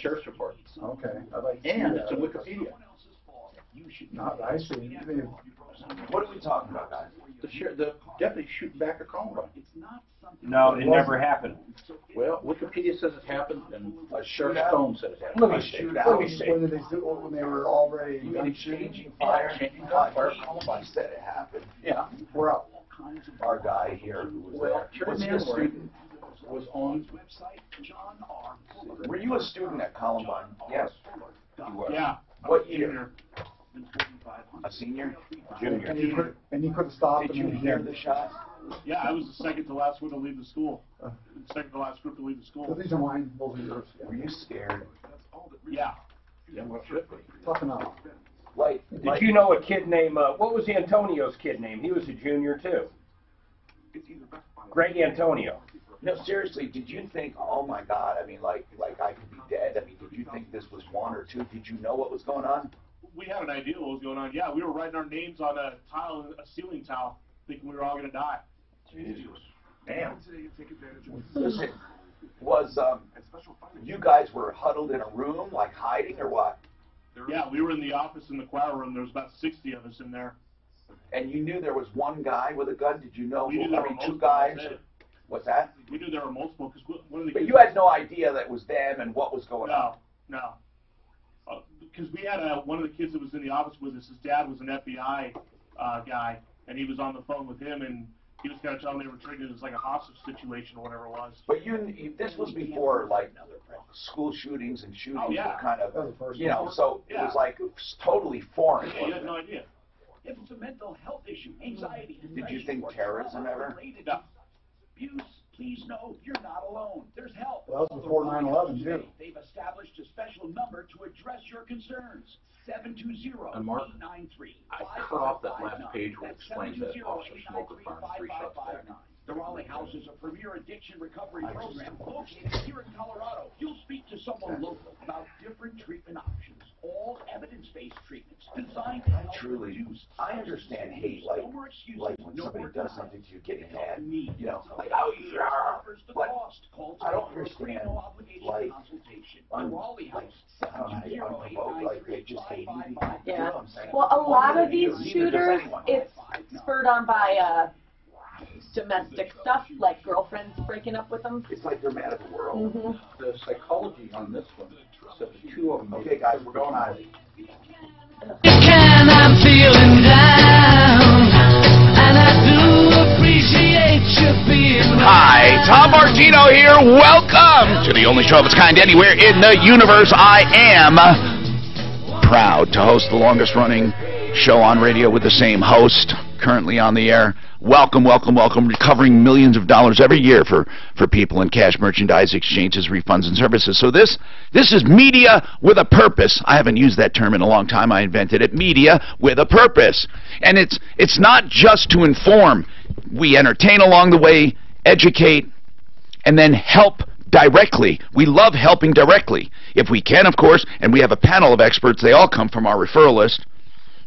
sheriff's report. Okay. I'd like to And see it's that. in Wikipedia. Not, I see. What are we talking about, guys? The deputy shooting back a Columbine. No, it never happened. Well, Wikipedia says it happened, and Sheriff shootout? Stone said it happened. Let me shoot out. When did they do? When they were already gun Exchanging fire. Changing gunfire. Columbine said it happened. Yeah. We're up. Our guy here who was Well, there. Terry Was he a Manwaring student? was on. Were you a student at Columbine? Yes. You were. Yeah. What year? A senior? Junior. And you could have stopped Did him. you hear the shot? Yeah, I was the second to last one to leave the school. Second to last group to leave the So school. these are mine. Those are yours. Were you scared? Yeah. Yeah, what should be? Tough enough. Like, Did you know a kid named, what was Antonio's kid name? He was a junior too. Greg Antonio. No, seriously, did you think, oh my God, I mean, like I could be dead? I mean, did you think this was one or two? Did you know what was going on? We had an idea what was going on. Yeah, we were writing our names on a tile, a ceiling tile, thinking we were all going to die. Damn. Listen, was, you guys were huddled in a room, like hiding or what? Yeah, we were in the office in the choir room. There was about 60 of us in there. And you knew there was one guy with a gun? Did you know, We knew there were two multiple. guys? What's that? We knew there were multiple because one of the But kids. you had no idea that it was them and what was going on? No. Because we had one of the kids that was in the office with us. His dad was an FBI guy, and he was on the phone with him, and he was kind of telling me they were treating it as like a hostage situation or whatever it was. But this was before, like, school shootings and shootings Oh, yeah. were kind That was of, the first you know, one. so it was like totally foreign. You wasn't had it? no idea. If it's a mental health issue, anxiety, Did you think terrorism ever? No. abuse, please know you're not alone. There's help. Well, that was before 9/11 too. They've established a special number to address your concerns. 720-893. And Mark, I cut off that last page where it explains that Officer Smoker found 3 shots back. The Raleigh House is a premier addiction recovery program located here in Colorado. You'll speak to someone local about different treatment options, all evidence-based treatments designed to help Truly, reduce. I understand hate, like No more excuses, when no somebody more does denials. something to you, getting mad, Need. you know, like, oh, yeah, Offers the but cost. Call I don't today for a free, understand, no obligation like, consultation. The Raleigh House, I don't know, unprovoked, like, they just hate you. You know Yeah. what I'm saying? Well, a lot of these Neither does shooters, anyone. it's spurred on by domestic stuff, like girlfriends breaking up with them. It's like they're mad at the world. Mm-hmm. The psychology on this one said the 2 of them. Okay, guys, we're going on. Can I'm feeling down, and I do appreciate you being Hi, Tom Martino here. Welcome to the only show of its kind anywhere in the universe. I am proud to host the longest running show on radio with the same host, currently on the air. Welcome, welcome, welcome. Recovering millions of dollars every year for people in cash, merchandise, exchanges, refunds, and services. So this is media with a purpose. I haven't used that term in a long time. I invented it. Media with a purpose. And it's not just to inform. We entertain along the way, educate, and then help directly. We love helping directly. If we can, of course, and we have a panel of experts. They all come from our referral list,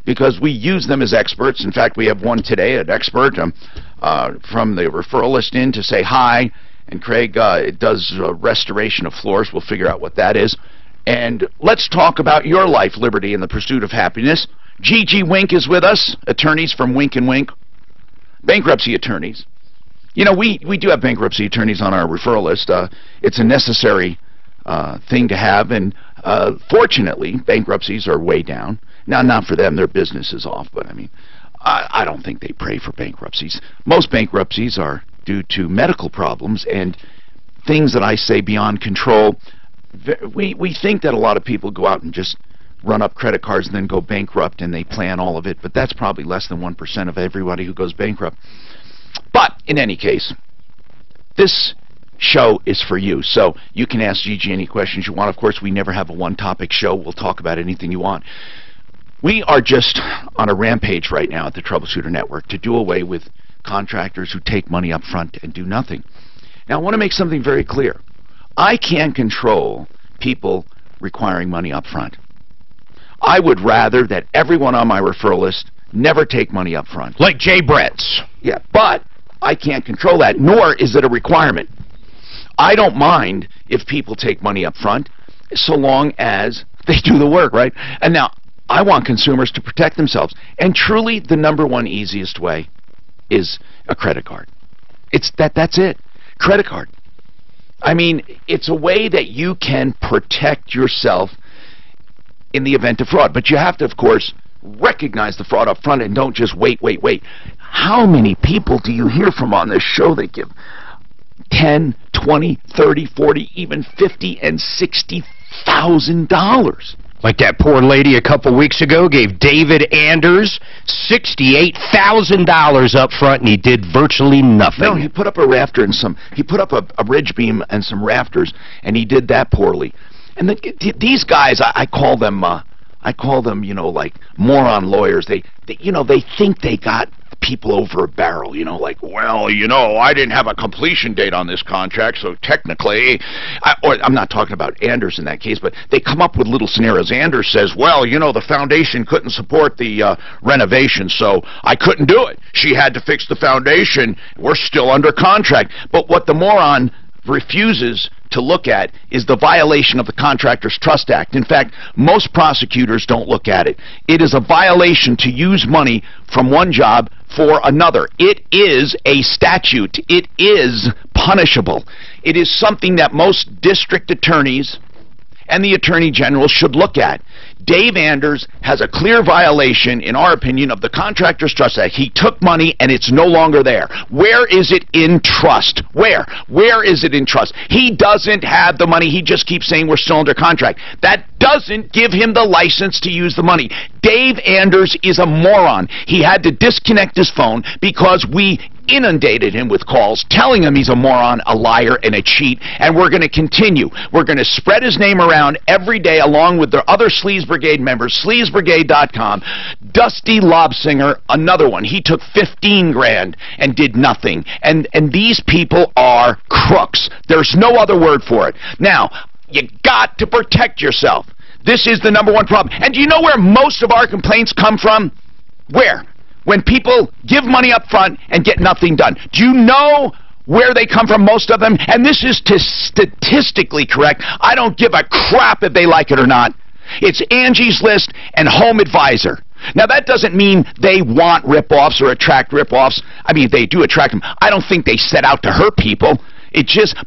because we use them as experts. In fact, we have one today, an expert from the referral list in to say hi. And Craig does restoration of floors. We'll figure out what that is. And let's talk about your life, liberty, and the pursuit of happiness. Gigi Wink is with us, attorneys from Wink & Wink, bankruptcy attorneys. You know, we do have bankruptcy attorneys on our referral list. It's a necessary thing to have, and fortunately, bankruptcies are way down. Now, not for them, their business is off, but I mean, I don't think they pray for bankruptcies. Most bankruptcies are due to medical problems and things that I say beyond control. We think that a lot of people go out and just run up credit cards and then go bankrupt, and they plan all of it, but that's probably less than 1% of everybody who goes bankrupt. But, in any case, this show is for you, so you can ask Gigi any questions you want. Of course, we never have a one-topic show. We'll talk about anything you want. We are just on a rampage right now at the Troubleshooter Network to do away with contractors who take money up front and do nothing. Now, I want to make something very clear. I can't control people requiring money up front. I would rather that everyone on my referral list never take money up front. Like Jay Brett's. Yeah, but I can't control that, nor is it a requirement. I don't mind if people take money up front. so long as they do the work, right? And now, I want consumers to protect themselves. And truly, the number one easiest way is a credit card. That's it. Credit card. I mean, it's a way that you can protect yourself in the event of fraud. But you have to, of course, recognize the fraud up front and don't just wait. How many people do you hear from on this show that give $10, $20, $30, $40, even $50 and $60,000? Like that poor lady a couple weeks ago gave David Anders $68,000 up front, and he did virtually nothing. No, he put up a rafter and he put up a ridge beam and some rafters, and he did that poorly. And these guys, I call them, you know, like moron lawyers. They think they got people over a barrel, you know, like, well, you know, I didn't have a completion date on this contract, so technically, or I'm not talking about Anders in that case, but they come up with little scenarios. Anders says, well, you know, the foundation couldn't support the renovation, so I couldn't do it. She had to fix the foundation. We're still under contract. But what the moron refuses to look at is the violation of the Contractors Trust Act. In fact, most prosecutors don't look at it. It is a violation to use money from one job for another. It is a statute. It is punishable. It is something that most district attorneys and the Attorney General should look at. Dave Anders has a clear violation, in our opinion, of the Contractors Trust Act. He took money and it's no longer there. Where is it in trust? Where? Where is it in trust? He doesn't have the money. He just keeps saying we're still under contract. That doesn't give him the license to use the money. Dave Anders is a moron. He had to disconnect his phone because we inundated him with calls telling him he's a moron, a liar, and a cheat, and we're going to continue. We're going to spread his name around every day along with the other Sleaze Brigade members, sleazebrigade.com. Dusty Lobsinger, another one. He took 15 grand and did nothing. And these people are crooks. There's no other word for it. Now, you got to protect yourself. This is the number one problem. And do you know where most of our complaints come from? Where? When people give money up front and get nothing done. Do you know where they come from, most of them? And this is statistically correct. I don't give a crap if they like it or not. It's Angie's List and Home Advisor. Now, that doesn't mean they want rip-offs or attract rip-offs. I mean, they do attract them. I don't think they set out to hurt people.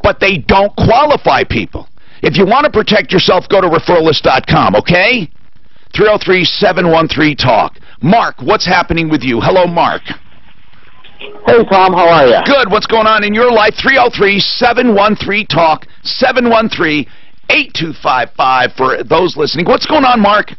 But they don't qualify people. If you want to protect yourself, go to referralist.com, okay? 303-713-TALK. Mark, what's happening with you? Hello, Mark. Hey, Tom, how are you? Good. What's going on in your life? 303-713-TALK, 713-8255 for those listening. What's going on, Mark?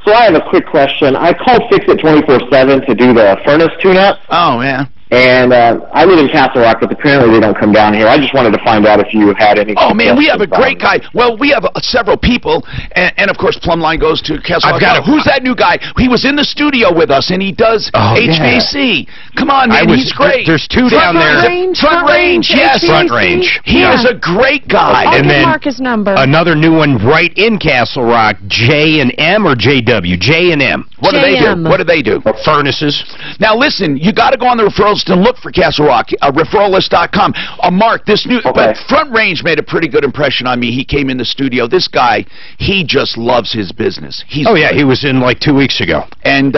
So I have a quick question. I called Fix It 24/7 to do the furnace tune-up. Oh, yeah. And I live in Castle Rock, but apparently they don't come down here. I just wanted to find out if you had any... Oh, man, we have a great guy. Well, we have several people, and of course, Plumline goes to Castle Rock. Who's that new guy? He was in the studio with us, and he does HVAC. Yeah. Come on, man, he's great. There's two down there. Front Range, yes. Front Range. He is a great guy. I'll and give then Mark his number. Another new one right in Castle Rock, J&M or JW? J&M. What do they do? What do they do? Furnaces. Now, listen, you got to go on the referrals and look for Castle Rock, referralist.com. Mark, this new, but Front Range made a pretty good impression on me. He came in the studio. This guy, he just loves his business. He was in like 2 weeks ago. And,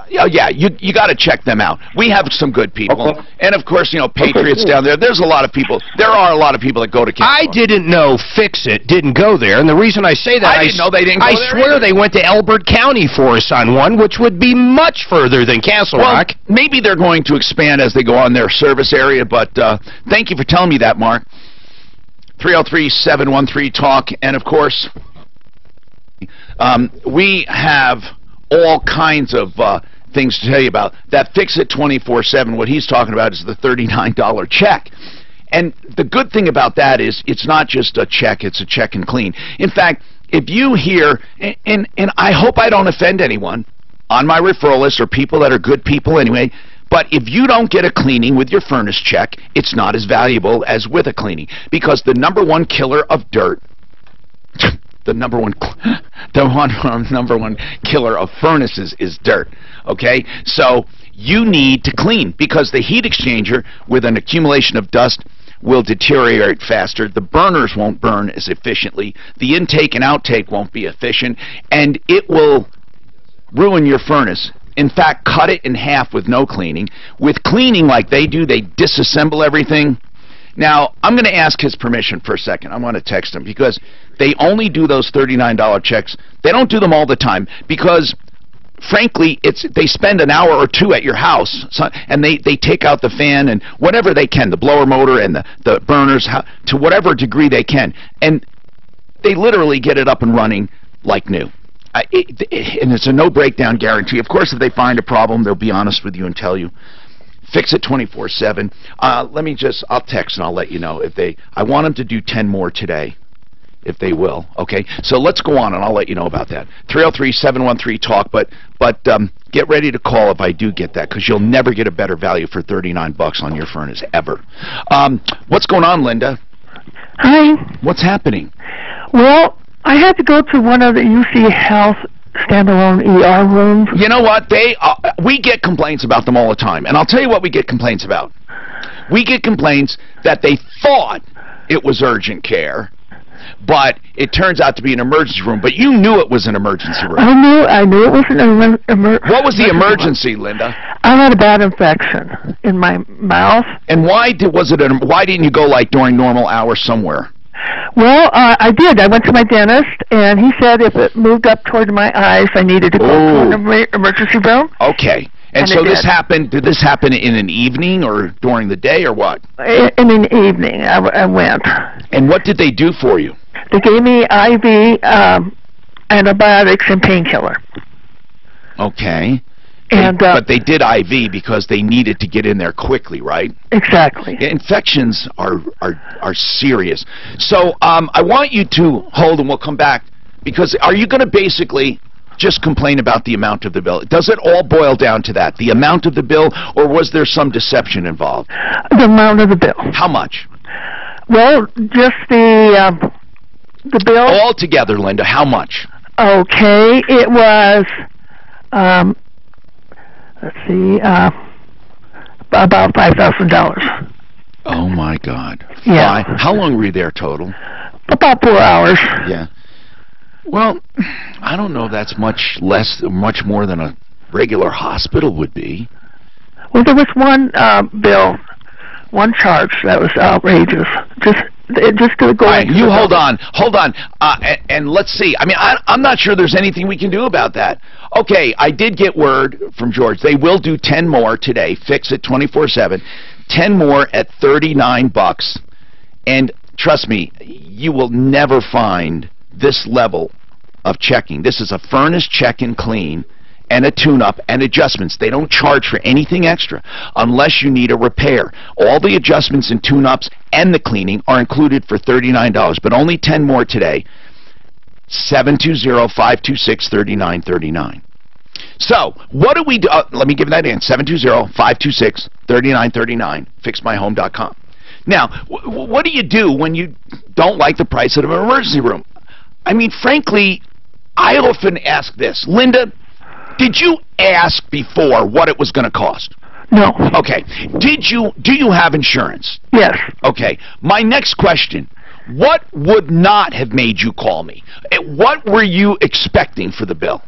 yeah, you got to check them out. We have some good people. Okay. And, of course, you know, Patriots down there. There's a lot of people. There are a lot of people that go to Castle Rock. I didn't know Fix It didn't go there. And the reason I say that, I didn't know they didn't go there. I swear they went to Elbert County for us on one, which would be much further than Castle Rock. Maybe they're going to expand as they go on their service area, but thank you for telling me that, Mark. 303-713-TALK. And, of course, we have all kinds of things to tell you about. That Fix It 24/7, what he's talking about is the $39 check. And the good thing about that is it's not just a check, it's a check and clean. In fact, if you hear, and I hope I don't offend anyone on my referral list or people that are good people anyway, but if you don't get a cleaning with your furnace check, it's not as valuable as with a cleaning. Because the number one killer of dirt, the number one killer of furnaces is dirt, okay? So you need to clean, because the heat exchanger with an accumulation of dust will deteriorate faster. The burners won't burn as efficiently. The intake and outtake won't be efficient, and it will ruin your furnace. In fact, cut it in half with no cleaning. With cleaning like they do, they disassemble everything. Now, I'm going to ask his permission for a second. I want to text him because they only do those $39 checks. They don't do them all the time because, frankly, they spend an hour or two at your house, and they take out the fan and whatever they can, the blower motor and the burners, to whatever degree they can. And they literally get it up and running like new. And it's a no breakdown guarantee. Of course, if they find a problem, they'll be honest with you and tell you. Fix it 24/7. I'll text and I'll let you know if I want them to do 10 more today, if they will. Okay, so let's go on and I'll let you know about that. 303-713-TALK. But get ready to call if I do get that, because you'll never get a better value for $39 on your furnace ever. What's going on, Linda? Hi. What's happening? Well, I had to go to one of the UC Health standalone ER rooms. You know what? We get complaints about them all the time. And I'll tell you what we get complaints about. We get complaints that they thought it was urgent care, but it turns out to be an emergency room. But you knew it was an emergency room. I knew it was an emergency. What was the emergency, Linda? I had a bad infection in my mouth. And why didn't you go like during normal hours somewhere? Well, I did. I went to my dentist, and he said if it moved up toward my eyes, I needed to go to an emergency room. Okay. And so did this happen in an evening or during the day or what? In an evening, I went. And what did they do for you? They gave me IV antibiotics and painkiller. Okay. But they did IV because they needed to get in there quickly, right? Exactly. Infections are serious. So I want you to hold, and we'll come back, because are you going to basically just complain about the amount of the bill? Does it all boil down to that, the amount of the bill, or was there some deception involved? The amount of the bill. How much? Well, just the bill. All together, Linda, how much? Okay, it was... let's see, about $5,000. Oh, my God. Yeah. How long were you there total? About 4 hours. Yeah. Well, I don't know if that's much more than a regular hospital would be. Well, there was one bill, one charge that was outrageous. Just to go. All right, you hold on, and let's see. I mean, I'm not sure there's anything we can do about that. Okay, I did get word from George. They will do 10 more today. Fix it 24/7. 10 more at $39, and trust me, you will never find this level of checking. This is a furnace check and clean, and a tune-up and adjustments. They don't charge for anything extra unless you need a repair. All the adjustments and tune-ups and the cleaning are included for $39, but only 10 more today. 720-526-3939. So, what do we do? Let me give that in. 720-526-3939. FixMyHome.com. Now, what do you do when you don't like the price of an emergency room? I mean, frankly, I often ask this. Linda, did you ask before what it was going to cost? No. Okay. Do you have insurance? Yes. Okay. My next question, what would not have made you call me? What were you expecting for the bill?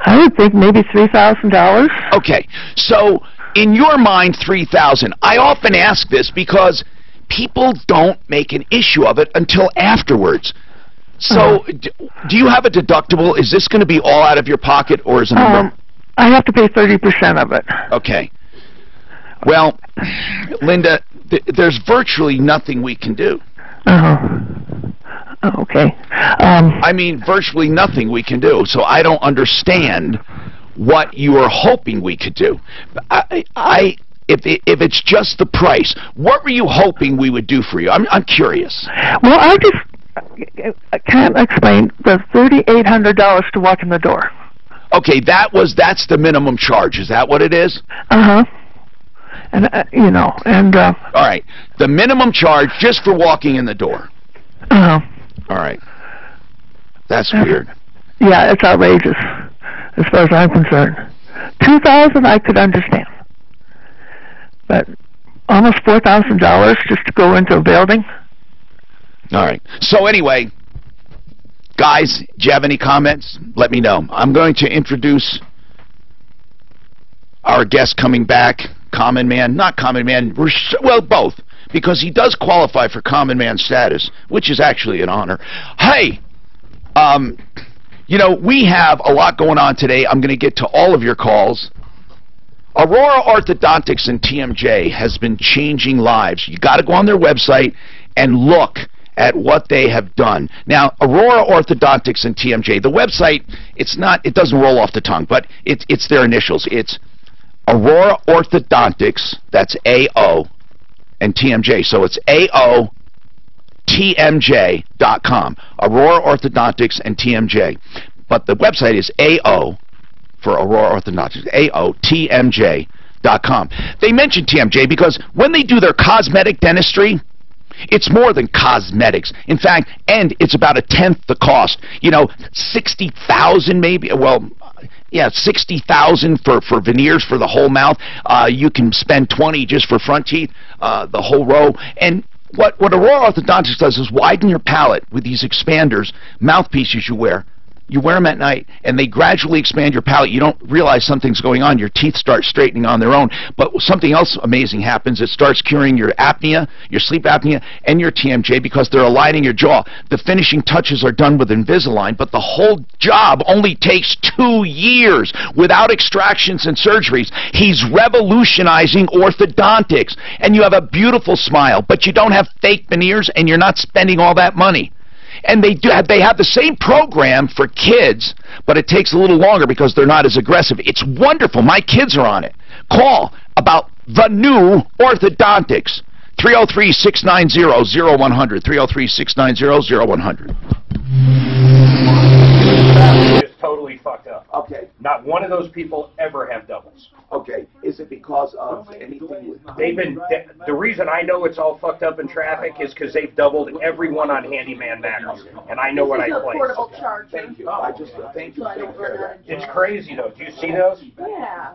I would think maybe $3,000. Okay. So, in your mind, $3,000. I often ask this because people don't make an issue of it until afterwards. So, do you have a deductible? Is this going to be all out of your pocket, or is it I have to pay 30% of it. Okay. Well, Linda, there's virtually nothing we can do. Okay. I mean, virtually nothing we can do. So I don't understand what you are hoping we could do. If it's just the price, what were you hoping we would do for you? I'm curious. Well, I can't explain the $3,800 to walk in the door. Okay, that's the minimum charge. Is that what it is? And all right, the minimum charge just for walking in the door. All right, that's weird. Yeah, it's outrageous as far as I'm concerned. $2,000 I could understand, but almost $4,000 just to go into a building. All right. So anyway, guys, do you have any comments? Let me know. I'm going to introduce our guest coming back, Common Man. Not Common Man, well, both, because he does qualify for Common Man status, which is actually an honor. Hey, you know, we have a lot going on today. I'm going to get to all of your calls. Aurora Orthodontics and TMJ has been changing lives. You got to go on their website and look at what they have done. Now, Aurora Orthodontics and TMJ, the website, it doesn't roll off the tongue, but it's their initials. It's Aurora Orthodontics, that's AO, and TMJ. So it's AOTMJ.com. Aurora Orthodontics and TMJ. But the website is AO for Aurora Orthodontics, AOTMJ.com. They mention TMJ because when they do their cosmetic dentistry, it's more than cosmetics. In fact, and it's about 1/10 the cost. You know, $60,000 maybe. Well, yeah, $60,000 for veneers for the whole mouth. You can spend $20 just for front teeth, the whole row. And what Aurora Orthodontics does is widen your palate with these expanders, mouthpieces you wear. You wear them at night, and they gradually expand your palate. You don't realize something's going on. Your teeth start straightening on their own. But something else amazing happens. It starts curing your apnea, your sleep apnea, and your TMJ because they're aligning your jaw. The finishing touches are done with Invisalign, but the whole job only takes 2 years without extractions and surgeries. He's revolutionizing orthodontics, and you have a beautiful smile, but you don't have fake veneers, and you're not spending all that money. And they have the same program for kids, but it takes a little longer because they're not as aggressive. It's wonderful. My kids are on it. Call about the new orthodontics. 303-690-0100. 303-690-0100. It's totally fucked up. Okay. Not one of those people ever have doubles. Okay. Is it because of anything with... The reason I know it's all fucked up in traffic is because they've doubled everyone on Handyman Matters, and I know what I place. Portable charger. Thank you. I just thank you for taking care of that. It's crazy though. Do you see those? Yeah.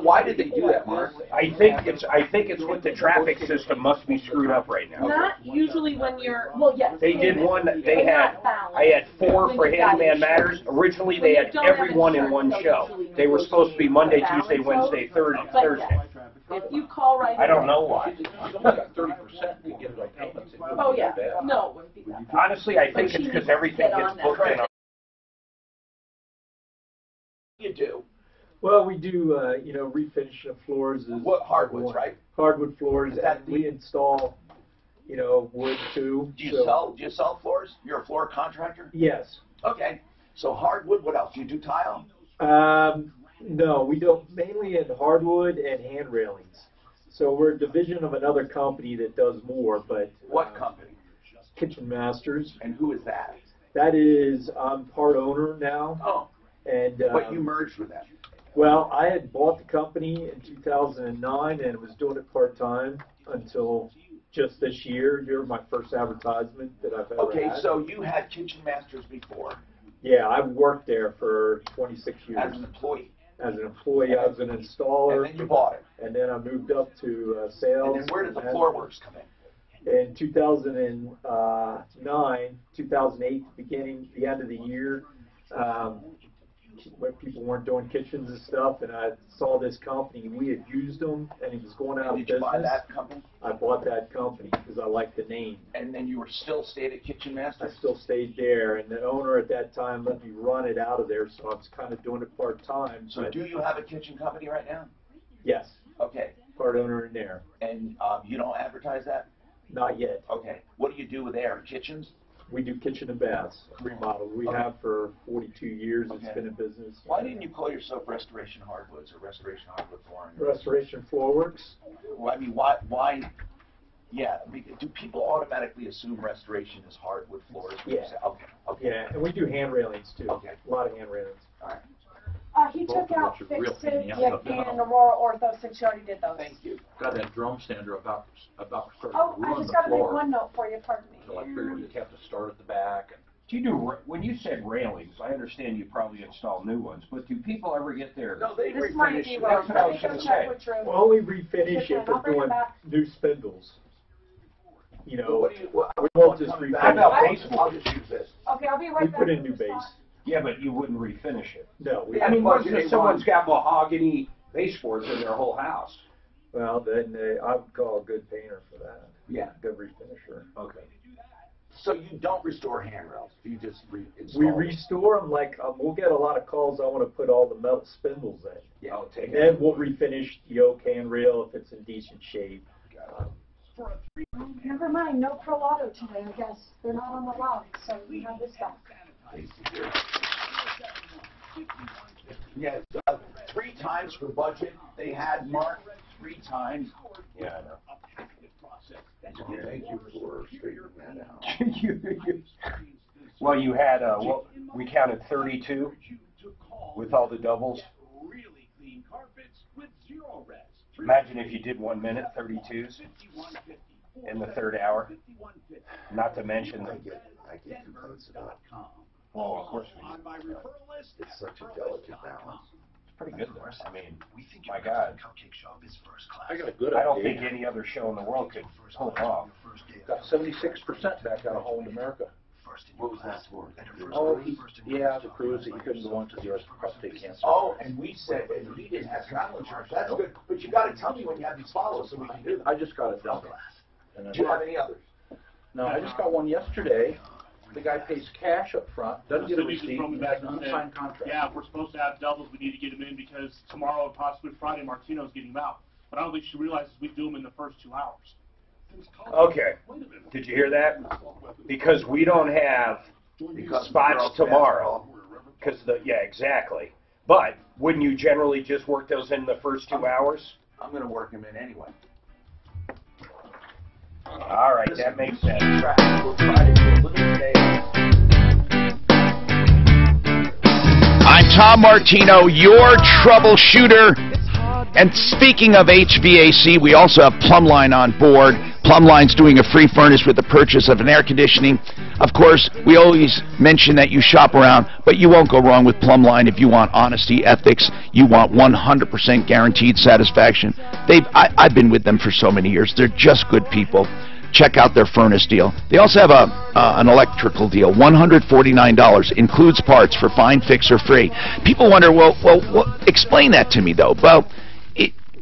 Why did they do that, Mark? I think it's with the traffic system must be screwed up right now. Not usually when you're, well, yes. They did one. I had 4 for Handyman Matters. Originally, they had everyone in one show. They were supposed to be Monday, Tuesday, Wednesday, Thursday. If you call right I don't know why. 30% we get like payments. Oh, yeah. No, it wouldn't be that bad. Honestly, I think it's because everything gets booked in. You do. Well, we do, refinish of floors. What hardwoods, right? Hardwood floors. That we install, wood too. Do you sell floors? You're a floor contractor? Yes. Okay. So hardwood. What else? Do you do tile? No, we don't. Mainly in hardwood and hand railings. So we're a division of another company that does more. But what company? Kitchen Masters. And who is that? That is, I'm part owner now. Oh. And but you merged with them. Well, I had bought the company in 2009 and was doing it part-time until just this year. You're my first advertisement that I've ever had. Okay, so you had Kitchen Masters before. Yeah, I've worked there for 26 years. As an employee? As an employee, I was an installer. And then you bought it? And then I moved up to sales. And then where did the floor works come in? In 2009, 2008, the end of the year, when people weren't doing kitchens and stuff, and I saw this company. We had used them, and it was going out of business. Did you buy that company? I bought that company because I liked the name. And then you were still stayed at Kitchen Master? I still stayed there, and the owner at that time let me run it out of there, so I was kind of doing it part-time. So do you have a kitchen company right now? Yes. Okay. Part owner in there. And you don't advertise that? Not yet. Okay. What do you do with there? Kitchens? We do kitchen and baths, remodel. We have for 42 years. Okay. It's been in business. Why didn't you call yourself Restoration Hardwoods or Restoration Hardwood Flooring? Restoration Floorworks. Well, I mean, why? Yeah. Do people automatically assume restoration is hardwood floors? Yeah. Okay. Okay. Yeah, and we do hand railings too. Okay. A lot of hand railings. All right. He Both took of out which are real Fix pain in It the ass. and Aurora Ortho since you already did those. Thank you. Got that drum sander about to start Oh, to I ruin just the got to make floor. one note for you, pardon me. So I figured you'd have to start at the back. And Do you do, when you said railings, I understand you probably install new ones, but do people ever get their... No, they This might refinish be it. wrong. That's what I was gonna say. We'll only refinish if I'll we're bring it doing back. new spindles. You But know, what do you, we won't just coming refinish. back? How about I'll baseboard? just use this. Okay, I'll be right We back. put in with new the base. response. Yeah, but you wouldn't refinish it. No, we, I mean, Well, what they if someone's want- got mahogany baseboards in their whole house? well, then I would call a good painter for that. Yeah. Good refinisher. Okay. So you don't restore handrails, you just reinstall We them. restore them like, we'll get a lot of calls, I want to put all the metal spindles in. Yeah. I'll take And it. then we'll refinish the oak handrail if it's in decent shape. Never mind, no Pro Auto today, I guess. They're not on the lot, so we have this back. Yes, 3 times for budget, they had Mark 3 times. Yeah, I know. Thank you for straightening that out. Well, you had, well, we counted 32 with all the doubles. Imagine if you did 1 minute, 32s in the third hour. Not to mention I get complaints about it. well, of course, It's such a delicate balance. it's pretty good though. I mean, my God, I got a good I don't idea. think any other show in the world could pull it off. Got 76% back out of Holland America. What was that for? Oh, yeah, the cruise that he couldn't go on because he has prostate cancer. Oh, and we said, and he didn't have travel insurance, that's good, but you gotta tell me when you have these follows so we can do them. I just got it done. And Do you have any others? No, I just got one yesterday. The guy pays cash up front, doesn't get a Somebody just receipt, throw me and back has an and said, unsigned contract. yeah, if we're supposed to have doubles, we need to get them in because tomorrow and possibly Friday, Martino's getting them out. But I don't think she realizes we do them in the first 2 hours. Okay, did you hear that? Because we don't have spots tomorrow. Because yeah, exactly. But wouldn't you generally just work those in the first 2 hours? I'm gonna work them in anyway. All right, that makes sense. We'll try to do a little today. I'm Tom Martino, your troubleshooter. And speaking of HVAC, we also have Plumline on board. Plumline's doing a free furnace with the purchase of an air conditioning. Of course, we always mention that you shop around, but you won't go wrong with Plumline if you want honesty, ethics, you want 100% guaranteed satisfaction. I've been with them for so many years. They're just good people. Check out their furnace deal. They also have an electrical deal, $149, includes parts for fine, fix, or free. People wonder, well, explain that to me, though. Well,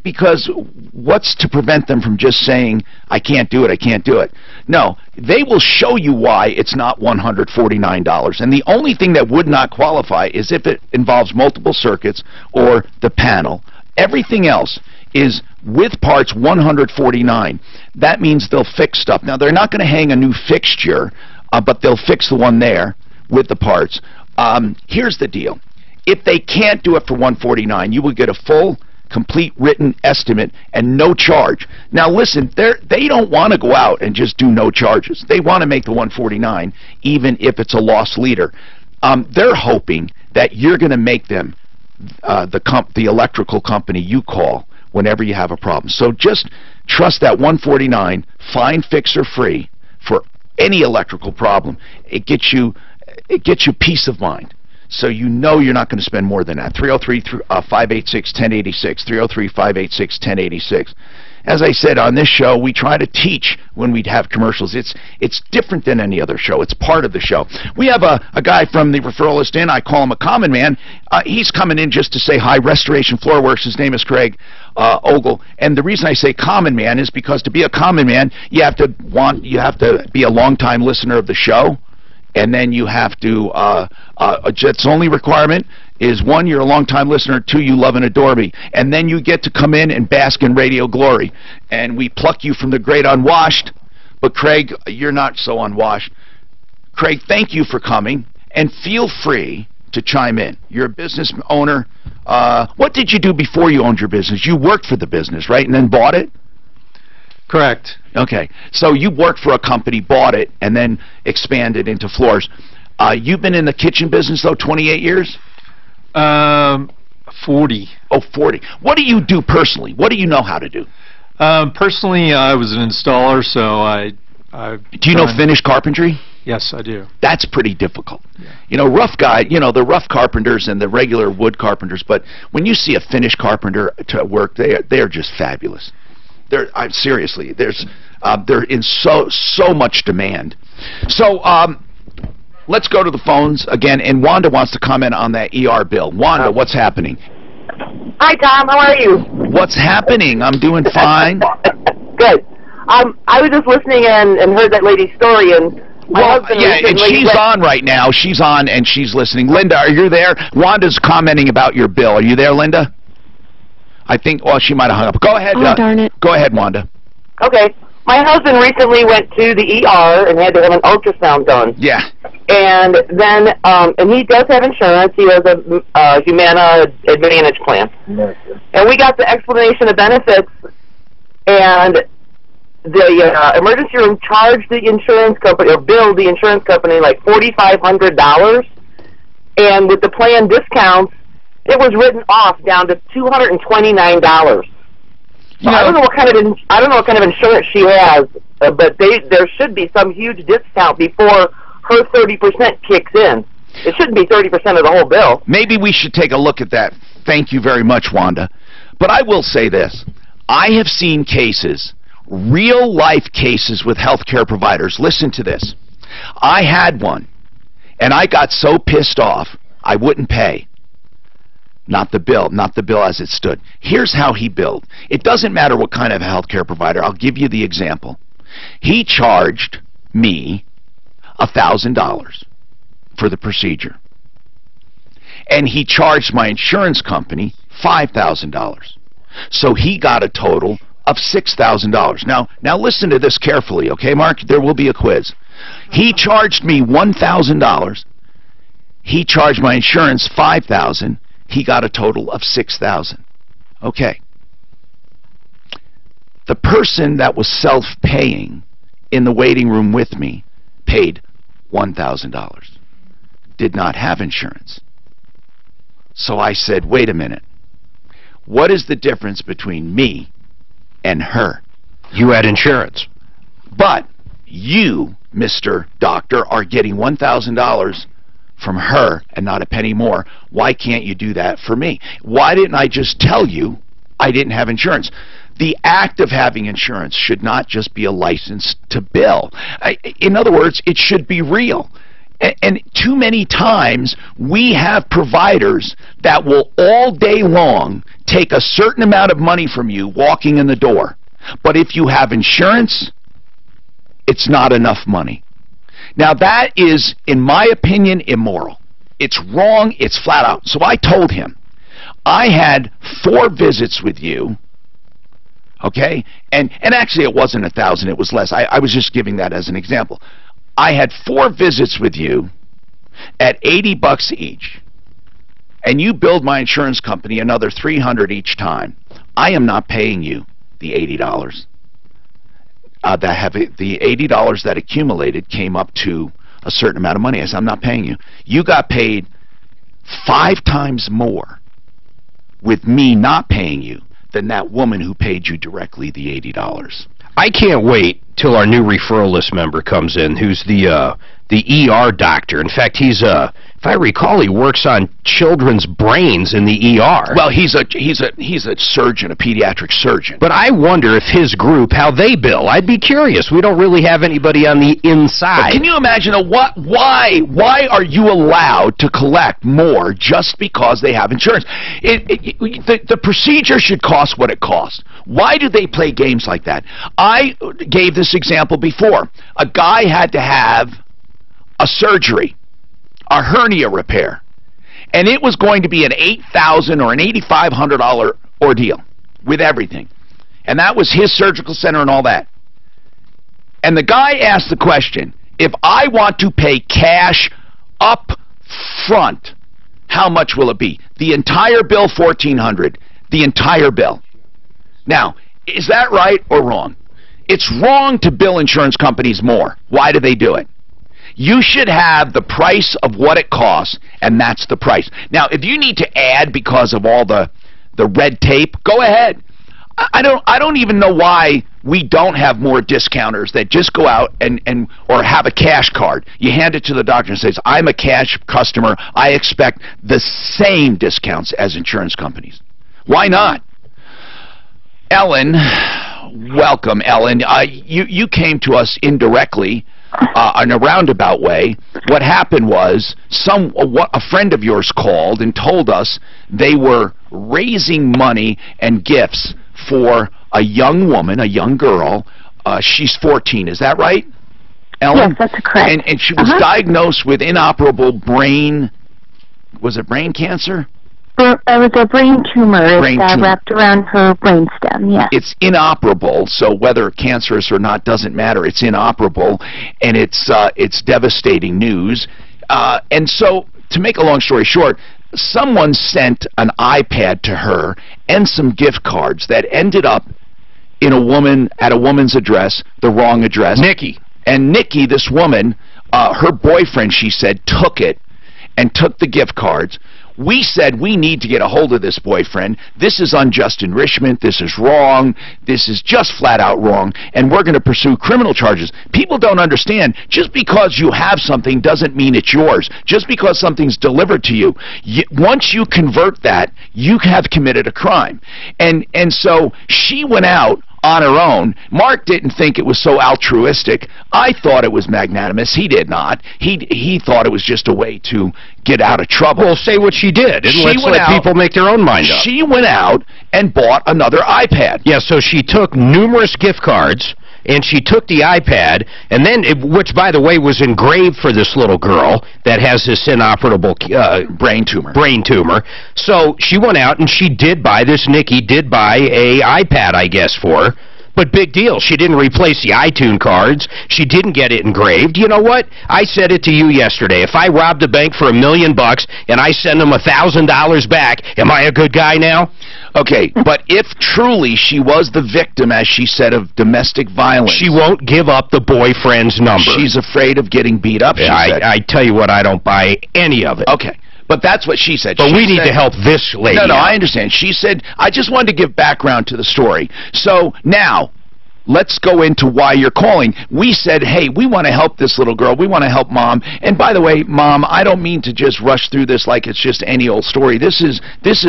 because what's to prevent them from just saying, I can't do it, I can't do it? No, they will show you why it's not $149. And the only thing that would not qualify is if it involves multiple circuits or the panel. Everything else is with parts $149. That means they'll fix stuff. Now, they're not going to hang a new fixture, but they'll fix the one there with the parts. Here's the deal. If they can't do it for $149, you will get a full, complete written estimate and no charge. Now listen, they don't want to go out and just do no charges. They want to make the $149 even if it's a loss leader. They're hoping that you're going to make them the electrical company you call whenever you have a problem. So just trust that $149, fine, fix, or free for any electrical problem. It gets you peace of mind. So you know you're not going to spend more than that. 303-586-1086, 303-586-1086. As I said, on this show, we try to teach when we have commercials. It's different than any other show. It's part of the show. We have a guy from the referral list in. I call him a common man. He's coming in just to say hi, Restoration Floor Works. His name is Craig Ogle. And the reason I say common man is because to be a common man, you have to be a longtime listener of the show. And then you have to, its only requirement is 1, you're a long-time listener, 2, you love and adore me. And then you get to come in and bask in radio glory. And we pluck you from the great unwashed, but Craig, you're not so unwashed. Craig, thank you for coming, and feel free to chime in. You're a business owner. What did you do before you owned your business? You worked for the business, right, and then bought it? Correct. Okay, so you worked for a company, bought it, and then expanded into floors. You've been in the kitchen business, though, 28 years? 40. Oh, 40. What do you do personally? What do you know how to do? Personally, I was an installer, so I do you know finished carpentry? Yes, I do. That's pretty difficult. You know, rough guy, you know, the rough carpenters and the regular wood carpenters, but when you see a finished carpenter to work, they are just fabulous. Seriously, they're in so much demand. So let's go to the phones again, and Wanda wants to comment on that ER bill. Wanda, what's happening? Hi, Tom. How are you? What's happening? I'm doing fine. Good. I was just listening and heard that lady's story, and and she's on right now. She's on and she's listening. Linda, are you there? Wanda's commenting about your bill. Are you there, Linda? I think. Well, she might have hung up. Go ahead. Oh, darn it. Go ahead, Wanda. Okay. My husband recently went to the ER and had to have an ultrasound done. Yeah. And then, and he does have insurance. He has a Humana Advantage plan. And we got the explanation of benefits, and the emergency room charged the insurance company, or billed the insurance company, like $4,500. And with the plan discounts, it was written off down to $229. So I don't know what kind of insurance she has, but there should be some huge discount before her 30% kicks in. It shouldn't be 30% of the whole bill. Maybe we should take a look at that. Thank you very much, Wanda. But I will say this. I have seen cases, real-life cases with healthcare providers. Listen to this. I had one, and I got so pissed off, I wouldn't pay. Not the bill as it stood. Here's how he billed. It doesn't matter what kind of healthcare provider. I'll give you the example. He charged me $1,000 for the procedure. And he charged my insurance company $5,000. So he got a total of $6,000. Now listen to this carefully, okay, Mark? There will be a quiz. He charged me $1,000. He charged my insurance $5,000. He got a total of $6,000. Okay. The person that was self-paying in the waiting room with me paid $1,000. Did not have insurance. So I said, wait a minute. What is the difference between me and her? You had insurance. But you, Mr. Doctor, are getting $1,000 from her and not a penny more. Why can't you do that for me? Why didn't I just tell you I didn't have insurance? The act of having insurance should not just be a license to bill. In other words, it should be real. And too many times we have providers that will all day long take a certain amount of money from you walking in the door. But if you have insurance, it's not enough money. Now that is, in my opinion, immoral. It's wrong, it's flat out. So I told him, I had 4 visits with you, okay? And actually it wasn't 1,000, it was less. I was just giving that as an example. I had 4 visits with you at $80 each. And you billed my insurance company another $300 each time. I am not paying you the $80. The $80 that accumulated came up to a certain amount of money. I said, I'm not paying you. You got paid 5 times more with me not paying you than that woman who paid you directly the $80. I can't wait till our new referral list member comes in, who's the ER doctor. In fact, he's if I recall, he works on children's brains in the ER. Well, he's a surgeon, a pediatric surgeon. But I wonder if his group, how they bill. I'd be curious. We don't really have anybody on the inside. But can you imagine why are you allowed to collect more just because they have insurance? The procedure should cost what it costs. Why do they play games like that? I gave this example before. A guy had to have a surgery, a hernia repair, and it was going to be an $8,000 or an $8,500 ordeal with everything. And that was his surgical center and all that. And the guy asked the question, if I want to pay cash up front, how much will it be? The entire bill, $1,400. The entire bill. Now, is that right or wrong? It's wrong to bill insurance companies more. Why do they do it? You should have the price of what it costs, and that's the price. Now, if you need to add because of all the red tape, go ahead. I don't even know why we don't have more discounters that just go out and or have a cash card. You hand it to the doctor and says, I'm a cash customer. I expect the same discounts as insurance companies. Why not? Ellen, welcome, Ellen. You came to us indirectly in a roundabout way. What happened was a friend of yours called and told us they were raising money and gifts for a young woman, a young girl. She's 14, is that right, Ellen? Yes, that's correct. And she was diagnosed with inoperable brain, was it brain cancer? It was a brain tumor. It's wrapped around her brainstem, yes. It's inoperable, so whether cancerous or not doesn't matter. It's inoperable, and it's devastating news. And so, to make a long story short, someone sent an iPad to her and some gift cards that ended up in at a woman's address, the wrong address. Nikki. And Nikki, this woman, her boyfriend, she said, took it and took the gift cards. We said we need to get a hold of this boyfriend. This is unjust enrichment. This is wrong. This is just flat out wrong. And we're going to pursue criminal charges. People don't understand. Just because you have something doesn't mean it's yours. Just because something's delivered to you. Once you convert that, you have committed a crime. And so she went out on her own. Mark didn't think it was so altruistic. I thought it was magnanimous. He did not. He thought it was just a way to get out of trouble. Well, say what she did, and let's let people make their own mind up. She went out and bought another iPad. Yeah, so she took numerous gift cards, and she took the iPad, and then, which, by the way, was engraved for this little girl that has this inoperable brain tumor. Brain tumor. So she went out, and she did buy, this Nikki did buy a iPad, I guess, for her. But big deal. She didn't replace the iTunes cards. She didn't get it engraved. You know what? I said it to you yesterday. If I robbed a bank for $1 million and I send them $1,000 back, am I a good guy now? Okay, but if truly she was the victim, as she said, of domestic violence... She won't give up the boyfriend's number. She's afraid of getting beat up, she said. I tell you what, I don't buy any of it. Okay. But that's what she said. But we need to help this lady. No, I understand. She said, I just wanted to give background to the story. So now, let's go into why you're calling. We said, hey, we want to help this little girl. We want to help Mom. And by the way, Mom, I don't mean to just rush through this like it's just any old story. This is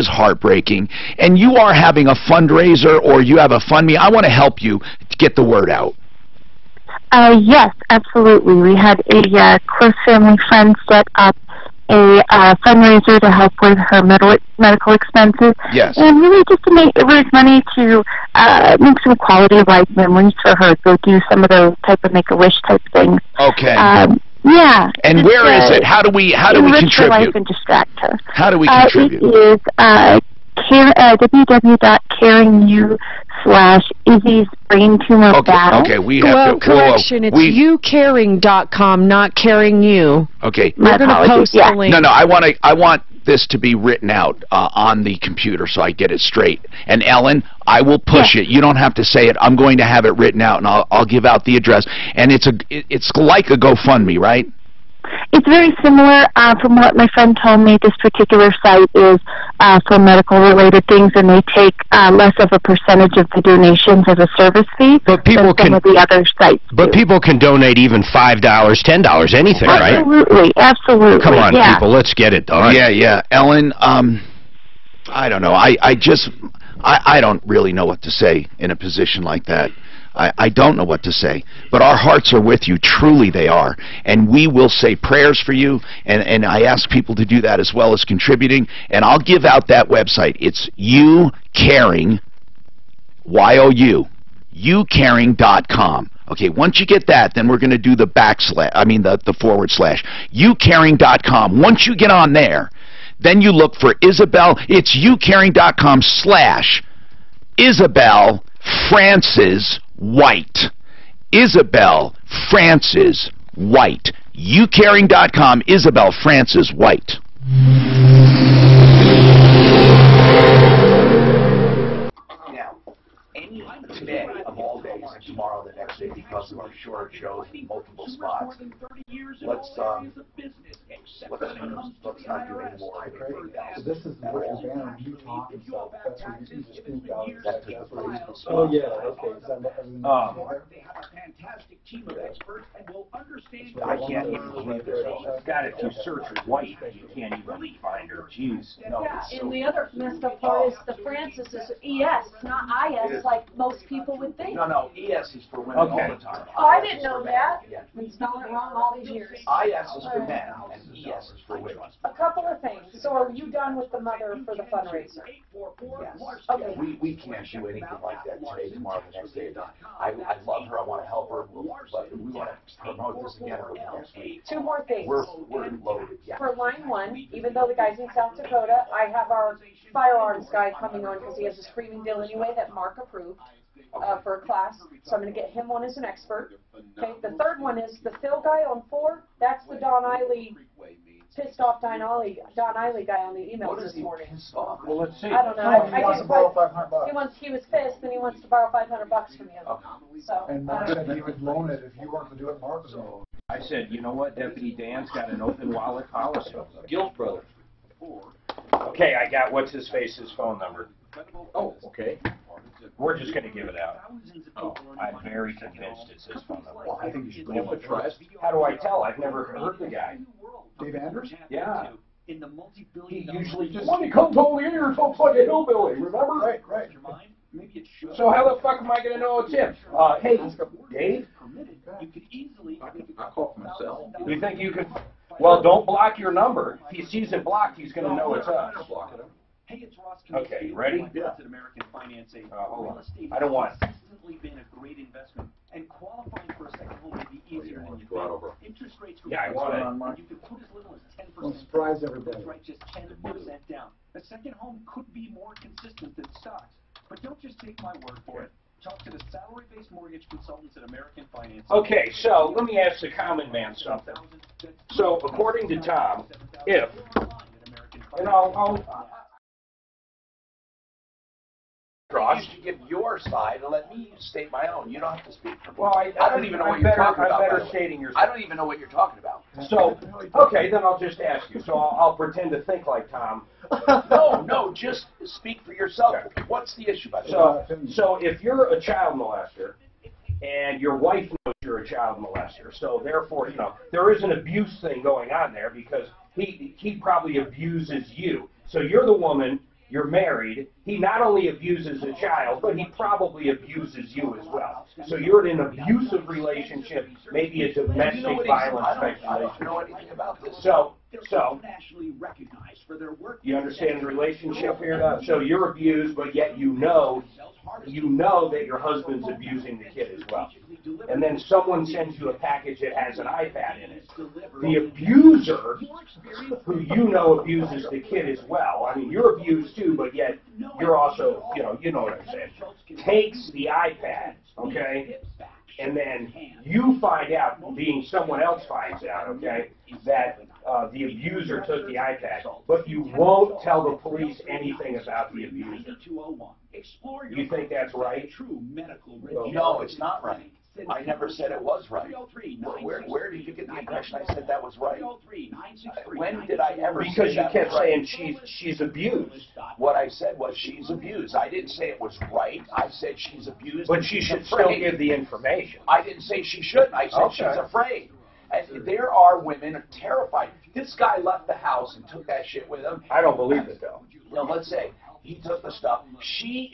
heartbreaking. And you are having a fundraiser, or you have a fund me. I want to help you to get the word out. Yes, absolutely. We had a close family friend set up a fundraiser to help with her medical expenses. Yes. And really just to raise money to make some quality of life memories for her. Go do some of those type of Make-A-Wish type things. Okay. Yeah. And where is it? How do we contribute? Her life and distract her. How do we contribute? It is www.caringyou/Izzy's brain tumor battle. Okay, we have correction, it's youcaring.com, not caring you. Okay. We're going to post the link. No, I want this to be written out on the computer so I get it straight. And Ellen, I will push it. You don't have to say it. I'm going to have it written out, and I'll give out the address. And it's like a GoFundMe, right? It's very similar. From what my friend told me, this particular site is for medical-related things, and they take less of a percentage of the donations as a service fee than some of the other sites. But people can donate even $5, $10, anything, right? Absolutely. Come on, people, let's get it done. Yeah. Ellen, I don't know. I don't really know what to say in a position like that. I don't know what to say, but our hearts are with you. Truly they are. And we will say prayers for you, and I ask people to do that as well as contributing. And I'll give out that website. It's youcaring, Y-O-U, youcaring.com. Okay, once you get that, then we're going to do the the /, youcaring.com. Once you get on there, then you look for Isabel. It's youcaring.com / Isabel Francis White. Isabel Francis White. youcaring.com, Isabel Francis White. Now, any day of all days and tomorrow the next day, because of our short shows and multiple spots, let's Let's not do any more. So this is what you're banning, you talk and stuff, that's where you just speak out. That's what it is. Oh, yeah, okay. Is that everything? They have a fantastic team of experts and will understand. I can't even believe it. God, if you search white, you can't even find her. Jeez. No, Yeah, it's so and the other messed up part is the Francis is ES, not IS, like most people would think. No, ES is for women all the time. Oh, I didn't know that. Been spelling it wrong all these years. IS is for men, and ES is for women. A couple of things. So are you done with the mother for the fundraiser? Yes. Okay. We can't do anything like that today, tomorrow, the next day. I love her. I want to help her. But we want to promote this again over the next week. Two more things. We're loaded. Yeah. For line one, even though the guy's in South Dakota, I have our firearms guy coming on because he has a screaming deal anyway that Mark approved for a class. So I'm going to get him on as an expert. Okay. The third one is the Phil guy on 4. That's the Don Eiley, pissed off Don Eiley guy on the emails this morning. Well, let's see. I don't know. He wants to borrow $500. He was pissed and he wants to borrow $500 from you. So. And Mark said he would loan it if you weren't to do it, Mark was going. I said, you know what, Deputy Dan's got an open wallet policy. Guild Brothers. Okay, I got what's-his-face's phone number. Oh, okay. We're just going to give it out. Oh, I'm very convinced it's his phone number. Well, I think you should go with trust. How do I tell? I've never heard the guy. Dave Andrews? Yeah. In the He usually just... When he comes over here, it looks like a hillbilly, remember? Right. Maybe it should. So how the fuck am I going to know it's him? Hey, Dave? You could easily. I call for myself. You think you could... Well, don't block your number. If he sees it blocked, he's going to know it's us. Hey, it's Ross. Okay, you ready? Yeah. American Finance Aid. Hold on. Real estate I don't want has consistently been a great investment, and qualifying for a second home may be easier than you think. Interest rates go Yeah, I want it. and you can put as little as 10%. Well, surprise everybody. That's right, just 10% down. A second home could be more consistent than stocks, but don't just take my word for it. Talk to the salary-based mortgage consultants at American Finance. Okay, so let me ask the common man something. So according to Tom, if, and I'll You should give your side and let me state my own. You don't have to speak for me. Well, I don't even know what you're talking about. I'm better stating your. I don't even know what you're talking about. So, okay, then I'll just ask you. So I'll pretend to think like Tom. No, just speak for yourself. Okay. What's the issue, by the way? So if you're a child molester and your wife knows you're a child molester, so therefore, there is an abuse thing going on there because he probably abuses you. So you're the woman. You're married. He not only abuses a child, but he probably abuses you as well. So you're in an abusive relationship, maybe a domestic violence speculation. I don't know anything about this. So Nationally recognized for their work. you understand the relationship here? So you're abused, but yet you know that your husband's abusing the kid as well. And then someone sends you a package that has an iPad in it. The abuser, who you know abuses the kid as well, I mean, you're abused too, but yet you're also, you know what I'm saying, takes the iPad, okay, and then you find out, being someone else finds out, okay, that the abuser took the iPad, but you won't tell the police anything about the abuser. You think that's right? No, it's not right. I never said it was right. Where did you get the impression I said that was right? When did I ever say Because you that kept was right? saying she's abused. What I said was she's abused. I didn't say it was right. I said she's abused. But and she she's should afraid. still give the information. I didn't say she shouldn't. I said she's afraid. And there are women terrified. This guy left the house and took that shit with him. I don't believe it, though. Now, let's say he took the stuff. She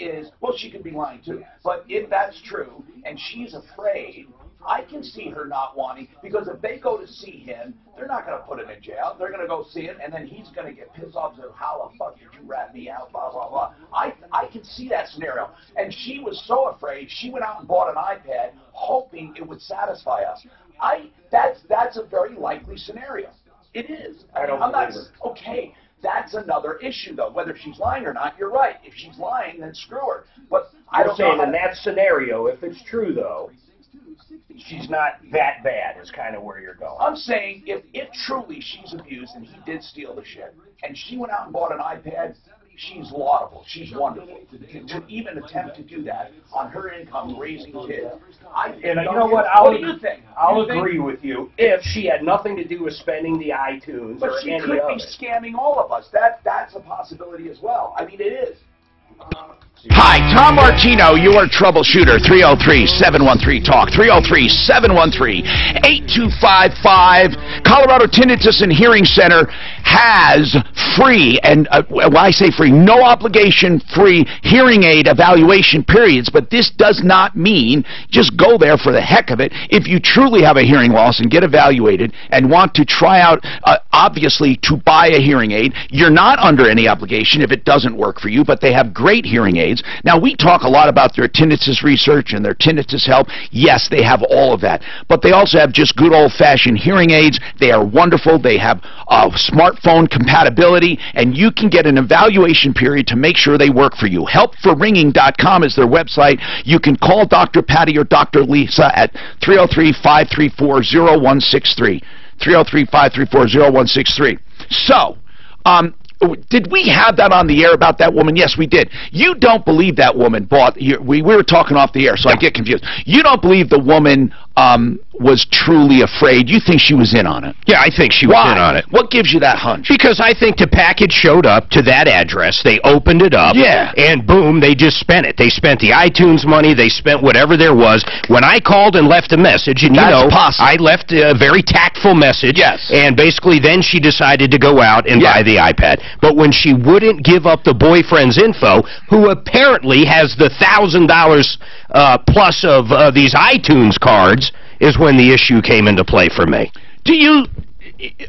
could be lying, too. But if that's true, and she's afraid, I can see her not wanting, because if they go to see him, they're not going to put him in jail. They're going to go see him, and then he's going to get pissed off and say, how the fuck did you rat me out, blah, blah, blah. I can see that scenario. And she was so afraid, she went out and bought an iPad, hoping it would satisfy us. That's a very likely scenario. It is. I'm not, okay, that's another issue, though. Whether she's lying or not, you're right. If she's lying, then screw her. But I don't saying know in that scenario, if it's true, though, she's not that bad is kind of where you're going. I'm saying if truly she's abused and he did steal the shit, and she went out and bought an iPad, she's laudable. She's wonderful. To even attempt to do that on her income, raising kids. You know what? What do you think? I'll agree with you if she had nothing to do with spending the iTunes But or she any could of be it. scamming all of us. That's a possibility as well. I mean, it is. Hi, Tom Martino, your troubleshooter. 303-713-TALK. 303-713-8255. Colorado Tinnitus and Hearing Center has free, and when I say free, no obligation free hearing aid evaluation periods, but this does not mean just go there for the heck of it. If you truly have a hearing loss and get evaluated and want to try out, obviously, to buy a hearing aid, you're not under any obligation if it doesn't work for you, but they have great hearing aids. Now, we talk a lot about their tinnitus research and their tinnitus help. Yes, they have all of that. But they also have just good old-fashioned hearing aids. They are wonderful. They have smartphone compatibility, and you can get an evaluation period to make sure they work for you. Helpforringing.com is their website. You can call Dr. Patty or Dr. Lisa at 303-534-0163. 303-534-0163. So, did we have that on the air about that woman? Yes, we did. You don't believe that woman bought... We were talking off the air, so I get confused. You don't believe the woman was truly afraid. You think she was in on it. Yeah, I think she was in on it. What gives you that hunch? Because I think the package showed up to that address. They opened it up. Yeah. And boom, they just spent it. They spent the iTunes money. They spent whatever there was. When I called and left a message, and I left a very tactful message. Yes. And basically then she decided to go out and buy the iPad. But when she wouldn't give up the boyfriend's info, who apparently has the $1,000 plus of these iTunes cards, is when the issue came into play for me. Do you...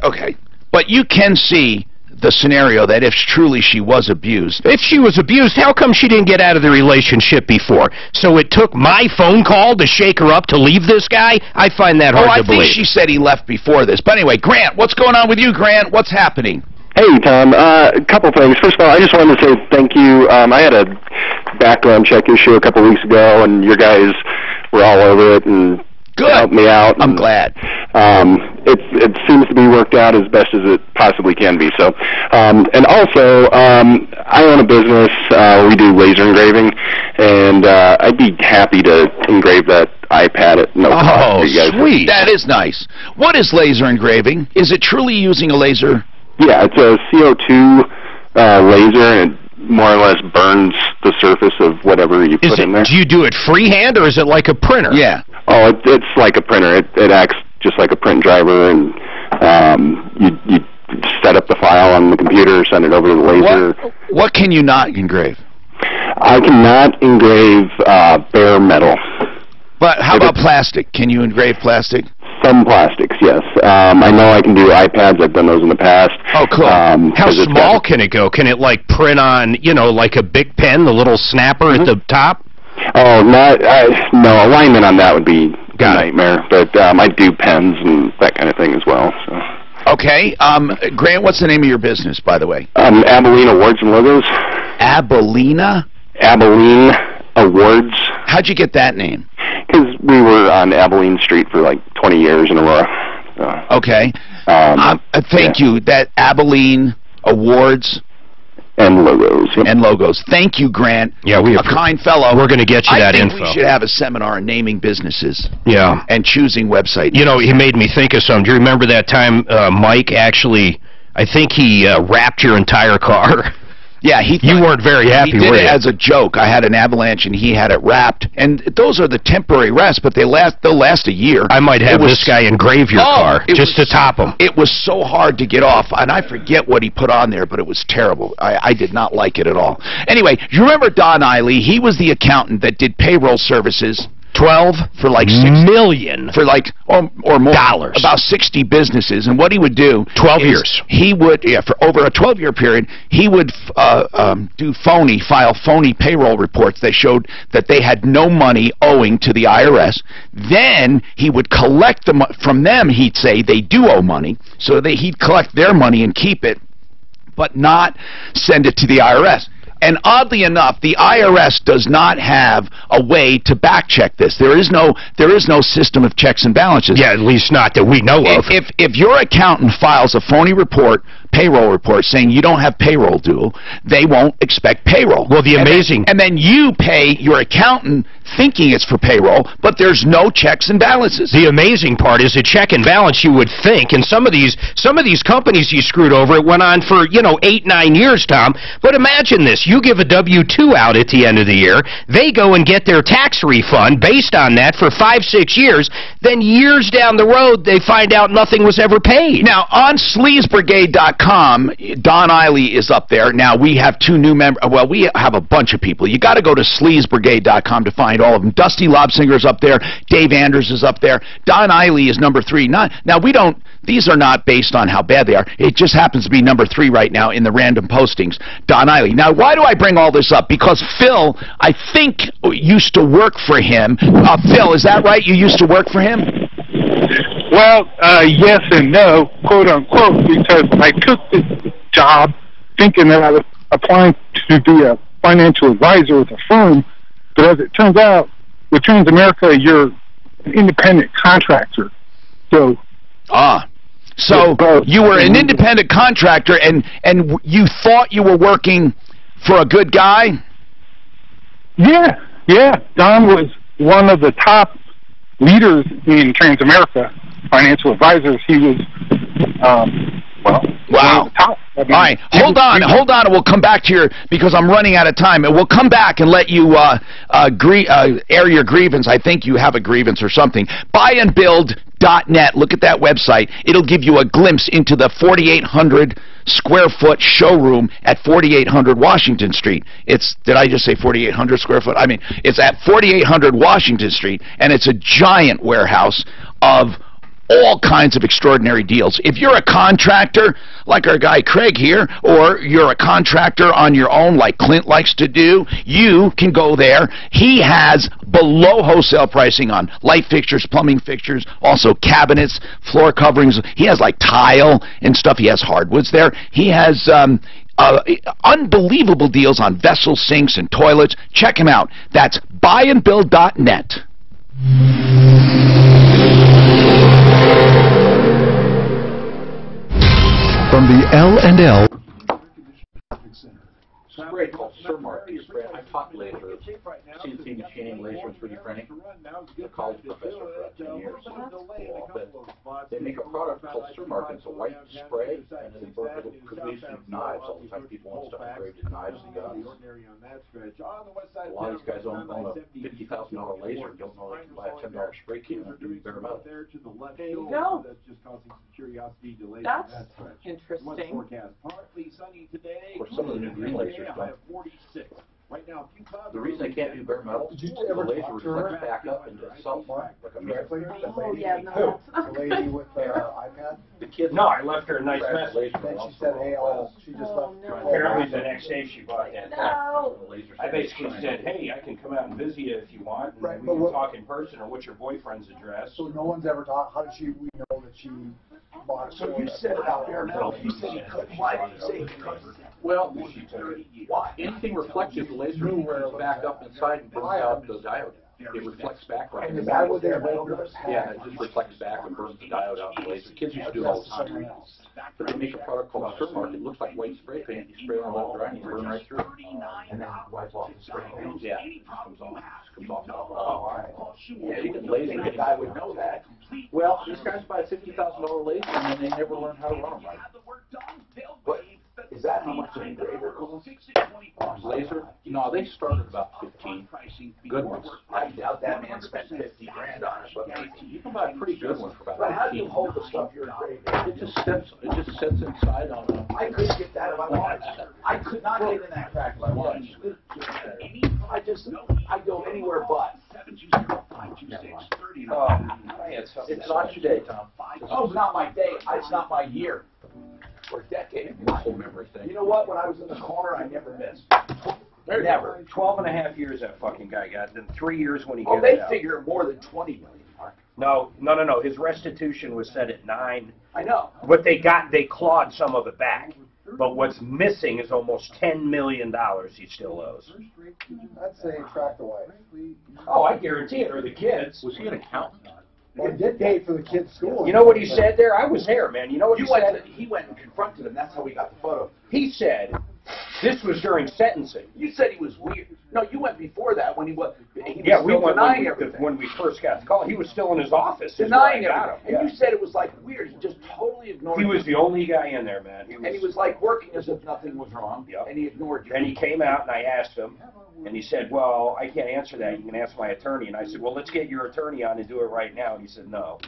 Okay. But you can see the scenario that if truly she was abused... If she was abused, how come she didn't get out of the relationship before? So it took my phone call to shake her up to leave this guy? I find that hard to believe. I think she said he left before this. But anyway, Grant, what's going on with you, Grant? What's happening? Hey, Tom. A couple things. First of all, I just wanted to say thank you. I had a background check issue a couple weeks ago, and your guys were all over it and helped me out. I'm glad. It seems to be worked out as best as it possibly can be. So, and also, I own a business. We do laser engraving, and I'd be happy to engrave that iPad at no cost for you guys. Sweet. That is nice. What is laser engraving? Is it truly using a laser? Yeah, it's a CO2 laser, and it more or less burns the surface of whatever you put in there. Do you do it freehand, or is it like a printer? Yeah. Oh, it's like a printer. It acts just like a print driver, and you set up the file on the computer, send it over to the laser. What can you not engrave? I cannot engrave bare metal. But how about plastic? Can you engrave plastic? Some plastics, yes. I know I can do iPads. I've done those in the past. Oh, cool. How small can it go? Can it, like, print on, you know, like a Bic pen, the little snapper at the top? Oh, no, alignment on that would be a nightmare. But I do pens and that kind of thing as well. So. Okay. Grant, what's the name of your business, by the way? Abilene Awards and Logos. Abilene? Abilene Awards. How'd you get that name? Because we were on Abilene Street for like 20 years in a row. Okay. Thank you. That Abilene Awards and Logos. Yep. And Logos. Thank you, Grant. Yeah, a kind fellow. We're going to get you that info. I think we should have a seminar on naming businesses. Yeah. And choosing website names. You know, he made me think of something. Do you remember that time Mike actually, I think he wrapped your entire car? Yeah, you weren't very happy with it. He did it as a joke. I had an avalanche, and he had it wrapped. And those are the temporary rests, but they'll last a year. I might have this guy engrave your car just to top him. It was so hard to get off, and I forget what he put on there, but it was terrible. I did not like it at all. Anyway, you remember Don Eiley? He was the accountant that did payroll services. 12 for like $6 million for like or more dollars, about 60 businesses. And what he would do 12 years. He would for over a 12-year period he would file phony payroll reports that showed that they had no money owing to the IRS. Then he would collect them from them. He'd say they do owe money, so he'd collect their money and keep it, but not send it to the IRS. And oddly enough, the IRS does not have a way to back-check this. There is no system of checks and balances. Yeah, at least not that we know of. If your accountant files a phony report payroll report saying you don't have payroll due, they won't expect payroll. Well, and then you pay your accountant thinking it's for payroll, but there's no checks and balances. The amazing part is a check and balance, you would think, and some of these companies you screwed over, it went on for, 8, 9 years, Tom. But imagine this, you give a W-2 out at the end of the year, they go and get their tax refund based on that for 5, 6 years, then years down the road, they find out nothing was ever paid. Now, on sleazbrigade.com, Don Eiley is up there. Now, we have 2 new members. Well, we have a bunch of people. You got to go to sleazbrigade.com to find all of them. Dusty Lobsinger's up there. Dave Anders is up there. Don Eiley is number 3. Now, these are not based on how bad they are. It just happens to be number 3 right now in the random postings. Don Eiley. Now, why do I bring all this up? Because Phil, I think, used to work for him. Phil, is that right? You used to work for him? Well, yes and no, quote unquote, because I took this job thinking that I was applying to be a financial advisor with a firm, but as it turns out, with Transamerica, you're an independent contractor. So you were an independent contractor, and you thought you were working for a good guy? Yeah. Don was one of the top leaders in Transamerica Financial Advisors. He was, wow. Top. All right, hold on, and we'll come back to because I'm running out of time, and we'll come back and let you air your grievance. I think you have a grievance or something. Buyandbuild.net. Look at that website. It'll give you a glimpse into the 4,800 square foot showroom at 4800 Washington Street. Did I just say 4,800 square foot? I mean, it's at 4800 Washington Street, and it's a giant warehouse of all kinds of extraordinary deals. If you're a contractor, like our guy Craig here, or you're a contractor on your own, like Clint likes to do, you can go there. He has below wholesale pricing on light fixtures, plumbing fixtures, also cabinets, floor coverings. He has like tile and stuff. He has hardwoods there. He has unbelievable deals on vessels, sinks, and toilets. Check him out. That's buyandbuild.net. From the L&L. Spray called Surmark. I taught laser, CNC machining, laser, and 3D printing. I'm a college professor for 10 years. But they make a product called Surmark. It's a white spray, and then they burn it because we used to use knives all the time. People want stuff engraved in knives and guns. A lot of these guys own a $50,000 laser and don't know they can buy a $10 spray can and do bare metal. There you go. That's interesting. Of course, some of the new green lasers don't. The reason they can't do bare metal is the laser reflects back up into itself like a mirror. Oh, yeah, no, that's The lady with the iPad? The kids. No, I left her a nice message. Then she said, hey, she just left. Apparently the next day she bought that. No. I basically said, hey, I can come out and visit you if you want, and we can talk in person, or what's your boyfriend's address? So no one's ever talked, how did we know that she bought it? So you said about bare metal, you said he couldn't, why did you say he couldn't? Well, anything reflective, the laser goes back up inside and burns out the diode. It reflects back right. And is that what their metal does? Yeah, it just reflects back and burns the diode out of the laser. Kids used to do it all the time. But they make a product called Surmark. It looks like white spray paint. You spray it on a dry and you burn right through. And then wipe off the spray paint. Yeah, it comes off. It comes off. Oh, all right. Yeah, you can laser it. I would know that. Well, these guys buy a $50,000 laser and then they never learn how to run them right. But is that how much an engraver costs? Laser? No, they started about 15. Good ones. I doubt that man spent 50 grand on it, but you can buy a pretty good one for about 15. But how do you hold the stuff you're engraving? It just sits inside on a... I couldn't get that if I wanted. I could not get in that crack if I wanted. I go anywhere but. It's not your day, Tom. Oh, it's not my day. It's not my year. Or decade. Muscle memory thing. You know what? When I was in the corner, I never missed. Never. 12 and a half years that fucking guy got, then 3 years when he got out. Oh, they figure more than 20 million, Mark. No. His restitution was set at 9. I know. What they got, they clawed some of it back. But what's missing is almost $10 million he still owes. I'd say track the wife. Oh, I guarantee it, or the kids. Was he an accountant? Well, he did pay for the kid's school. You know what he said there? I was there, man. You know what he said? He went and confronted him. That's how we got the photo. He said, this was during sentencing. You said he was weird. No, you went before that when he was Yeah, we still went denying everything. when we first got the call. He was still in his office. Denying got him. everything. And you said it was like weird. He just totally ignored He you. was the only guy in there, man. And he was like working as if nothing was wrong. Yep. And he ignored you. And he came out and I asked him, and he said, well, I can't answer that. You can ask my attorney. And I said, well, let's get your attorney on and do it right now. And he said, no.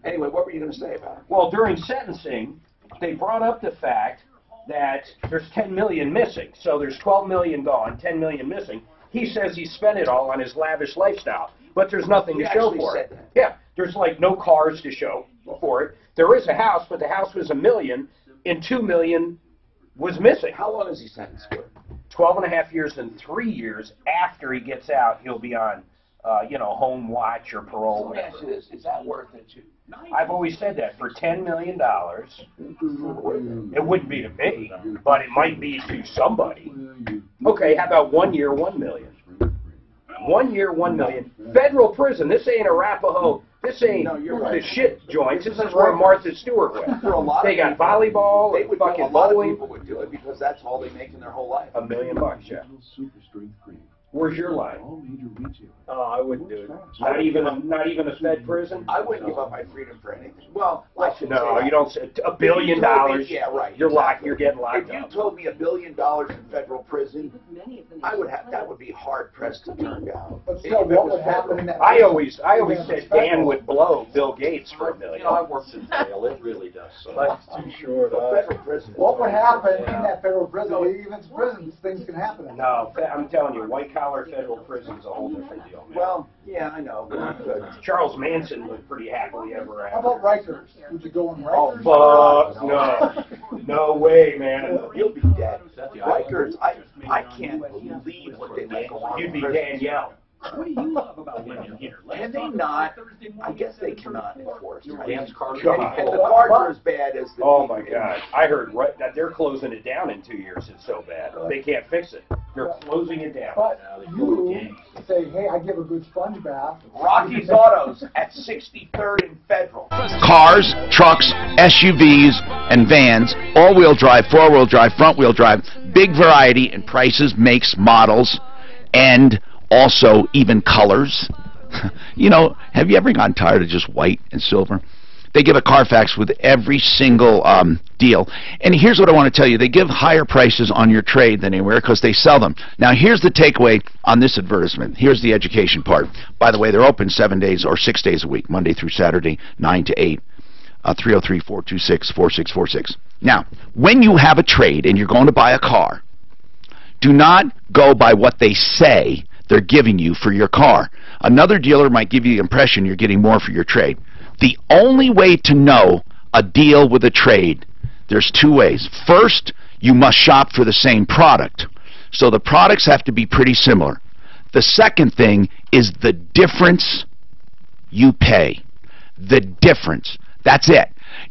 Anyway, what were you going to say about it? Well, during sentencing, they brought up the fact that there's 10 million missing. So there's 12 million gone, 10 million missing. He says he spent it all on his lavish lifestyle, but there's nothing to show for it. Yeah, there's like no cars to show for it. There is a house, but the house was $1 million, and $2 million was missing. How long is he sentenced for? 12.5 years and 3 years after he gets out, he'll be on, home watch or parole. Let me ask you this: is that worth it to? I've always said that for $10 million, it wouldn't be to me, but it might be to somebody. Okay, how about 1 year, $1 million? 1 year, $1 million. Federal prison. This ain't Arapahoe. This ain't the shit joints. This is where Martha Stewart went. For a lot They got of people, volleyball they and would, fucking a lot of bowling. people would do it because that's all they make in their whole life. $1 million, yeah. Where's your line? I wouldn't do it. Not even a Fed prison? I wouldn't give up my freedom for anything. Well, I should say No, that. you don't say $1 billion. Yeah, right. You're getting locked If you up. told me $1 billion in federal prison, that would be hard pressed to turn down. But still, what would happen in that? I always said Dan would blow Bill Gates for $1 million. I worked in jail. It really does. So. Life's too short. Federal prison. What would happen in that federal prison? Even if it's prison, things can happen. In No, I'm telling you, white collar federal prison is a whole different deal, man. Well, yeah, I know. Charles Manson lived pretty happily ever after. How about Rikers? Would you go in Rikers? Oh, fuck, no. No way, man. You'll be dead. Rikers, I can't believe what they make along. You'd be Danielle. What do you love about living here? Can they not? I guess they cannot enforce. Dance cards. And the cards are as bad as the. Oh my God! I heard that they're closing it down in 2 years. It's so bad they can't fix it. They're closing it down. But you say, hey, I give a good sponge bath. Rocky's Autos at 63rd and Federal. Cars, trucks, SUVs, and vans, all-wheel drive, four-wheel drive, front-wheel drive, big variety in prices, makes, models, and also even colors. Have you ever gotten tired of just white and silver? They give a Carfax with every single deal. And here's what I want to tell you. They give higher prices on your trade than anywhere because they sell them. Now, here's the takeaway on this advertisement. Here's the education part. By the way, they're open 7 days or 6 days a week, Monday through Saturday, 9 to 8. 303-426-4646. Now, when you have a trade and you're going to buy a car, do not go by what they say they're giving you for your car. Another dealer might give you the impression you're getting more for your trade. The only way to know a deal with a trade, there's two ways. First, you must shop for the same product. So the products have to be pretty similar. The second thing is the difference you pay. The difference. That's it.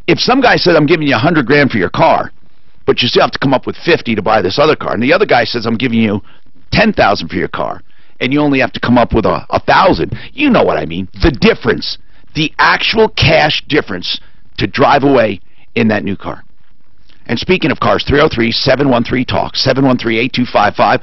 If some guy says, I'm giving you $100,000 for your car, but you still have to come up with 50 to buy this other car, and the other guy says, I'm giving you $10,000 for your car, and you only have to come up with $1,000, you know what I mean. The difference. The actual cash difference to drive away in that new car. And speaking of cars, 303-713-TALK, 713-8255.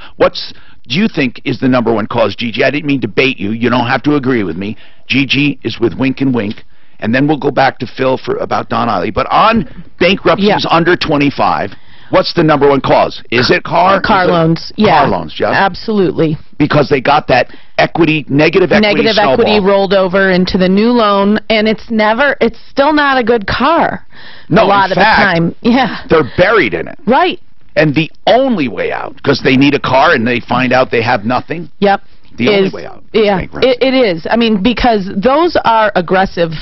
Do you think is the number one cause, Gigi? I didn't mean to bait you. You don't have to agree with me. Gigi is with Wink and Wink. And then we'll go back to Phil for about Don Eiley. But on bankruptcies under 25, what's the number one cause? Is it car? Car loans. Yeah. Car loans, Jeff. Absolutely. Because they got that negative equity snowball. Rolled over into the new loan, and it's still not a good car. No, a lot in of fact, the time. Yeah. They're buried in it. Right. And the only way out, because they need a car and they find out they have nothing. Yep. The only way out. Yeah, it is. I mean, because those are aggressive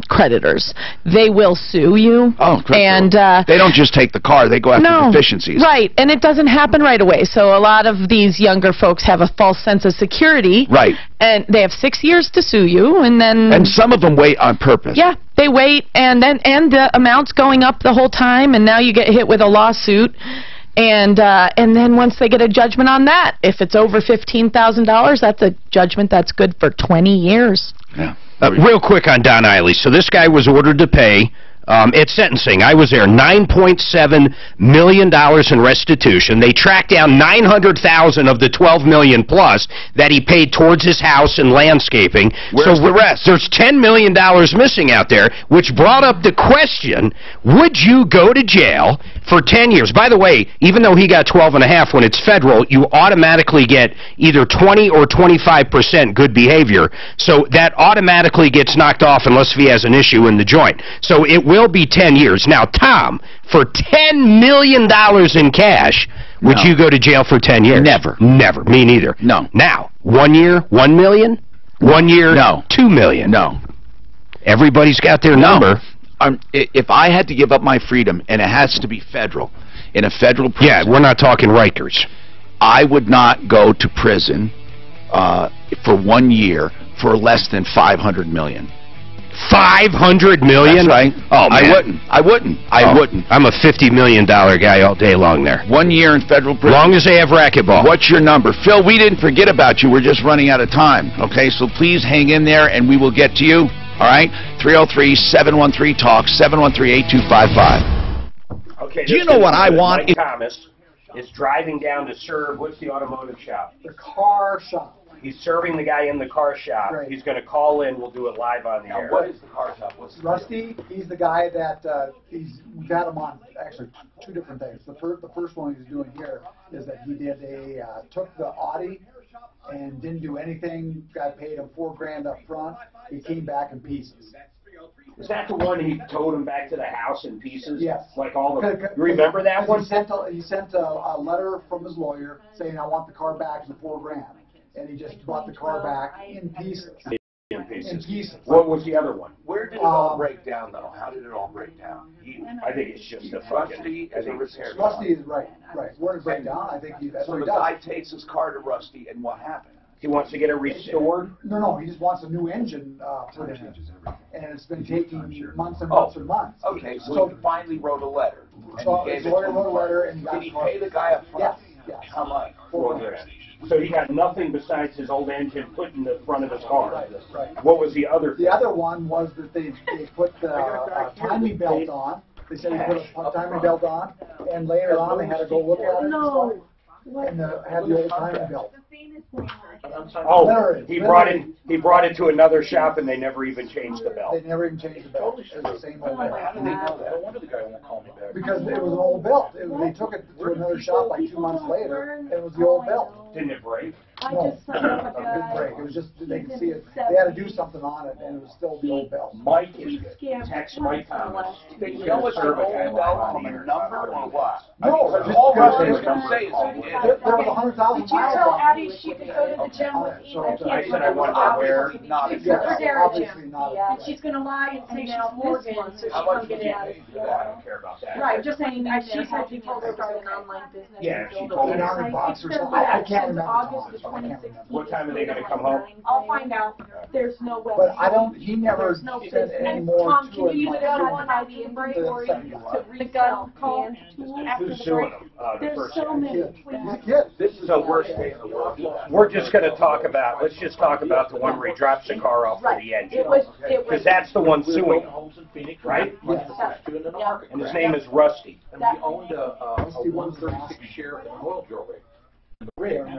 creditors. They will sue you. Oh, and they don't just take the car, they go after deficiencies. Right, and it doesn't happen right away. So a lot of these younger folks have a false sense of security. Right. And they have 6 years to sue you, and then... And some of them wait on purpose. Yeah, they wait, and the amount's going up the whole time, and now you get hit with a lawsuit. And then once they get a judgment on that, if it's over $15,000, that's a judgment that's good for 20 years. Yeah. Real quick on Don Eiley. So this guy was ordered to pay, at sentencing, I was there, $9.7 million in restitution. They tracked down $900,000 of the $12 million plus that he paid towards his house and landscaping. Where's the rest? There's $10 million missing out there, which brought up the question, would you go to jail for 10 years? By the way, even though he got 12 and a half, when it's federal, you automatically get either 20 or 25% good behavior. So that automatically gets knocked off unless he has an issue in the joint. So it will be 10 years. Now, Tom, for $10 million in cash, would you go to jail for 10 years? Never. Never. Me neither. No. Now, 1 year, $1 million? 1 year, no. $2 million? No. Everybody's got their number. If I had to give up my freedom, and it has to be federal, in a federal prison... Yeah, we're not talking Rikers. I would not go to prison for 1 year for less than $500 million. $500 million? That's right. Oh, man. I wouldn't. I'm a $50 million guy all day long there. 1 year in federal prison. Long as they have racquetball. What's your number? Phil, we didn't forget about you. We're just running out of time. Okay, so please hang in there, and we will get to you. All right? 303-713-TALK, 713-8255. Okay. Do you know what I want? Mike Thomas is driving down to serve, what's the automotive shop? The car shop. He's serving the guy in the car shop. Right. He's going to call in. We'll do it live on the air. What is the car shop? What's Rusty, he's the guy that we've had him on actually two different things. The first one he's doing here is that he did took the Audi and didn't do anything. Guy paid him $4,000 up front. He came back in pieces. Is that the one he towed him back to the house in pieces? Yes. Like all the. You remember that one? He sent a letter from his lawyer saying, "I want the car back for $4,000," and he just brought the car back in pieces. In pieces. In pieces. What was the other one? Where did it all break down, though? How did it all break down? I think it's just a Rusty is a repair shop. Rusty is right. Where it break down, I think that's what So he the does. guy takes his car to Rusty, and what happened? He wants to get it restored? No, he just wants a new engine put in it. And it's been taking months and months and months. Okay, so he finally wrote a letter. So his lawyer wrote a letter and he got Did he pay the guy up front? Yes. How much? $4,000. So he got nothing besides his old engine put in the front of his car. Right. What was the other thing? The other one was that they put the timing belt on. They said he put a timing belt on, and later on they had to go look at it and have the old timing belt. Oh, he brought it to another shop and they never even changed the belt. They never even changed the belt. It was the same old belt. How do they know that? No wonder the guy won't call me back. Because it was an old belt. They took it to another shop like 2 months later, and it was the old belt. Didn't it break? No, it didn't break. It was just, they could see it. They had to do something on it, and it was still the old belt. Mike is text Mike Thomas. They know it's an old belt from a number or what? No, Because all Rusty's going to say is there was 100,000 miles. Did you tell Addie she could go to the gym with me? I said I wanted to wear. not a Yes, For Dara obviously Gym. not. And she's gonna lie and say she's Morgan, so she How can much get did it you out. pay for that? I don't care about that. Right, just saying, she said she told her to start an online business. Yeah, and she build told a me. website. $800 or It's something. I can't since remember. August of 2016. What time are they going to come home? I'll find out. There's no website. But I don't, he never There's no said business. any more Tom, to can it. you use like the other doing one by the inventory to resell hand tools after Who's the suing break? him? The There's first so guy. many. He's a kid. This is the worst day in the world. We're just going to talk about, let's just talk about the one where he drops the car off for the engine. It was. Because that's the one suing him, Homes in Phoenix, right? Yes. And his name is Rusty. And we owned a 136 share in an oil drill rig.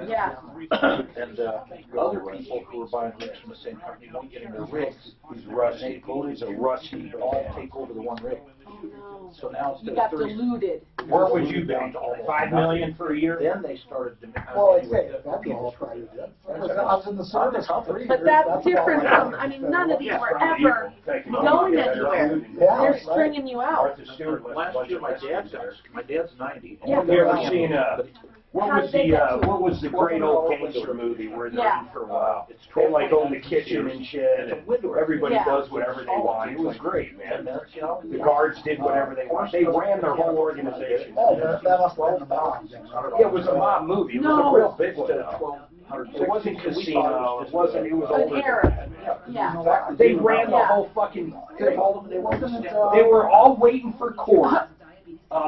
Yeah. And other people who were buying rigs from the same company weren't getting their rigs. He's Rusty. He's a Rusty. All take over the one rig. So now You instead got of 30, diluted. Where would you be? $5 million for a year? then they started to. Well, I'd say, that's all right. I was in the service for 3 years. But that's about different right. from, I mean, none of these were ever going anywhere. Yeah, They're right. stringing you out. Martha Stewart left a Last bunch year, of my messages dad's 90. Yeah. Have you ever seen what How was did they get to what was the great old gangster movie where they're Yeah. in for a while? They like own the kitchen and shit, and everybody Yeah. does whatever they want. It was great, man. You know, The guards did whatever they want. They ran their whole organization. Oh, that must have been the bomb. It was a mob movie. It was No. a real big one. It wasn't Casino. It wasn't. It was An older. error. Yeah. They ran the Yeah. whole fucking. They They were all waiting for court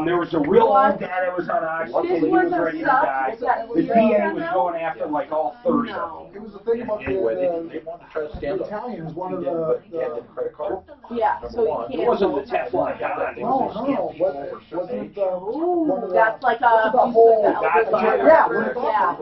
There was a real old guy that was on oxygen. He was ready to die. The DA was going after like all 30 of them. It was the thing about Anyway, the they wanted to try to stand up. Italians, one of He had the credit card. Yeah, so you It can't. wasn't the Teflon guy. No. Wasn't it, one of the, That's like a the whole, Godfather. yeah,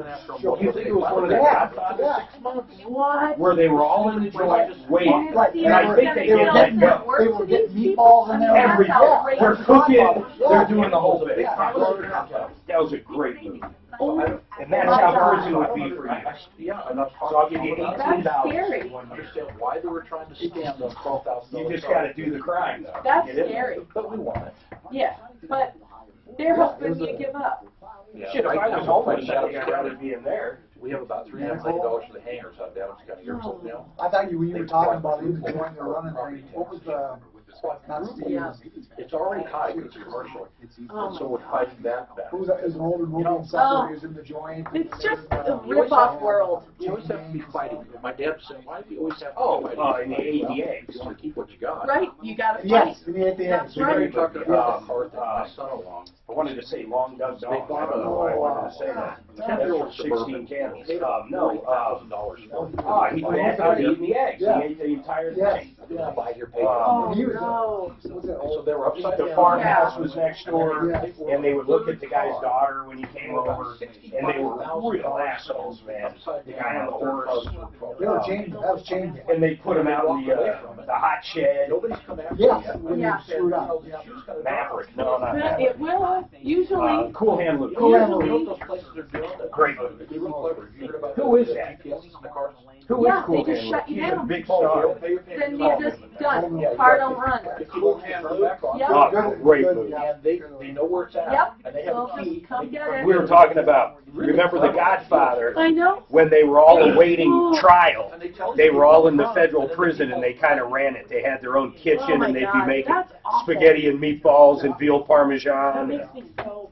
You think it was one of the Godfathers? What? Where they were all in the joint waiting. And I think they were get let getting, go. they were getting meatballs in there. Everything. They're cooking. They're doing the whole thing. That was a great movie. And that's how prison would be for you. Yeah, and that's So I'll give you $18. That's scary. I understand why they were trying to stand on $12,000. You just got to do the crime, though. That's Get in scary. But we want it. Yeah, but they're hoping you give up. Yeah. Shit, if I was homeless, I think I'd rather be in there. We have about $3.5 million for the hangars out of Adams County Airport now. I thought when you were talking about even the joint they're running there, what was the, not Stevens, It's already high because it's commercial. And so we're fighting that back. who was that, it was an older movie and stuff, he was in the joint. It's just a rip-off world. You always have to be fighting. My dad said, why do you always have to be in the fighting? 88. You want to keep what you got. Right, you gotta fight. Yes, in the 88. That's We were right. talking about my son along. I wanted to say long dog dog. I don't know why I wanted to say that. That's for 16 candles. No, he went out eating the eggs. He ate the entire thing. Buy your paper. Oh, no. So they were upside The down. farmhouse was next door, and they would look at the guy's daughter when he came over, and they were real assholes, man. The guy on the horse. They were chained, that was chained. And they put him out in the hot shed. Nobody's come after Yes, you. when you screwed up. Maverick. No, not It Maverick. will, usually. Cool Hand Luke. Cool Hand Luke. You know what those places are doing? Great movie. They're real clever. You heard about Who is that? GPS in the cars? Who is Yeah, Cool they just Hand shut Luke? you He's a down. big star. Then you're just done. Car don't run. Cool Hand Luke. Yep. Oh, great movie. And they know where it's at. Yep. And they have So a key. just come get it. We were talking about, remember The Godfather, I know. when they were all awaiting trial, And they tell you they were all in the federal prison and they kind of ran it. They had their own kitchen Oh my and they'd be God, making that's awful. spaghetti and meatballs and veal That parmesan. makes me so.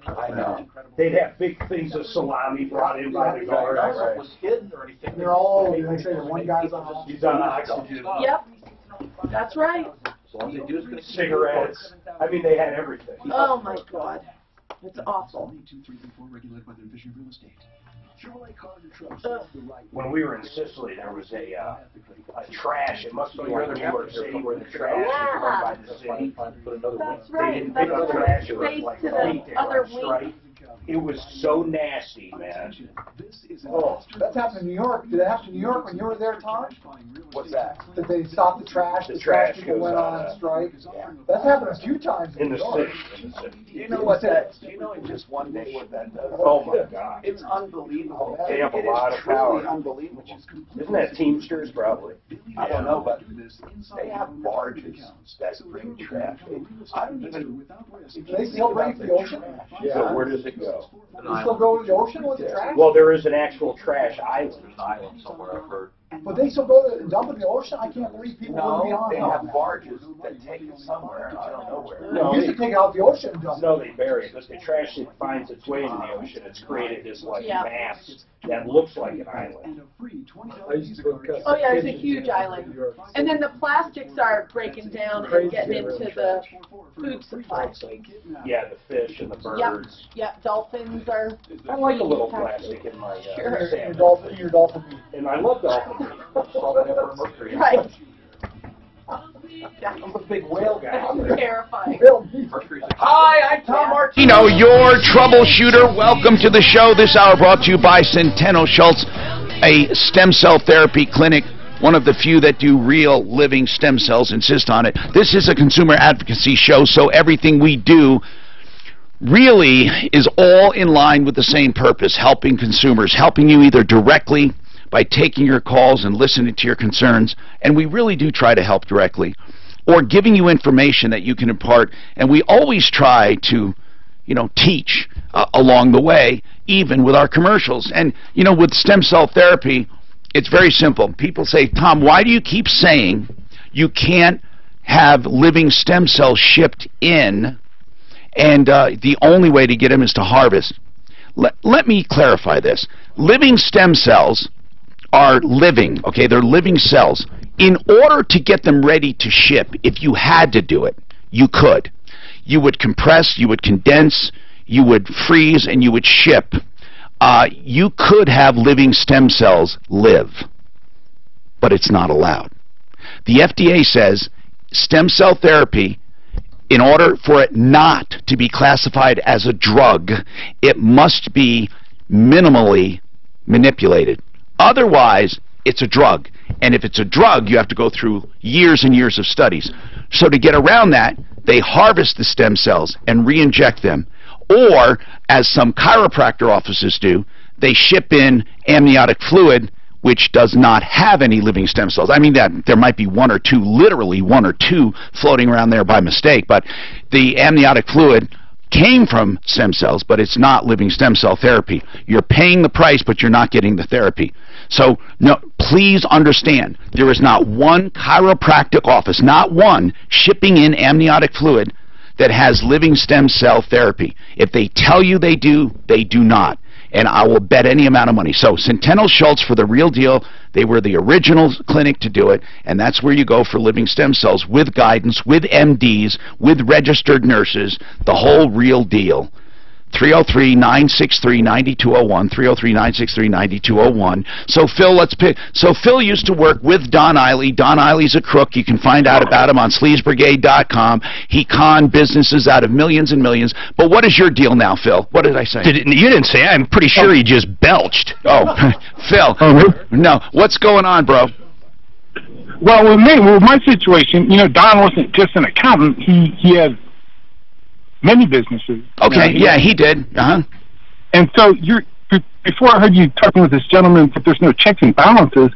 I know. They'd have big things of salami brought in by the guards. It was hidden or anything. They're all, like I say, one guy's on. He's on oxygen. Yep. That's right. As long as they do, it's going to Cigarettes. I mean, they had everything. Oh my God. It's awful. When we were in Sicily, there was a trash. It must be like New York City where the trash is run by the city. That's They right. didn't That's pick up trash. It was space like to fleet. the They were other on wing. strike. It was so nasty, man. Oh, that's happened in New York. Did it happen in New York when you were there, Tom? What's that? Did they stop the trash? The trash trash people goes went on, on strike. That's happened a few times In the New York. city. Do you know what that? Do you know in just one day what that does? Oh my God. It's unbelievable. They have a It lot is of power. truly unbelievable. Isn't that Teamsters probably? I don't know, but they have barges that bring trash. I don't even. They still bring it to the ocean? So where does it go? They still go to the ocean with the trash? Well, there is an actual trash island. There's an island somewhere, I've heard. But they still go to dump it in the ocean? I can't believe people wouldn't be No, on they that. have barges that take it somewhere. I don't know where. No, They used to take it out the ocean and dump it. No, they bury it. But the trash that finds its way into the ocean, it's created this like Yeah. mass that looks like an island. I used to go Oh yeah, it's a huge island. And then the plastics are breaking down and getting into the food supply. Yeah, the fish and the birds. Yep, dolphins are. I like a little plastic in my Sure. Your salmon. dolphin meat. And I love dolphin meat. Salt, pepper, and mercury. Right. I'm a big whale guy. That's terrifying. Mercury's Hi, I'm Tom Martino. Your troubleshooter. Welcome to the show. This hour brought to you by Centeno Schultz, a stem cell therapy clinic. One of the few that do real living stem cells. Insist on it. This is a consumer advocacy show, so everything we do really is all in line with the same purpose, helping consumers, helping you either directly by taking your calls and listening to your concerns, and we really do try to help directly, or giving you information that you can impart, and we always try to, teach along the way, even with our commercials. And, with stem cell therapy, it's very simple. People say, Tom, why do you keep saying you can't have living stem cells shipped in, and the only way to get them is to harvest? Let me clarify this. Living stem cells are living, okay? They're living cells. In order to get them ready to ship, if you had to do it, you could. you would compress, you would condense, you would freeze, and you would ship. You could have living stem cells live, but it's not allowed. The FDA says stem cell therapy, in order for it not to be classified as a drug, it must be minimally manipulated. Otherwise, it's a drug. And if it's a drug, you have to go through years and years of studies. So to get around that, they harvest the stem cells and re-inject them. Or, as some chiropractor offices do, they ship in amniotic fluid, which does not have any living stem cells. I mean, that there might be one or two, literally one or two, floating around there by mistake, but the amniotic fluid came from stem cells, but it's not living stem cell therapy. You're paying the price, but you're not getting the therapy. So, no, please understand, there is not one chiropractic office, not one, shipping in amniotic fluid that has living stem cell therapy. If they tell you they do not. And I will bet any amount of money. So Centennial Schultz, for the real deal, they were the original clinic to do it, and that's where you go for living stem cells, with guidance, with MDs, with registered nurses, the whole real deal. 303-963-9201, 303-963-9201. So Phil, let's pick. So Phil used to work with Don Eiley. Don Eiley's a crook. You can find out about him on sleazebrigade.com. He conned businesses out of millions and millions. But what is your deal now, Phil? What did I say? You didn't say. I'm pretty sure he just belched. Oh, Phil. No, what's going on, bro? Well, with me, with my situation, Don wasn't just an accountant. He had many businesses. Okay, yeah, he did. And so before I heard you talking with this gentleman that there's no checks and balances,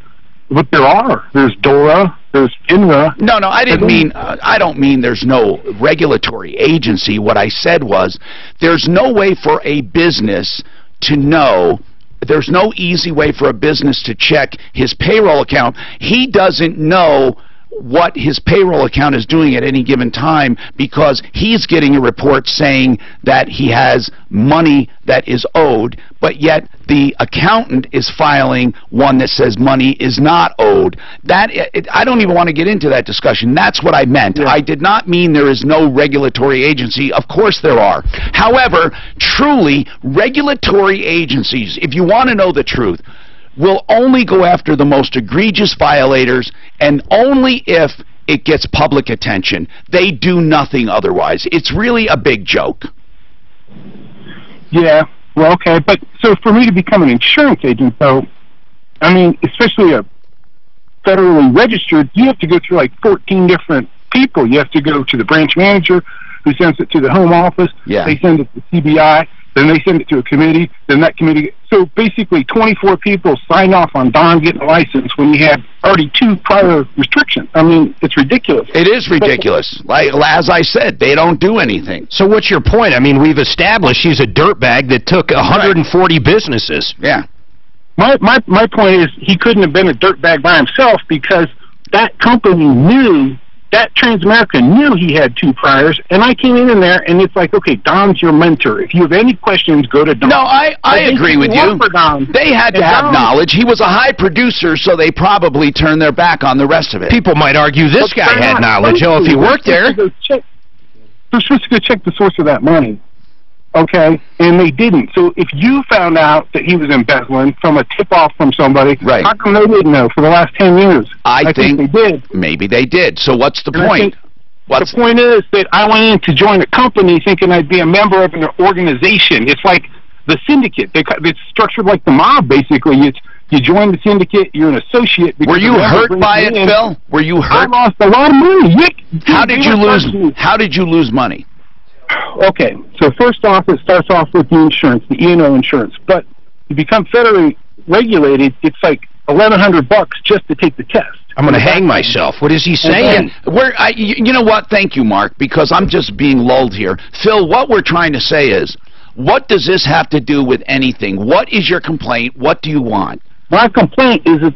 but there are. There's DORA, there's INRA. No, I didn't mean, I don't mean there's no regulatory agency. What I said was there's no way for a business to know. There's no easy way for a business to check his payroll account. He doesn't know what his payroll account is doing at any given time, because he's getting a report saying that he has money that is owed, but yet the accountant is filing one that says money is not owed. I don't even want to get into that discussion. That's what I meant. Yeah. I did not mean there is no regulatory agency. Of course there are. However, truly, regulatory agencies, if you want to know the truth, will only go after the most egregious violators, and only if it gets public attention. They do nothing otherwise. It's really a big joke. Yeah, well, okay, but so for me to become an insurance agent, though, I mean, especially a federally registered, you have to go through like 14 different people. You have to go to the branch manager, who sends it to the home office. Yeah. They send it to CBI. Then they send it to a committee, then that committee. So basically 24 people signed off on Don getting a license when he had already 2 prior restrictions. I mean, it's ridiculous. It is ridiculous. Like, as I said, they don't do anything. So what's your point? I mean, we've established he's a dirtbag that took 140 businesses. Yeah. My point is he couldn't have been a dirtbag by himself, because that company knew, that Transamerica knew he had 2 priors, and I came in there, and it's like, okay, Don's your mentor. If you have any questions, go to Don. No, I agree with you. They had to have knowledge. He was a high producer, so they probably turned their back on the rest of it. People might argue this guy had knowledge. If he worked there. They're supposed to go check the source of that money. Okay, and they didn't. So if you found out that he was embezzling from a tip-off from somebody, right, how come they didn't know for the last 10 years? I think they did. Maybe they did. So what's the point? The point is that I went in to join a company thinking I'd be a member of an organization. It's like the syndicate. It's structured like the mob, basically. You join the syndicate, you're an associate. Were you hurt by it, Phil? Were you hurt? I lost a lot of money. How did you lose money? Okay, so first off, it starts off with the insurance, the E&O insurance. But to become federally regulated, it's like $1,100 just to take the test. I'm going to hang myself. What is he saying? You know what? Thank you, Mark, because I'm just being lulled here. Phil, what we're trying to say is, what does this have to do with anything? What is your complaint? What do you want? My complaint is that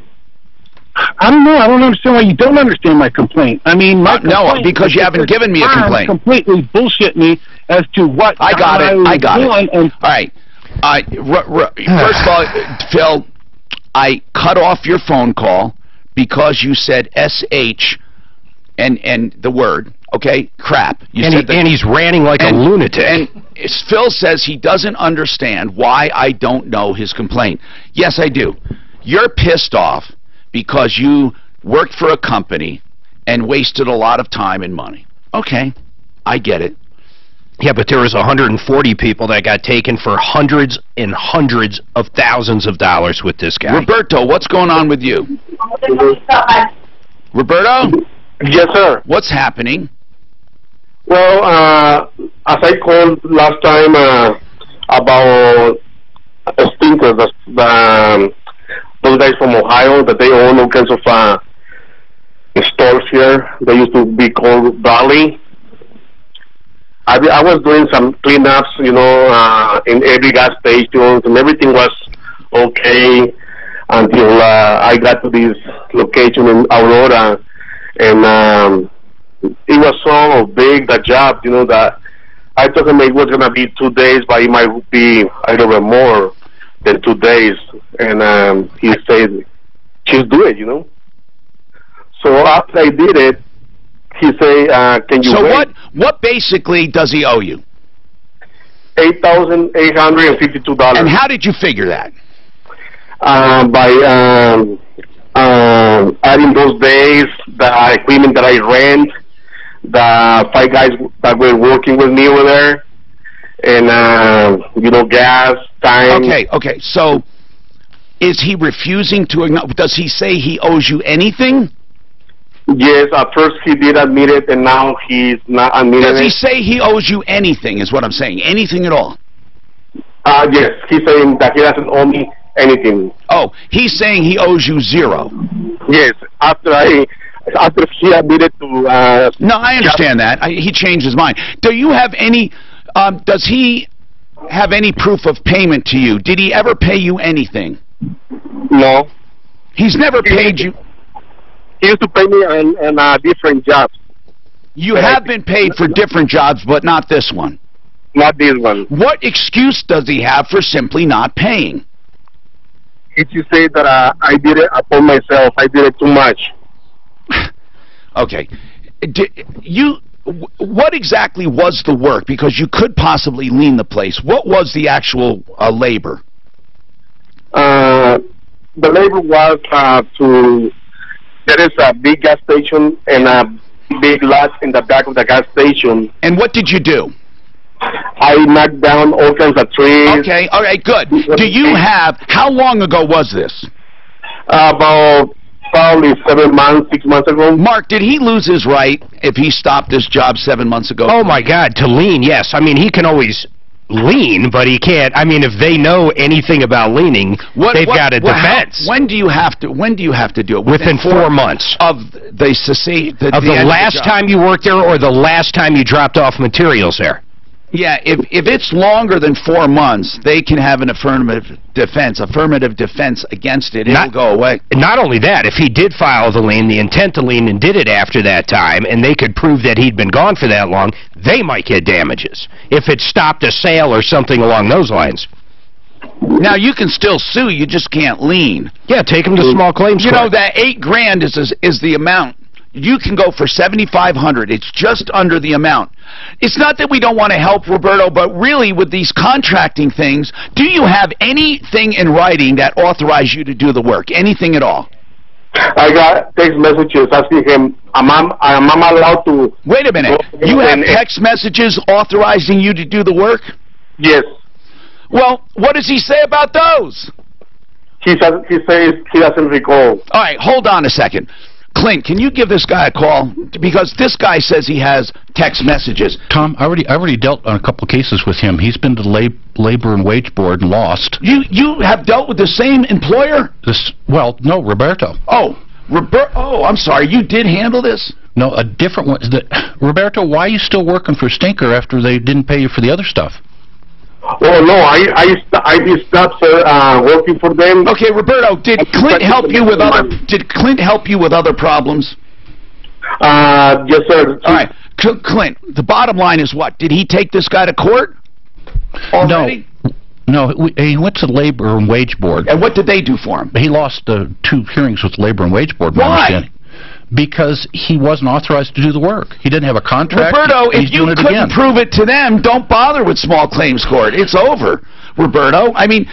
I don't know. I don't understand why you don't understand my complaint. I mean, no, because you haven't given me a complaint. Completely bullshit me as to what I got it. All right. First of all, Phil, I cut off your phone call because you said SH and the word, Okay, crap. And he's ranting like a lunatic. And Phil says he doesn't understand why I don't know his complaint. Yes, I do. You're pissed off because you worked for a company and wasted a lot of time and money. Okay, I get it. Yeah, but there was 140 people that got taken for hundreds and hundreds of thousands of dollars with this guy. Roberto, what's going on with you? Roberto? Yes, sir. What's happening? Well, as I called last time about stinkers, those guys from Ohio, that they own all kinds of stores here. They used to be called Valley. I was doing some cleanups, you know, in every gas station, and everything was okay until I got to this location in Aurora, and it was so big, the job, you know, that I thought it was going to be 2 days, but it might be a little bit more than 2 days, and he said, just do it, you know. So after I did it, he say, can you wait? So what basically does he owe you? $8,852. And how did you figure that? By adding those days, the equipment that I rent, the 5 guys that were working with me over there, and, you know, gas, time. Okay, so is he refusing to acknowledge? Does he say he owes you anything? Yes, at first he did admit it, and now he's not admitting it. Does he say he owes you anything, is what I'm saying? Anything at all? Yes, he's saying that he doesn't owe me anything. Oh, he's saying he owes you zero. Yes, after he admitted to... no, I understand that. He changed his mind. Do you have any... does he have any proof of payment to you? Did he ever pay you anything? No. He's never paid you... He used to pay me on different jobs. You have been paid for different jobs, but not this one. Not this one. What excuse does he have for simply not paying? He just said that I did it upon myself. I did it too much. Okay. What exactly was the work? Because you could possibly lien the place. What was the actual labor? The labor was to... There is a big gas station and a big lot in the back of the gas station. And what did you do? I knocked down all kinds of trees. Okay, all right, good. Do you have, how long ago was this? About probably 7 months, 6 months ago. Mark, did he lose his right if he stopped this job 7 months ago? Oh, my God, to lien, yes. I mean, he can always lien, but he can't. I mean, if they know anything about liening, they've got a defense. When do you have to do it? Within 4 months of the last time you worked there, or the last time you dropped off materials there. Yeah, if it's longer than 4 months, they can have an affirmative defense against it. It'll go away. Not only that, if he did file the lien, the intent to lien, and did it after that time, and they could prove that he'd been gone for that long, they might get damages if it stopped a sale or something along those lines. Now, you can still sue, you just can't lien. Yeah, take him to small claims court. You know, that $8 grand is the amount. You can go for $7,500. It's just under the amount. It's not that we don't want to help, Roberto, but really with these contracting things, do you have anything in writing that authorizes you to do the work? Anything at all? I got text messages asking him, am I allowed to... Wait a minute. You have text messages authorizing you to do the work? Yes. Well, what does he say about those? He says he doesn't recall. All right, hold on a second. Clint, can you give this guy a call? Because this guy says he has text messages. Tom, I already dealt on a couple of cases with him. He's been to the Labor and Wage Board and lost. You have dealt with the same employer? Well, no, Roberto. Oh, I'm sorry. You did handle this? No, a different one. Roberto, why are you still working for Stinker after they didn't pay you for the other stuff? Oh no, I stopped working for them. Okay, Roberto, did Clint help you with other problems? Yes, sir. All right, Clint. The bottom line is what? Did he take this guy to court already? No, he went to the Labor and Wage Board. And what did they do for him? He lost 2 hearings with the Labor and Wage Board. Why? because he wasn't authorized to do the work. He didn't have a contract. Roberto, He's if you doing it couldn't again. prove it to them, don't bother with small claims court. It's over, Roberto. I mean,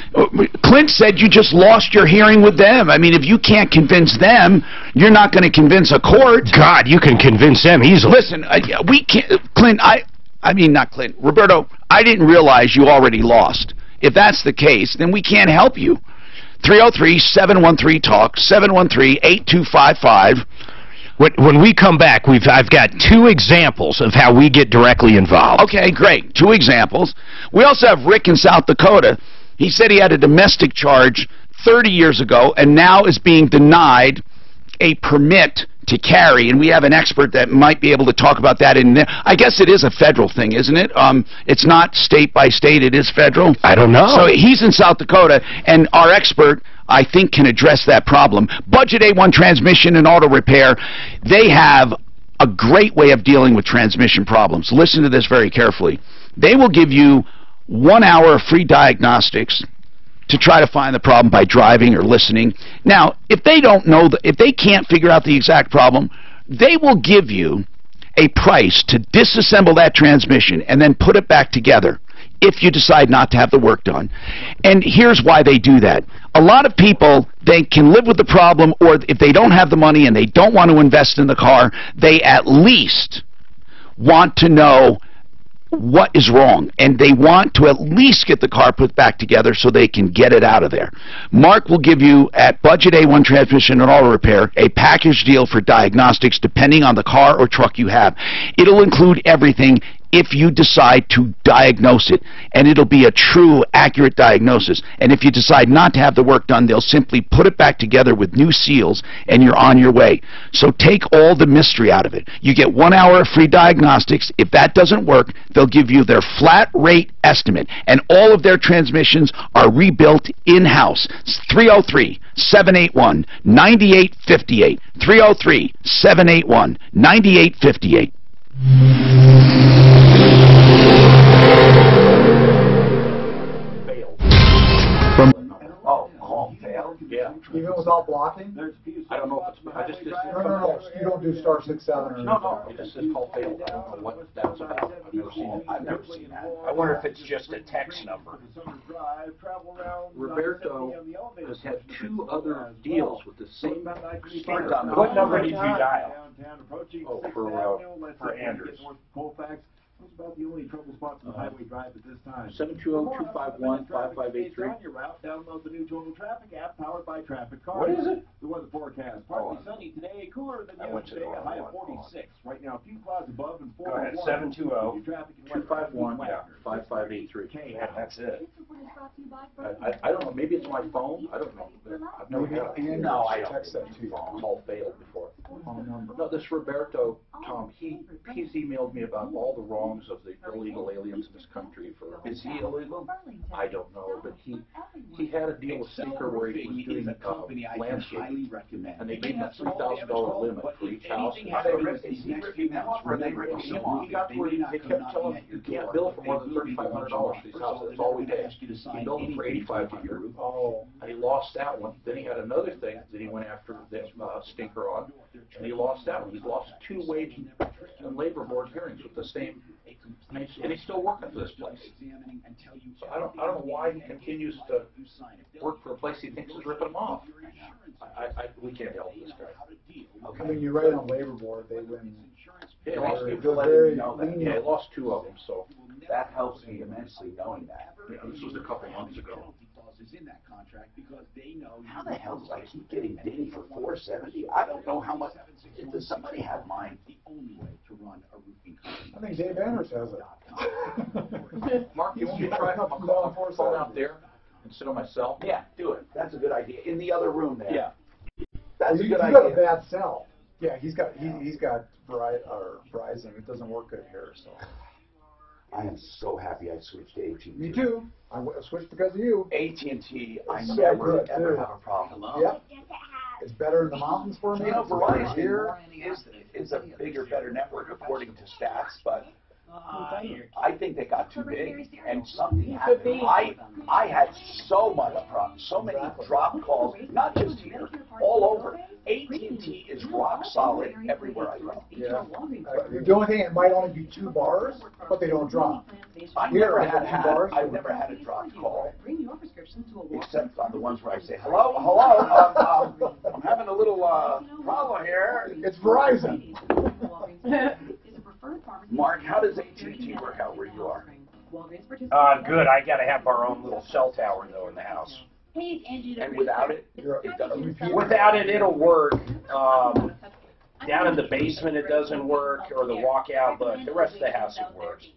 Clint said you just lost your hearing with them. I mean, if you can't convince them, you're not going to convince a court. God, you can convince them easily. Listen, we can't, Clint, I mean, not Clint, Roberto, I didn't realize you already lost. If that's the case, then we can't help you. 303-713-TALK, 713-8255. When we come back, I've got 2 examples of how we get directly involved. Okay, great. 2 examples. We also have Rick in South Dakota. He said he had a domestic charge 30 years ago and now is being denied a permit to carry, and we have an expert that might be able to talk about that. I guess it is a federal thing, isn't it? It's not state by state, it is federal. I don't know. So he's in South Dakota, and our expert, I think, can address that problem. Budget A1 Transmission and Auto Repair, they have a great way of dealing with transmission problems. Listen to this very carefully. They will give you 1 hour of free diagnostics to try to find the problem by driving or listening. Now, if they don't know, if they can't figure out the exact problem, they will give you a price to disassemble that transmission and then put it back together if you decide not to have the work done. And here's why they do that. A lot of people, they can live with the problem, or if they don't have the money and they don't want to invest in the car, they at least want to know what is wrong, and they want to at least get the car put back together so they can get it out of there. Mark will give you, at Budget A1 Transmission and Auto Repair, a package deal for diagnostics depending on the car or truck you have. It'll include everything if you decide to diagnose it, and it'll be a true, accurate diagnosis. And if you decide not to have the work done, they'll simply put it back together with new seals, and you're on your way. So take all the mystery out of it. You get 1 hour of free diagnostics. If that doesn't work, they'll give you their flat rate estimate, and all of their transmissions are rebuilt in-house. 303-781-9858. 303-781-9858. Yeah. Even without blocking? I don't know if it's, I just No, you don't do star 6, 7 or no, it just says call failed. I don't know what that's about. I've never seen it. I've never seen that. I wonder if it's just a text number. Roberto has had 2 other deals with the same sticker. What number did you dial? Oh, for Andrews. What's about the only trouble spots on the highway drive at this time? 720-251-5583. On your route, download the new Total Traffic app powered by Traffic Cars. What is it? The weather forecast. Partly sunny today, cooler than yesterday, a high of 46. Right now, a few clouds above and 4. Go ahead, 720-251-5583. Yeah, that's it. I don't know. Maybe it's my phone. I don't know. I've never had it. No, I don't. Text that to you. Call failed before. No, this Roberto, Tom, he's emailed me about all the wrongs of the illegal aliens in this country. Is he illegal? I don't know, but he had a deal with Stinker where he was doing landscaping, and they gave him a $3,000 limit for each house. He got to where they kept telling him you can't bill for more than $3,500 for these houses. That's all we pay. He billed them for $8,500. Oh, and he lost that one. Then he had another thing that he went after the Stinker on, and he lost that one. He's lost 2 wage and labor board hearings with the same, and he's still working for this place. So I don't know why he continues to work for a place he thinks is ripping him off. We can't help this guy. I mean, you're right on labor board, they win. Yeah, he lost 2 of them, so. That helps me immensely knowing that. Yeah, this was a couple months ago. How the hell do I keep getting Diddy for $470? I don't know how much. Does somebody have mine? I think Dave Anders has it. Mark, you want me to try my phone out there instead of my cell? Yeah, do it. That's a good idea. In the other room there. Yeah. That's a good idea. You got a bad cell. Yeah, he's got Verizon. It doesn't work good here, so. I am so happy I switched to AT&T. Me too. I switched because of you. AT&T, I so never good, ever too. have a problem. Yep. It's better in the mountains for me. You know, It's better Verizon here. is a bigger, better network according to stats, but I think they got too big, and something happened. I had so much problem, so many drop calls, not just here, all over. AT&T is rock solid everywhere I go. Yeah. The only thing, it might only be 2 bars, but they don't drop. I've never had a dropped call, except on the ones where I say, hello, I'm having a little problem here. It's Verizon. Mark, how does AT&T work out where you are? Good. I got to have our own little cell tower, though, in the house. And without it, it doesn't. Without it, it'll work. Down in the basement, it doesn't work, or the walkout, but the rest of the house, it works.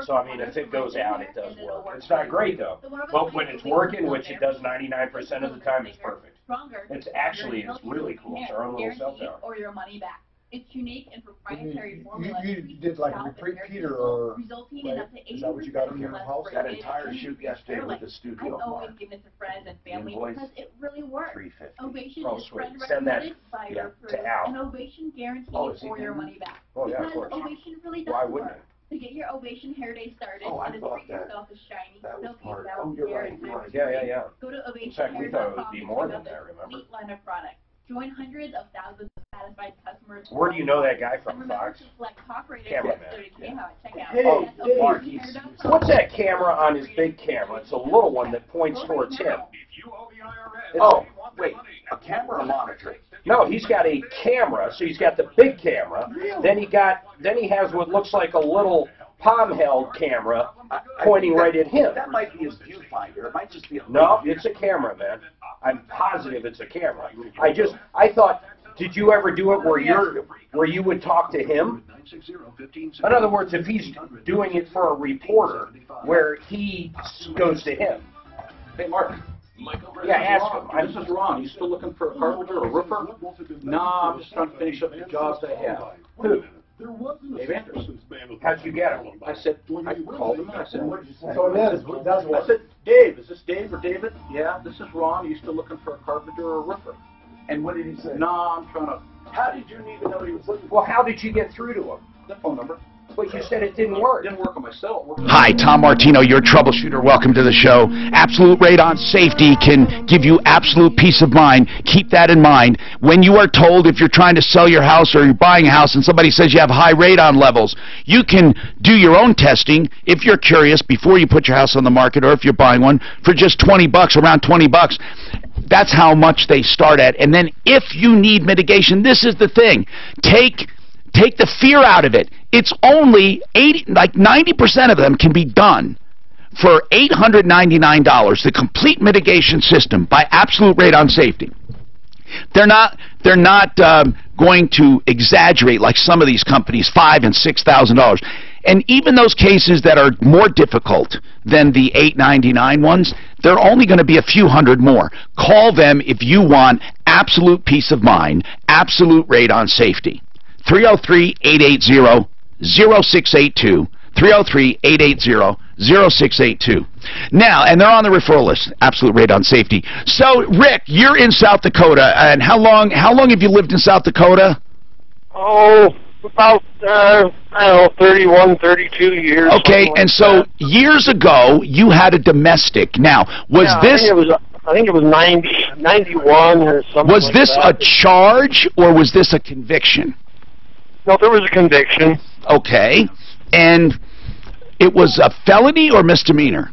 So, I mean, if it goes out, it does work. It's not great, though. But when it's working, which it does 99% of the time, it's perfect. It's really cool. It's our own little cell tower. Or your money back. It's unique and proprietary formula. You did like a repeater, or is that what you got in your house? That entire shoot yesterday with the studio. I always give it to friends and family because it really works. Ovation Oh, is sweet. friend Send that recommended, buyer to approved, Al. and Ovation guaranteed for your money back. Oh, yeah, of because course. Ovation really does Why wouldn't work. To get your Ovation hair day started Oh, I and to thought treat yourself with shiny, silky, you're right. Yeah. Go to In fact, we thought it would be more than that, that, remember? complete line of products. Join hundreds of thousands of satisfied customers. Where do you know that guy from, And remember Fox? to select top-rated Cameraman. 30K at checkout. Hey, That's Dave, OvationHair.com. what's that camera on his big camera? It's a little one that points towards him. Oh, wait, a camera or monitor? No, he's got a camera, so he's got the big camera. Then he has what looks like a little palm-held camera pointing right at him. That might be his viewfinder. It might just be a... No, it's a camera, man. I'm positive it's a camera. I thought, did you ever do it where you would talk to him? In other words, if he's doing it for a reporter, where he goes to him. Hey, Mark. Yeah, ask him. This is Ron. You still looking for a carpenter or roofer? Nah, I'm just trying to finish up the jobs I have. Who? Dave Anderson. How'd you get him? I said, I called him and I said, So it is. That's what. I said, Dave, is this Dave or David? Yeah, this is Ron. Are you still looking for a carpenter or a roofer? And what did he say? Nah, I'm trying to... How did you even know he was looking? Well, how did you get through to him? The phone number. But you said it didn't work. It didn't work on my cell. Hi, Tom Martino, your troubleshooter. Welcome to the show. Absolute radon safety can give you absolute peace of mind. Keep that in mind. When you are told, if you're trying to sell your house or you're buying a house and somebody says you have high radon levels, you can do your own testing if you're curious before you put your house on the market, or if you're buying one for just $20, around $20. That's how much they start at. And then if you need mitigation, this is the thing. Take the fear out of it. It's only 90% of them can be done for $899. The complete mitigation system by Absolute Radon Safety. They're not going to exaggerate like some of these companies, $5,000 and $6,000. And even those cases that are more difficult than the $899 ones, they're only going to be a few hundred more. Call them if you want absolute peace of mind. Absolute Radon Safety. 303-880-0682. 303-880-0682. Now, and they're on the referral list, Absolute Radon Safety. So, Rick, you're in South Dakota, and how long have you lived in South Dakota? Oh, about, I don't know, 31, 32 years. Okay, and so years ago, you had a domestic. Now, was this... I think it was 91 or something. Was this a charge, or was this a conviction? No, there was a conviction. Okay, and it was a felony or misdemeanor?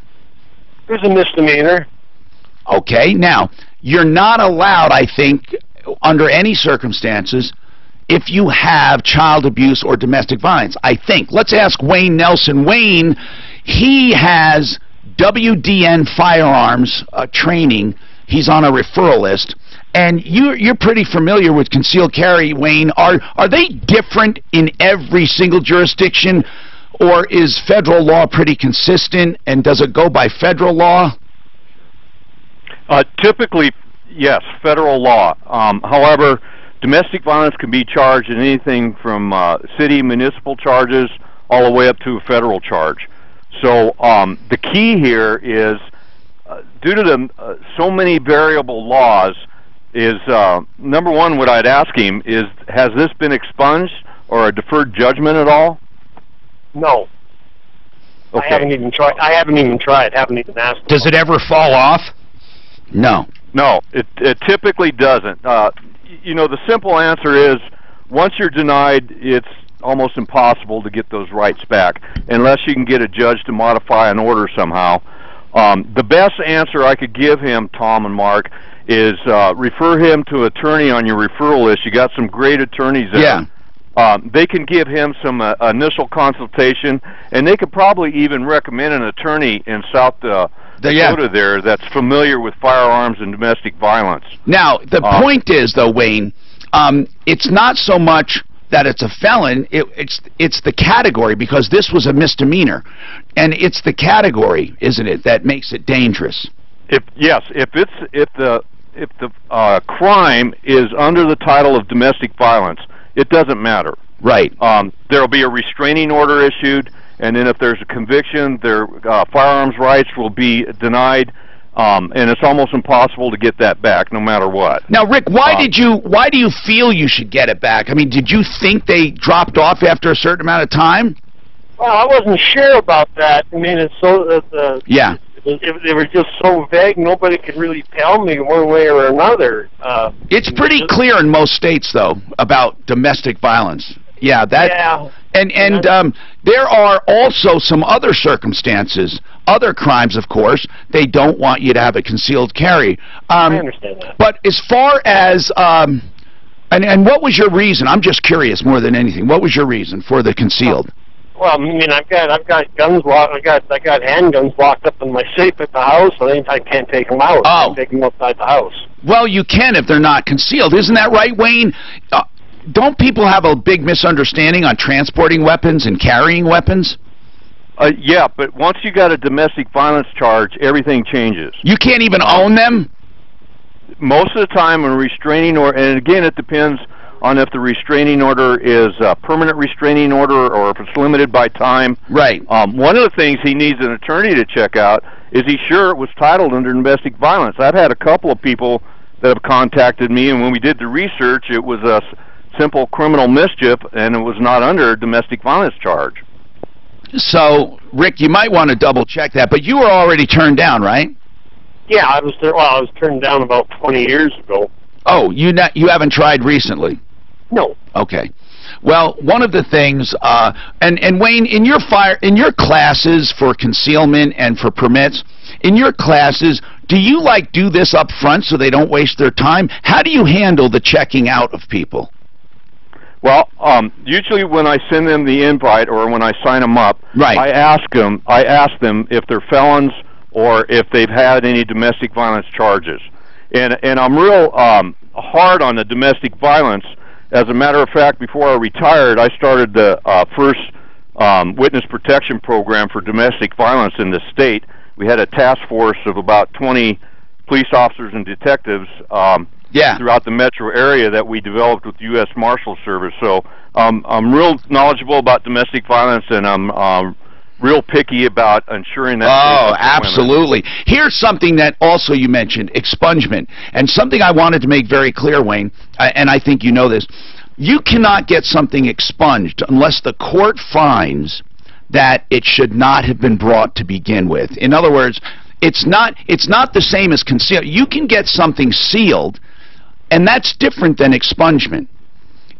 It was a misdemeanor. Okay, now, you're not allowed, I think, under any circumstances, if you have child abuse or domestic violence, I think. Let's ask Wayne Nelson. Wayne, he has WDN firearms training. He's on a referral list. And you're pretty familiar with concealed carry, Wayne. Are they different in every single jurisdiction, or is federal law pretty consistent, and does it go by federal law? Typically, yes, federal law. However, domestic violence can be charged in anything from city, municipal charges, all the way up to a federal charge. So the key here is, due to so many variable laws, is number one, what I'd ask him is, has this been expunged or a deferred judgment at all? No. Okay. I haven't even tried. Haven't even asked. Does it ever fall off? No. No, it typically doesn't. you know, the simple answer is once you're denied, it's almost impossible to get those rights back unless you can get a judge to modify an order somehow. The best answer I could give him, Tom and Mark, is refer him to an attorney on your referral list. You got some great attorneys there. Yeah. They can give him some initial consultation, and they could probably even recommend an attorney in South Dakota there that's familiar with firearms and domestic violence. Now, the point is, though, Wayne, it's not so much that it's a felon, it's the category, because this was a misdemeanor, and it's the category, isn't it, that makes it dangerous? If the crime is under the title of domestic violence, it doesn't matter. Right. There'll be a restraining order issued, and then if there's a conviction, their firearms rights will be denied. And it's almost impossible to get that back, no matter what. Now, Rick, why do you feel you should get it back? I mean, did you think they dropped off after a certain amount of time? Well, I wasn't sure about that. I mean, it's so yeah. They were just so vague. Nobody could really tell me one way or another. It's pretty clear in most states, though, about domestic violence. Yeah, that. Yeah. And there are also some other circumstances, other crimes, of course. They don't want you to have a concealed carry. I understand that. But as far as and what was your reason? I'm just curious more than anything. What was your reason for the concealed? Well, I mean, I've got guns locked. I got handguns locked up in my safe at the house. I can't take them out. I can't take them outside the house. Well, you can if they're not concealed. Isn't that right, Wayne? Don't people have a big misunderstanding on transporting weapons and carrying weapons? Yeah, but once you got a domestic violence charge, everything changes. You can't even own them? Most of the time, a restraining order, and again, it depends on if the restraining order is a permanent restraining order or if it's limited by time. Right. One of the things he needs an attorney to check out is he sure it was titled under domestic violence. I've had a couple of people that have contacted me, and when we did the research, it was a simple criminal mischief, and it was not under a domestic violence charge. So, Rick, you might want to double-check that, but you were already turned down, right? Yeah, I was turned down about 20 years ago. Oh, you haven't tried recently? No. Okay. Well, one of the things, and Wayne, in your classes for concealment and for permits, in your classes, do you do this up front so they don't waste their time? How do you handle the checking out of people? Well, usually when I send them the invite or when I sign them up, right. I ask them if they're felons or if they've had any domestic violence charges. And I'm real hard on the domestic violence. As a matter of fact, before I retired, I started the first witness protection program for domestic violence in the state. We had a task force of about 20 police officers and detectives throughout the metro area that we developed with the U.S. Marshal Service. So I'm real knowledgeable about domestic violence, and I'm real picky about ensuring that. Oh, absolutely. Here's something that also you mentioned, expungement, and something I wanted to make very clear, Wayne, and I think you know this. You cannot get something expunged unless the court finds that it should not have been brought to begin with. In other words, it's not the same as concealed. You can get something sealed, and that's different than expungement.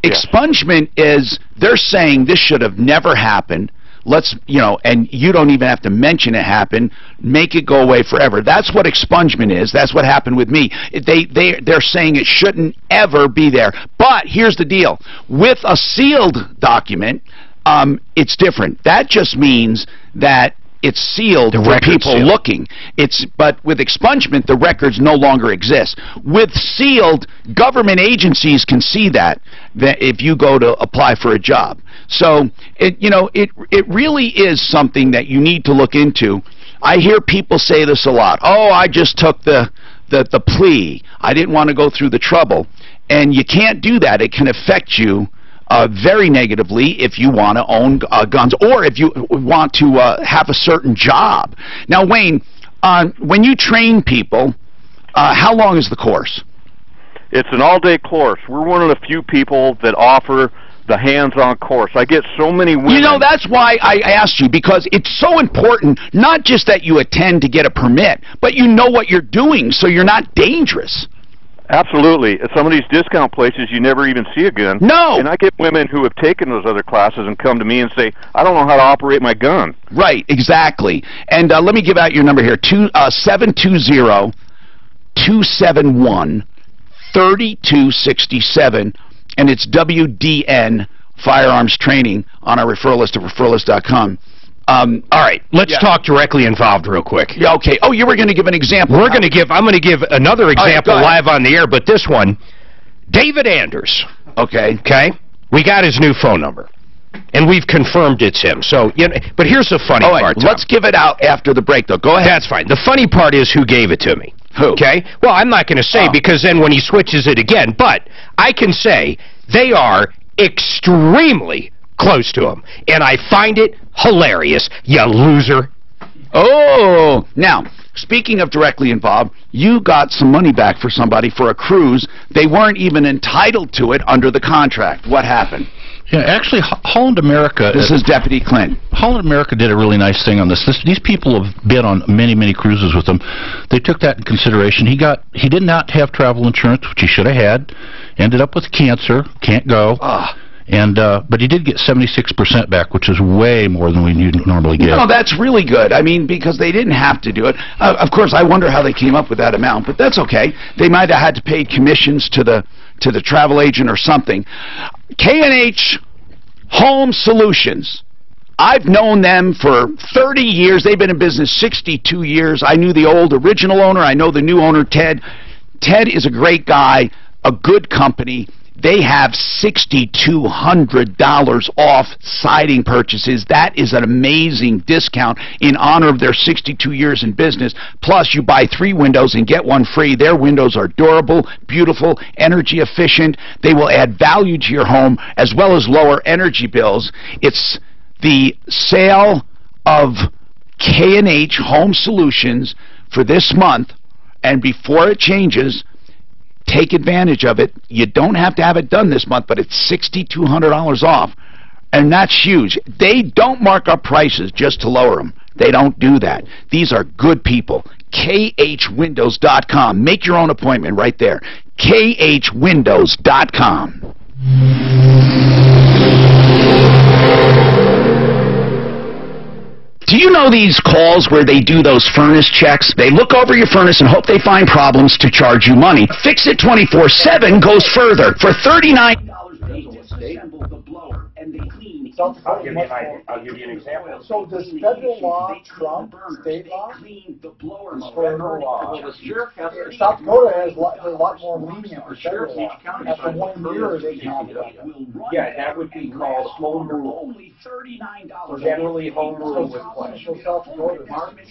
Expungement is they're saying this should have never happened. Let's, and you don't even have to mention it happened. Make it go away forever. That's what expungement is. That's what happened with me. They're saying it shouldn't ever be there. But here's the deal. With a sealed document, it's different. That just means that it's sealed for people looking. But with expungement, the records no longer exist. With sealed, government agencies can see that if you go to apply for a job. So it really is something that you need to look into. I hear people say this a lot. Oh, I just took the plea. I didn't want to go through the trouble. And you can't do that. It can affect you very negatively if you want to own guns or if you want to have a certain job. Now, Wayne, when you train people, how long is the course? It's an all-day course. We're one of the few people that offer the hands-on course. I get so many women. That's why I asked you, because it's so important, not just that you attend to get a permit, but you know what you're doing so you're not dangerous. Absolutely. At some of these discount places, you never even see a gun. No! And I get women who have taken those other classes and come to me and say, I don't know how to operate my gun. Right, exactly. And let me give out your number here, 720-271-3267, and it's WDN Firearms Training on our referral list at referralist.com. All right, let's talk directly involved real quick. Yeah, okay. Oh, you were going to give an example. I'm going to give another example live on the air, but this one, David Anders. Okay. Okay? We got his new phone number, and we've confirmed it's him. So, but here's the funny part, Tom. Let's give it out after the break, though. Go ahead. That's fine. The funny part is who gave it to me. Who? Okay? Well, I'm not going to say because then when he switches it again, but I can say they are extremely close to him, and I find it hilarious, you loser. Oh, now, speaking of directly involved, you got some money back for somebody for a cruise. They weren't even entitled to it under the contract. What happened? Yeah, actually, Holland America... This is Deputy Clint. Holland America did a really nice thing on this. These people have been on many, many cruises with them. They took that in consideration. He did not have travel insurance, which he should have had. Ended up with cancer. Can't go. And but he did get 76% back, which is way more than we normally get. No, that's really good. I mean, because they didn't have to do it. Of course, I wonder how they came up with that amount, but that's okay. They might have had to pay commissions to the travel agent or something. K&H Home Solutions. I've known them for 30 years. They've been in business 62 years. I knew the old original owner. I know the new owner, Ted. Ted is a great guy, a good company. They have $6,200 off siding purchases. That is an amazing discount in honor of their 62 years in business. Plus, you buy 3 windows and get 1 free. Their windows are durable, beautiful, energy efficient. They will add value to your home as well as lower energy bills. It's the sale of K&H Home Solutions for this month, and before it changes, take advantage of it. You don't have to have it done this month, but it's $6,200 off, and that's huge. They don't mark up prices just to lower them. They don't do that. These are good people. KHWindows.com. Make your own appointment right there. KHWindows.com. Do you know these calls where they do those furnace checks? They look over your furnace and hope they find problems to charge you money. Fix It 24/7 goes further. For $39... I'll give you an example. So does federal law trump state law? Federal law. South Dakota has a lot more lenient for federal law. After 1 year, they can have it. Yeah, that would be called home rule. Generally, home rule with pledge.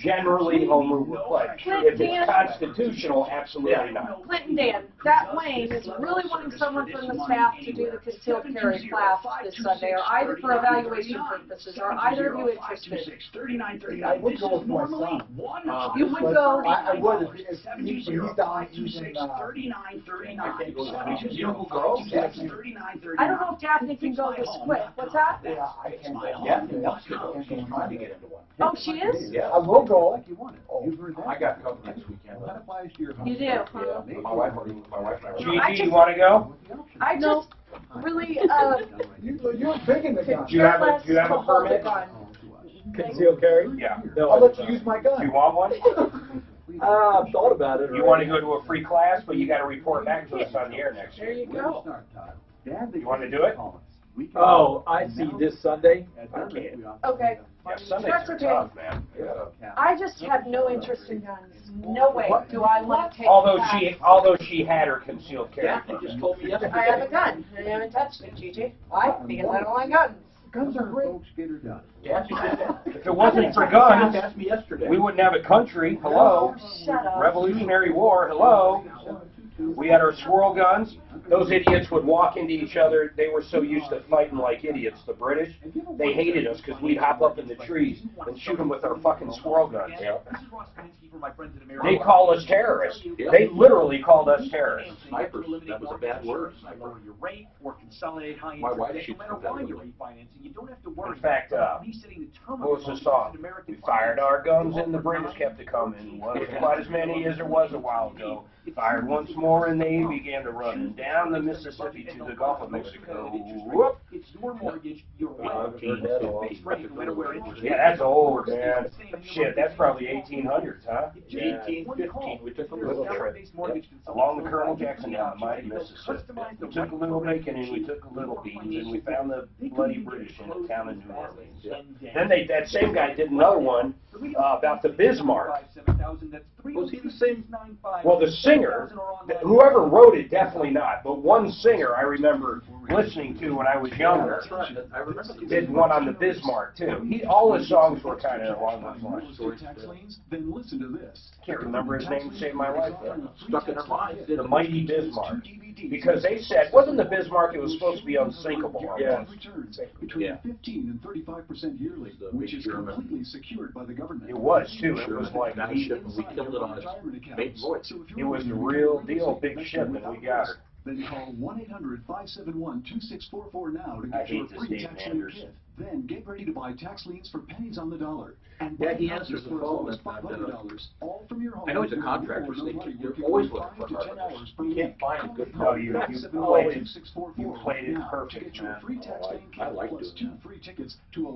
Generally, home rule with pledge. If it's constitutional, absolutely not. Clinton Dan, that Wayne is really wanting someone from the staff to do the concealed carry class this Sunday, or either for evaluation purposes. Are either of you interested? I would go with my son. You would go? I would if he's down using I don't know if Daphne can go this quick. What's that? Yeah, I can go. Oh, she is? Yeah, I will go. I got covered next weekend. You do? Huh? My wife and I. GG, you want to go? I just really, You're big in the gun. Do you have a permit? Concealed carry? Yeah. No, I'll let you use my gun. Do you want one? I've thought about it. You want to go to a free class, but you got to report back to us on the air next year. there you go. You want to do it? Oh, I see this Sunday. I can't. Okay. Yeah, Sundays That's are okay. tough, man. I just have no interest in guns. No way do I want to take Although that. she had her concealed carry. I have a gun. I haven't touched it, Gigi. Why? Because I don't like guns. Guns are great. Yeah, if it wasn't for guns, we wouldn't have a country. Hello. Shut up. Revolutionary War. Hello. We had our swirl guns. Those idiots would walk into each other. They were so used to fighting like idiots, the British. They hated us because we'd hop up in the trees and shoot them with our fucking swirl guns. They call us terrorists. They literally called us terrorists. Snipers. That was a bad word. Sniper. My wife shoots from that word. In fact, what was the song? We fired our guns and the British kept it coming. Wasn't quite as many as there was a while ago. Fired once more. more, and they began to run down the Mississippi to the Gulf of Mexico. Whoop. It's your mortgage, your Yeah, that's old, man. Shit, that's probably 1800s, huh? 1815, we took a little trip Along the Colonel Jackson down the mighty Mississippi. We took a little bacon and we took a little beans, and we found the bloody British in the town of New Orleans. Then that same guy did another one about the Bismarck. Was he the same? Well, the singer, whoever wrote it, definitely not. But one singer I remember listening to when I was younger did one on the Bismarck too. All his songs were kind of along those lines. Then listen to this. Can't remember his name to save my life though. Stuck in our minds. The mighty Bismarck. Because they said, wasn't the Bismarck, it was supposed to be unsinkable. Yeah. Between 15 and 35% yearly, which is completely secured by the government. It was too. It was like we killed it on his main voice. It was the real deal, big ship, and we got her. Then call 1-800-571-2644 now to get your free tax lien kit. Then get ready to buy tax liens for pennies on the dollar. And yeah, he answers the phone. All from your home. I know he's a contractor, so you're always looking for carpenters. You can't find a good carpenter. You played it perfect, man. I like doing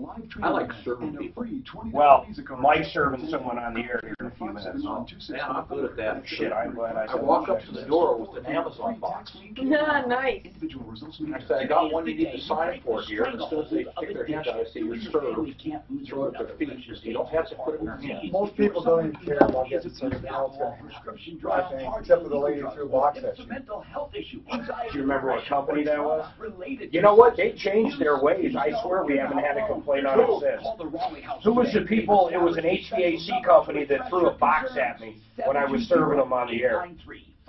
that. I like serving people. Well, Mike's serving someone on the air here in a few minutes. Man, I'm good at that. Shit, I'm glad I walk up to the door with an Amazon box. Nice. I said, I got one you need to sign for here. And as soon as they stick their hand out, I say, you're served. Throw it at their feet. You don't have to put it in their hand. Most people don't even care about getting something else, I think, except for the lady who threw a box at you. Do you remember what company that was? You know what? They changed their ways. I swear we haven't had a complaint on it since. Who was the people? It was an HVAC company that threw a box at me when I was serving them on the air.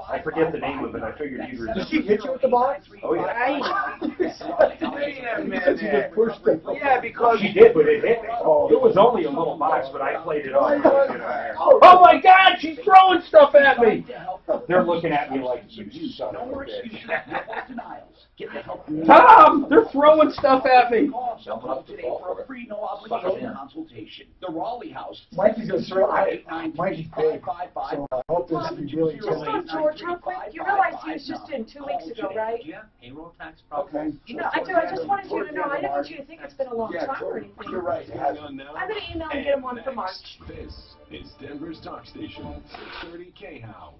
I forget the name of it. I figured you'd remember. Did she hit you with the box? Oh, yeah. Yeah, because she did, but it hit me. It was only a little box, but I played it off. Oh, my God, she's throwing stuff at me. They're looking at me like, you son of a bitch. Tom, they're throwing stuff at me. For a free, no obligation consultation. The Raleigh House. Mikey's going to throw. Mikey's big, so I hope this is really Just on George, real quick. You realize he was just in 2 weeks ago, right? Payroll tax Okay. No, I do. I just wanted you to know. I didn't want you to think it's been a long time or anything. You're right. I'm going to email and get him one for March. This is Denver's Talk Station, 630 KHOW.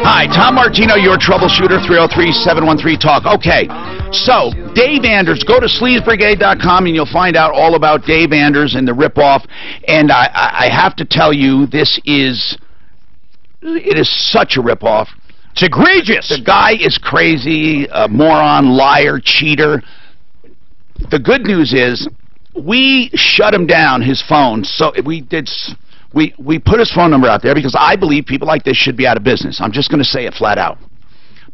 Hi, Tom Martino, your troubleshooter, 303-713-TALK. Okay, so Dave Anders, go to sleazbrigade.com and you'll find out all about Dave Anders and the ripoff. And I have to tell you, it is such a ripoff. It's egregious. The guy is crazy, a moron, liar, cheater. The good news is we shut him down, his phone. So we put his phone number out there because I believe people like this should be out of business. I'm just going to say it flat out.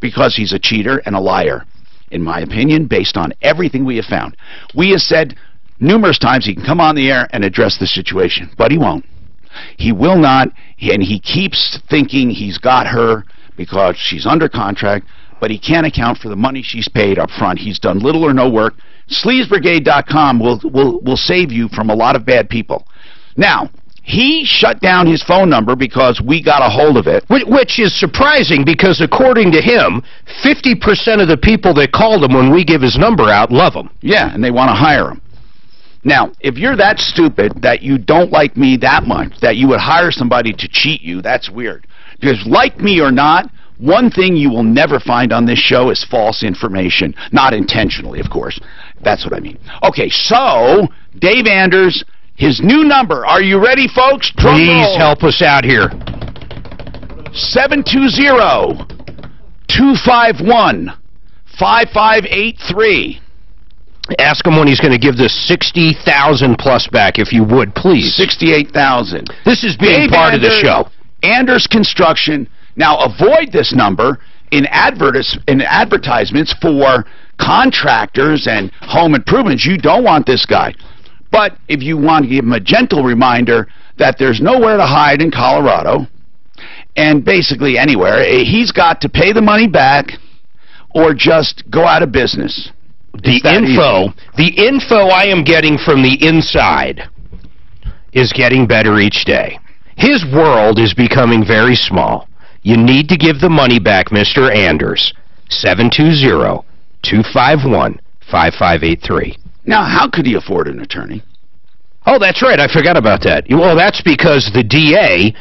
Because he's a cheater and a liar, in my opinion, based on everything we have found. We have said numerous times he can come on the air and address the situation, but he won't. He will not, and he keeps thinking he's got her because she's under contract, but he can't account for the money she's paid up front. He's done little or no work. Sleazbrigade.com will save you from a lot of bad people. Now, he shut down his phone number because we got a hold of it. Which is surprising because, according to him, 50% of the people that called him when we give his number out love him. Yeah, and they want to hire him. Now, if you're that stupid that you don't like me that much, that you would hire somebody to cheat you, that's weird. Because like me or not, one thing you will never find on this show is false information. Not intentionally, of course. That's what I mean. Okay, so, Dave Anders, his new number. Are you ready, folks? Please help us out here. 720-251-5583. Ask him when he's going to give this 60,000 plus back, if you would, please. 68,000. This is being part of the show. Anders Construction. Now, avoid this number in advertisements for contractors and home improvements. You don't want this guy. But if you want to give him a gentle reminder that there's nowhere to hide in Colorado, and basically anywhere, he's got to pay the money back, or just go out of business? The info I am getting from the inside is getting better each day. His world is becoming very small. You need to give the money back, Mr. Anders. 720-251-5583. Now, how could he afford an attorney? Oh, that's right. I forgot about that. Well, that's because the DA,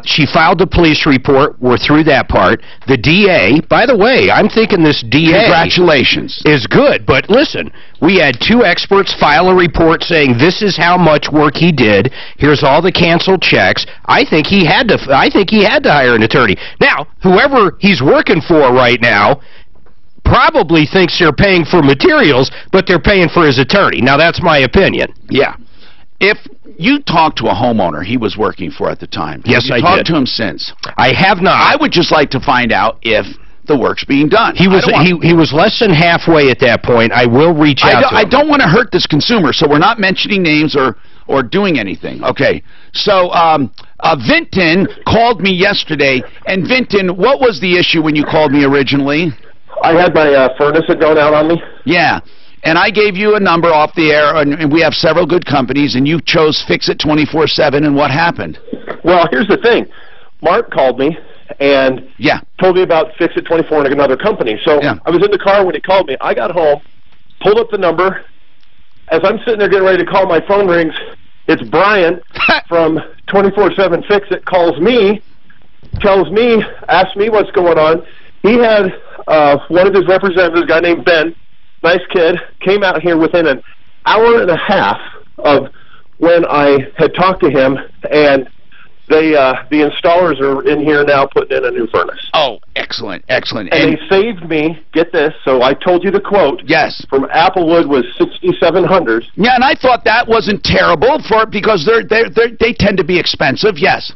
she filed a police report. We're through that part. The DA, by the way, I'm thinking this DA... Congratulations. ...is good. But listen, we had 2 experts file a report saying this is how much work he did. Here's all the canceled checks. I think he had to hire an attorney. Now, whoever he's working for right now probably thinks they're paying for materials, but they're paying for his attorney. Now, that's my opinion. Yeah. If you talked to a homeowner he was working for at the time, yes, I did. Talked to him since? I have not. I would just like to find out if the work's being done. He was less than halfway at that point. I will reach out to him. I don't want to hurt this consumer, so we're not mentioning names or doing anything. Okay. So Vinton called me yesterday, and Vinton, what was the issue when you called me originally? I had my furnace had gone out on me. Yeah. And I gave you a number off the air, and we have several good companies, and you chose Fix It 24/7, and what happened? Well, here's the thing. Mark called me and told me about Fix It 24 and another company. So I was in the car when he called me. I got home, pulled up the number. As I'm sitting there getting ready to call, my phone rings. It's Brian from 24/7 Fix It, calls me, tells me, asks me what's going on. He had one of his representatives, a guy named Ben, nice kid, came out here within an hour and a half of when I had talked to him, and the installers are in here now putting in a new furnace. Oh, excellent, excellent. And they saved me, get this, so I told you the quote. Yes. From Applewood was $6,700. Yeah, and I thought that wasn't terrible because they tend to be expensive, yes.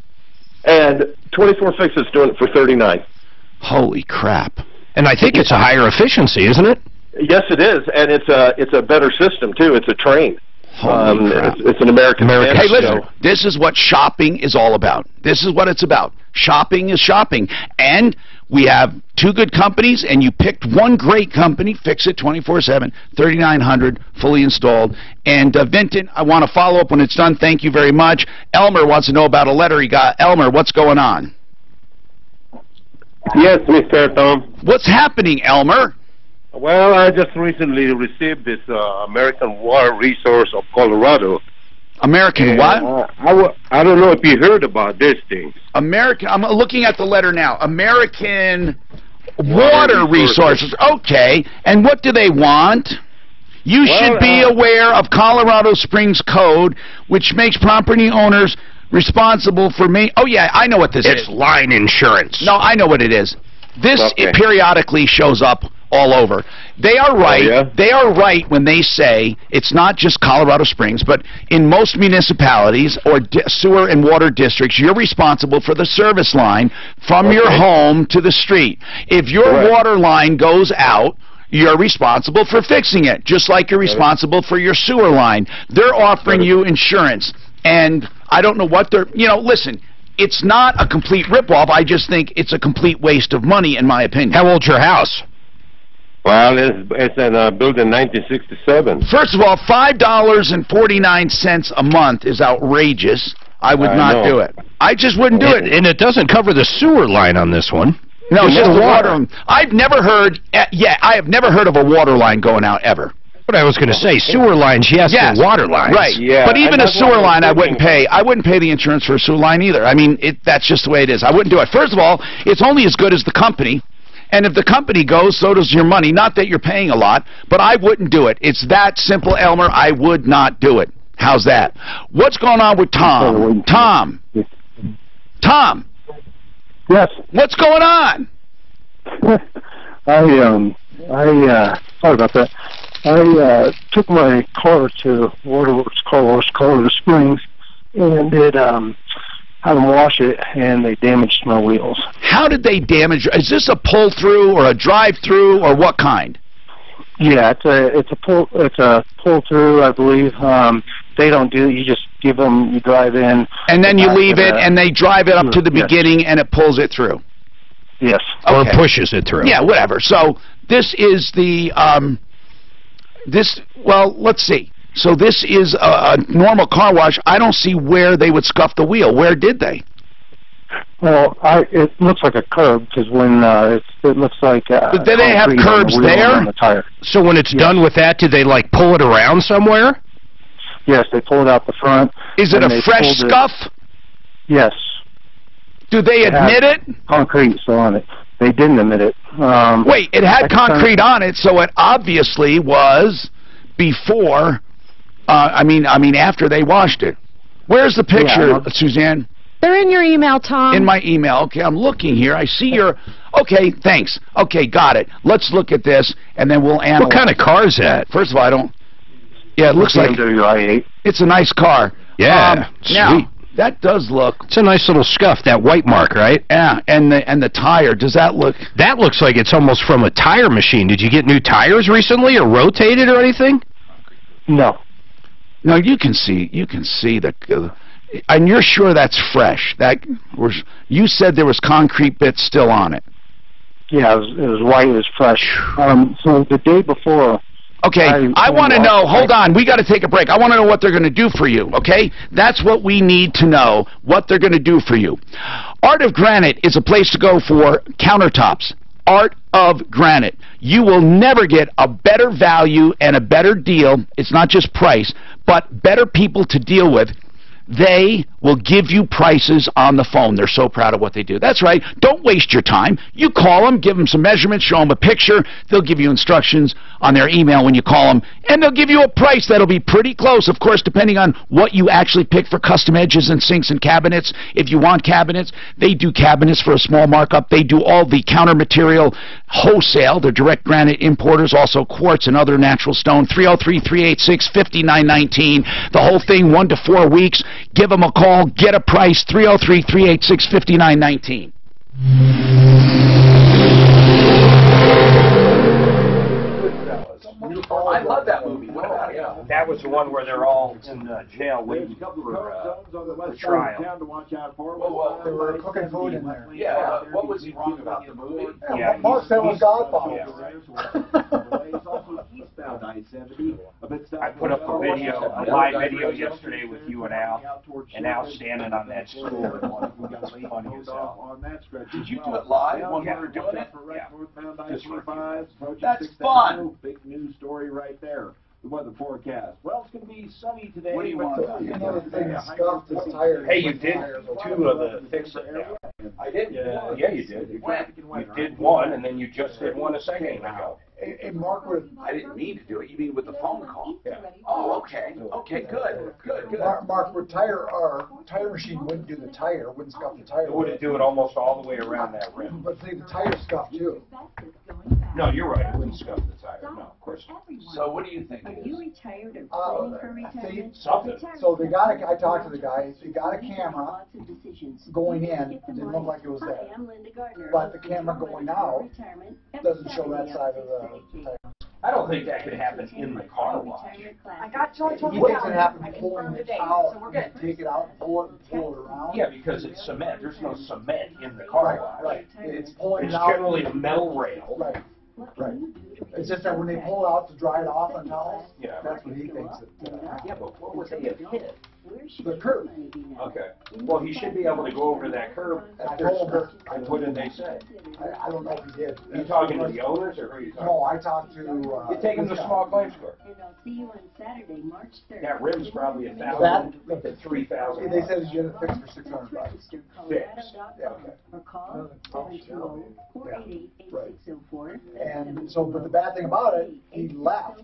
And 24 Fix is doing it for $39. Holy crap. And I think it's a higher efficiency, isn't it? Yes, it is, and it's a better system too. It's a train. It's an American. Hey, listen, this is what shopping is all about. This is what it's about. Shopping is shopping, and we have 2 good companies, and you picked one great company, Fix It 24/7, $3,900, fully installed. And Vinton, I want to follow up when it's done. Thank you very much. Elmer wants to know about a letter he got. Elmer, what's going on? Yes, Mr. Tom. What's happening, Elmer? Well, I just recently received this American Water Resource of Colorado. American what? I don't know if you heard about this thing. American, I'm looking at the letter now. American Water Resources. Okay, and what do they want? You should be aware of Colorado Springs Code, which makes property owners responsible for Oh, yeah, I know what this is. It's line insurance. No, I know what it is. This it periodically shows up all over. They are right. Oh, yeah? They are right when they say it's not just Colorado Springs, but in most municipalities or sewer and water districts, you're responsible for the service line from your home to the street. If your water line goes out, you're responsible for fixing it, just like you're responsible for your sewer line. They're offering you insurance, and I don't know what they're, listen, it's not a complete ripoff. I just think it's a complete waste of money, in my opinion. How old's your house? Well, it's built in 1967. First of all, $5.49 a month is outrageous. I would not do it. I just wouldn't do it. And it doesn't cover the sewer line on this one. No, it's just the water. I've never heard, I have never heard of a water line going out ever. But I was going to say, sewer lines, yes, but water lines. Right. Yeah, but even a sewer line, I wouldn't pay. I wouldn't pay the insurance for a sewer line either. I mean, that's just the way it is. I wouldn't do it. First of all, it's only as good as the company. And if the company goes, so does your money. Not that you're paying a lot, but I wouldn't do it. It's that simple, Elmer. I would not do it. How's that? What's going on with Tom? Tom. Yes. What's going on? Sorry about that. I took my car to Waterworks Car Wash, Colorado Springs, and it had them wash it, and they damaged my wheels. How did they damage? Is this a pull-through or a drive-through or what kind? Yeah, it's a pull-through, I believe. They don't do it. You just give them, you drive in. And then you leave it, and they drive it up to the beginning, and it pulls it through. Yes. Or pushes it through. Yeah, whatever. So this is the well, let's see. So this is a normal car wash. I don't see where they would scuff the wheel. Where did they? Well, it looks like a curb because when it looks like. But do they have curbs there? On the tire. So when it's done with that, do they like pull it around somewhere? Yes, they pull it out the front. Is it a fresh scuff? Yes. Do they admit it? Concrete still on it. They didn't admit it. Wait, it had concrete on it, so it obviously was before. I mean, after they washed it. Where's the picture, Suzanne? They're in your email, Tom. In my email. Okay, I'm looking here. I see your... Okay, thanks. Okay, got it. Let's look at this, and then we'll analyze. What kind of car is that? First of all, I don't... Yeah, it looks like... i8. It's a nice car. Yeah, sweet. Now, that does look... It's a nice little scuff, that white mark, right? Yeah, and the tire, does that look... That looks like it's almost from a tire machine. Did you get new tires recently, or rotated or anything? No. No, you can see the... and you're sure that's fresh. You said there was concrete bits still on it. Yeah, it was white. It was fresh. So the day before... Okay, I want to know, hold on, we got to take a break. I want to know what they're going to do for you, okay? That's what we need to know, what they're going to do for you. Art of Granite is a place to go for countertops. Art of Granite. You will never get a better value and a better deal. It's not just price, but better people to deal with. They will give you prices on the phone. They're so proud of what they do. That's right. Don't waste your time. You call them, give them some measurements, show them a picture. They'll give you instructions on their email when you call them, and they'll give you a price that'll be pretty close, of course, depending on what you actually pick for custom edges and sinks and cabinets. If you want cabinets, they do cabinets for a small markup. They do all the counter material wholesale. They're direct granite importers, also quartz and other natural stone. 303-386-5919. The whole thing, 1 to 4 weeks. Give them a call. Get a price. 303-386-5919. I love that movie. What about it? That was the one where they're all in jail waiting for trial. They were cooking food in there. Yeah, what was he wrong about the movie? Yeah, Mark said it was Godfather. I put up a live video yesterday with you and Al standing on that stool and one was funny as hell. Did you do it live when we were doing it? Yeah. That's fun. Big news story right there. The weather forecast. Well, it's going to be sunny today. What do you want? Hey, you did 2 of the fix-it now. I did? Yeah, you did. You did 1, and then you just did 1 a second ago. Hey, Mark, I didn't mean to do it. You mean with the phone call? Yeah. Oh, okay. Okay, good. Mark, with our tire machine wouldn't do the tire, wouldn't scuff the tire. It would do it almost all the way around that rim. But see, the tire scuff too. No, you're right. It wouldn't scuff the tire. No, of course not. So what do you think it is? Retired or planning for retirement? Something. So I talked to the guy. They got a camera going in. It didn't look like it was there. But the camera going out doesn't show that side of the tire. I don't think that could happen in the car wash. I got George. You think it can happen pulling it out, take it out, pull it around? Yeah, because it's cement. There's no cement in the car wash. Right. It's pulling It's it out. generally a metal rail. Right. It's just that when they pull it out to dry it off on towels, Yeah. that's what he thinks. Yeah, but what would they have hit? The curb. Okay. Well, he should be able to go over that curb. I told him. And what did they say? I don't know if he did. Are you talking to the owners or who are you talking to? No, I talked to... You take him to small claims court. And I'll see you on Saturday, March 3rd. That rim's probably $1,000 to $3,000. They said you had it fixed for $600. Fixed. Yeah, okay. Or call 720-488-8604. And so, but the bad thing about it, he left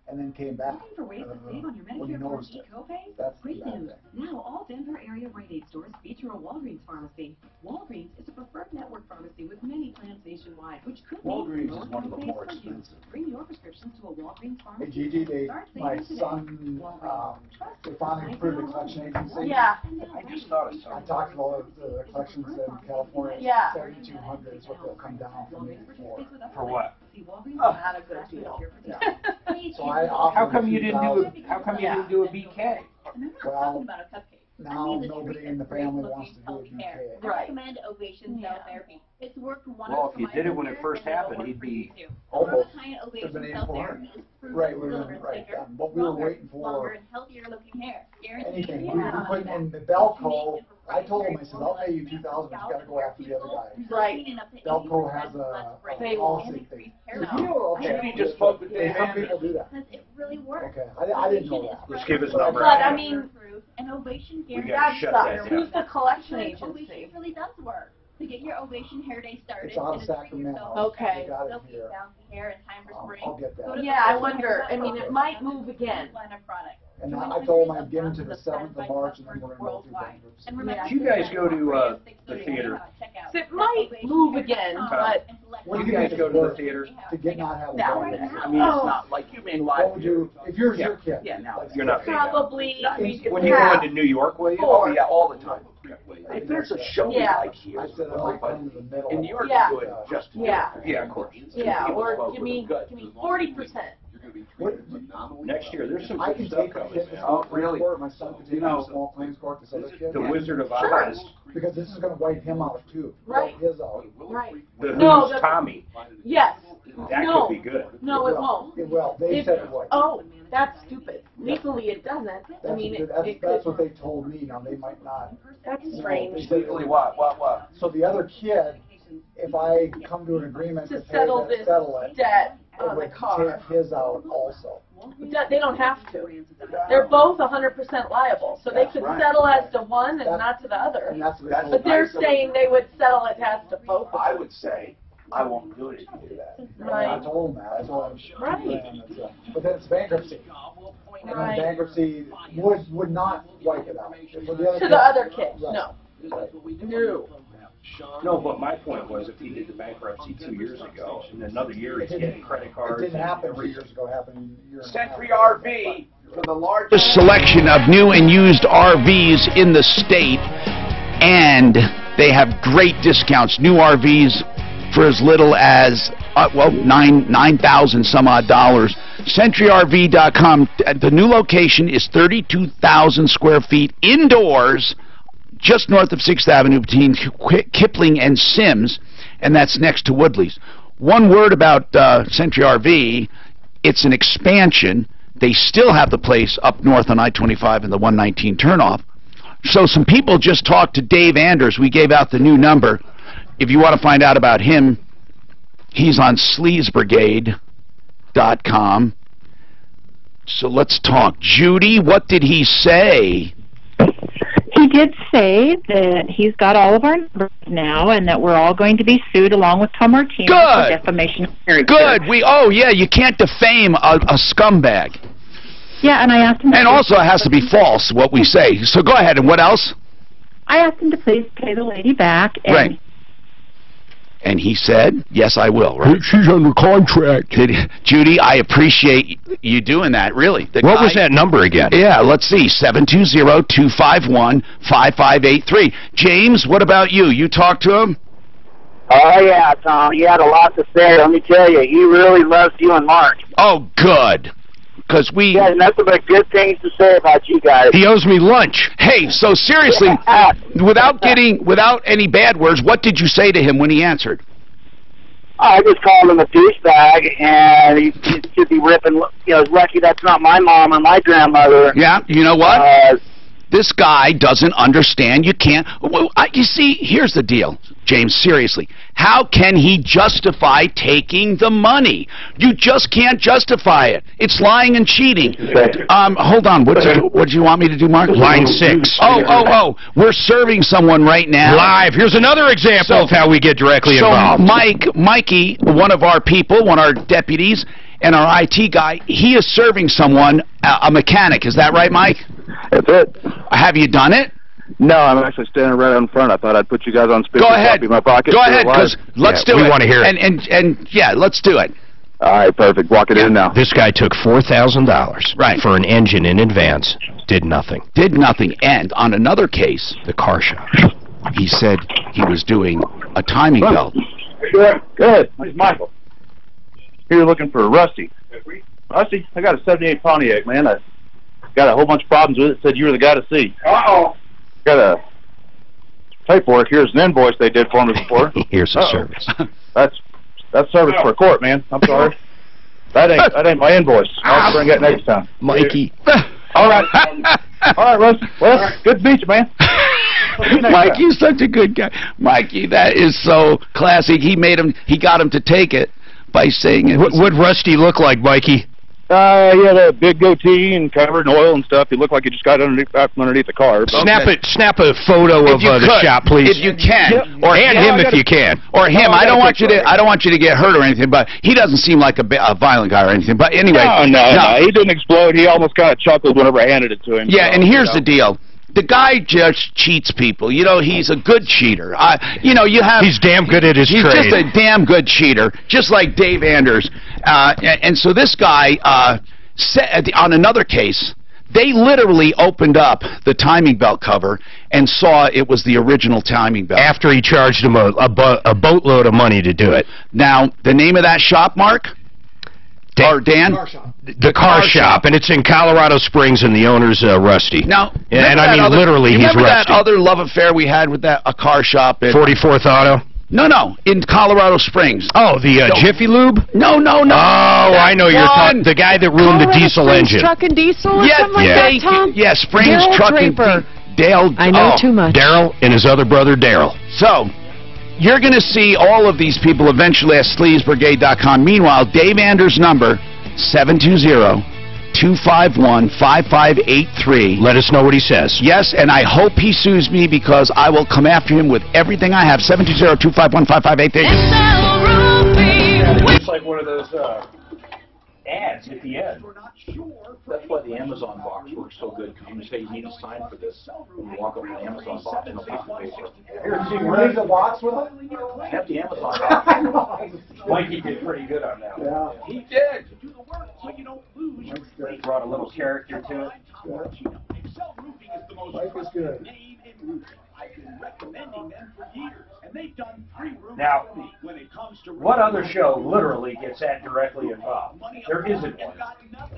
and then came back. Looking for ways to save on your When he Medicare Part noticed D it. copay? That's the Great bad news. thing. Now all Denver area Rite Aid stores feature a Walgreens pharmacy. Walgreens is a preferred network pharmacy with many plans nationwide, which could Walgreens mean is one of the copays more for you. expensive. Bring your prescriptions to a Walgreens Hey, pharmacy. Gigi, Start my saving today. son, they finally approved the collection agency. Yeah. I just thought of I something. talked about the collections in California. Yeah. 7,200 is what they'll come down for me for. For what? Not a good deal. So I offered How come you didn't do $2,000. a BK? Well, about a cupcake. now nobody in the family wants to do a BK. I recommend Ovation Cell Therapy. It's worked wonders. Well, if you did it when it first happened, he'd be almost High been ovation able out for there it. is proven Right, we silver were right. thicker, But we were longer, waiting longer for and healthier looking hair. Guaranteed. anything. Yeah. We were putting in the Belco. I told him, I said, I'll pay you $2,000. You got to go after the other guy. Right. Belco has a policy thing. Judy just spoke with Dave Some Andrews. people do that. Because it really works. Okay, I didn't know that. Let's give his number. But I mean, An ovation We guarantee. gotta shut that down. who's the collection Ovation agency? really does work. To get your Ovation Hair Day started, It's out of and it's free Sacramento. yourself Okay. I got it silky, here. bouncy hair in time for spring. I'll get that. Go to Yeah, I wonder. I mean, it might move again. line of products. And I told him I'd give him to the 7th of March, and then we're going to go through bankruptcy. And remember, You guys go to the theater. So it might move again, but You guys go to the theater. To get not having No. money. I mean, it's not like you mean live. What would you, if yours your kid? Yeah, no. You're not paying that. probably When you go into New York, will you? Oh, yeah, all the time. If there's a show Yeah. like here, I said I might come to the middle. in New York, Yeah. you do it just to do Yeah. it. Yeah, of course. yeah, People or vote give with me them. Good. 40%. Next year, there's some I good can stuff take a coming. kid to man. small really? claims court. My son could take him to small claims court. This other kid. The Wizard of Sure. Oz. Because this is going to wipe him out too. Right. His out. Right. The No, Who's the- Tommy. Yes. That No. could be good. No, it won't. Well, they If- said it would. Oh, that's stupid. Legally, it doesn't. I That's, mean, it that's could. what they told me. Now they might not. That's They strange. said- Legally, what? So the other kid, if I come to an agreement To to pay settle that, this settle it, debt it on the would car. take his out also. They don't have to. They're both 100% liable, so they could right. settle as to one and That's- not to the other. And that's what they That's told But me. they're nice of saying they would settle it as to both of I them. would say, I won't do it if you do that. I Right. told him that. I told him. Right. But then it's bankruptcy. And Right. bankruptcy would not wipe it out. For the other To kid- the other kid, Right. no. Right. No. No, but my point was if he did the bankruptcy 2 years ago, in another year he's getting credit It cards. didn't happen 3 years ago. It happened a year and a half Century ago. RV for the A largest. selection of new and used RVs in the state, and they have great discounts. New RVs for as little as $9,000 some odd dollars. CenturyRV.com. The new location is 32,000 square feet indoors, just north of 6th Avenue between Kipling and Sims, and that's next to Woodley's. One word about Century RV, it's an expansion. They still have the place up north on I-25 and the 119 turnoff. So some people just talked to Dave Anders. We gave out the new number. If you want to find out about him, he's on sleazbrigade.com. So let's talk. Judy, what did he say? He did say that he's got all of our numbers now and that we're all going to be sued along with Tom Martino for defamation of character. Good. You can't defame a scumbag. Yeah, and I asked him... And also it has to be false, what we say. So go ahead, and what else? I asked him to please pay the lady back. And Right. And he said, yes, I will, right? She's under contract. Judy, I appreciate you doing that, really. What was that number again? Yeah, let's see, 720-251-5583. James, what about you? You talked to him? Oh, yeah, Tom. He had a lot to say. Let me tell you, he really loves you and Mark. Oh, good. Because He has nothing but good things to say about you guys. He owes me lunch. Hey, so seriously, without any bad words, what did you say to him when he answered? I just called him a douchebag, and he should be ripping. Lucky that's not my mom or my grandmother. Yeah, you know what? This guy doesn't understand. You can't. You see, here's the deal, James, seriously. How can he justify taking the money? You just can't justify it. It's lying and cheating. Hold on. What did you want me to do, Mark? Line 6. Oh. We're serving someone right now. Live. Here's another example of how we get directly involved. So Mikey, one of our people, one of our deputies, and our IT guy, he is serving someone, a mechanic. Is that right, Mike? That's it. Have you done it? No, I'm actually standing right out in front. I thought I'd put you guys on speaker. Go ahead. Copy my pocket. Go ahead, because let's do it. We want to hear it. And yeah, let's do it. All right, perfect. Walk it in now. This guy took $4,000 for an engine in advance. Did nothing. And on another case, the car shop, he said he was doing a timing belt. Sure. Good. He's Michael. Here looking for Rusty. Rusty, I got a 78 Pontiac, man. I got a whole bunch of problems with it. Said you were the guy to see. Uh-oh. Got a pay for it. Here's an invoice they did for me before. Here's a service. That's service for court, man. I'm sorry. That ain't my invoice. I'll bring it next time. Mikey. All right. All right, Russ. Well, good to meet you, man. Mikey's such a good guy. Mikey, that is so classic. He got him to take it by saying it. What'd Rusty look like, Mikey? He had a big goatee and covered in oil and stuff. He looked like he just got underneath the car. Snap a photo of the shop, please. If you can, or him if you can, or him. I don't want you to get hurt or anything, but he doesn't seem like a violent guy or anything. But anyway, no, he didn't explode. He almost kind of chuckled whenever I handed it to him. Yeah, and here's the deal. The guy just cheats people. You know, he's a good cheater. He's damn good at his trade. He's just a damn good cheater, just like Dave Anders. And so this guy, on another case, they literally opened up the timing belt cover and saw it was the original timing belt. After he charged him a boatload of money to do it. Now, the name of that shop, Mark? Dan? The car shop, and it's in Colorado Springs, and the owner's Rusty. Now, and I mean, literally, he's Rusty. Remember that other love affair we had with a car shop? 44th Auto? No, in Colorado Springs. Oh, the Jiffy Lube? No. Oh, I know you're talking. The guy that ruined the diesel engine. Truck and Diesel or something like that, Tom? Yeah, Springs Darryl Truck Draper. and Dale. I know too much. Daryl and his other brother, Daryl. So, you're going to see all of these people eventually at sleazebrigade.com. Meanwhile, Dave Anders' number, 720-251-5583. Let us know what he says. Yes, and I hope he sues me because I will come after him with everything I have. 720-251-5583. It looks like one of those ads at the end. That's why the Amazon box works so good, because you can say you need a sign for this. When you walk up to the Amazon box, and they'll pay for it. Here, see, where's the box with it? I have the Amazon box. Mikey did pretty good on that one. Yeah. He did. He brought a little character to it. Mike is good. Now, what other show literally gets that directly involved? There isn't one. I'll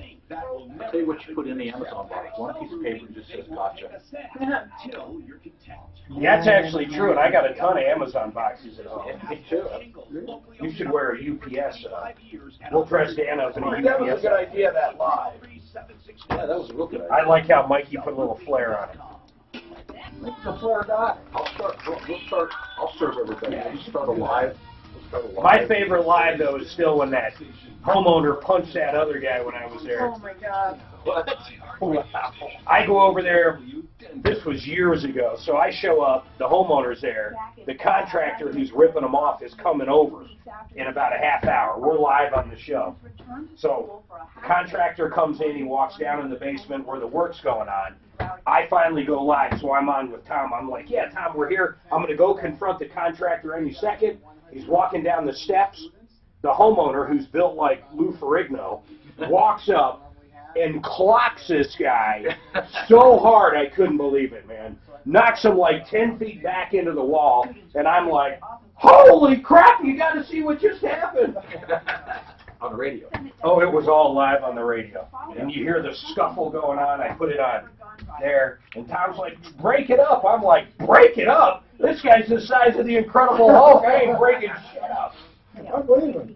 tell you what you put in the Amazon box. One piece of paper just says gotcha. That's actually true, and I got a ton of Amazon boxes at home. Me too. You should wear a UPS. We'll dress Dan up in a UPS. That was a good idea, that live. Yeah, that was a real good idea. I like how Mikey put a little flair on it. The floor guy. I'll serve everybody. We'll start a live. My favorite live, though, is still when that homeowner punched that other guy when I was there. Oh, my God. What? I go over there. This was years ago. So I show up. The homeowner's there. The contractor who's ripping them off is coming over in about a half hour. We're live on the show. So the contractor comes in. He walks down in the basement where the work's going on. I finally go live, so I'm on with Tom. I'm like, yeah, Tom, we're here. I'm going to go confront the contractor any second. He's walking down the steps. The homeowner, who's built like Lou Ferrigno, walks up and clocks this guy so hard I couldn't believe it, man. Knocks him like 10 feet back into the wall, and I'm like, holy crap, you got to see what just happened. On the radio. Oh, it was all live on the radio. And you hear the scuffle going on. I put it on there, and Tom's like, break it up. I'm like, break it up? This guy's the size of the Incredible Hulk. I ain't breaking shit up. Unbelievable.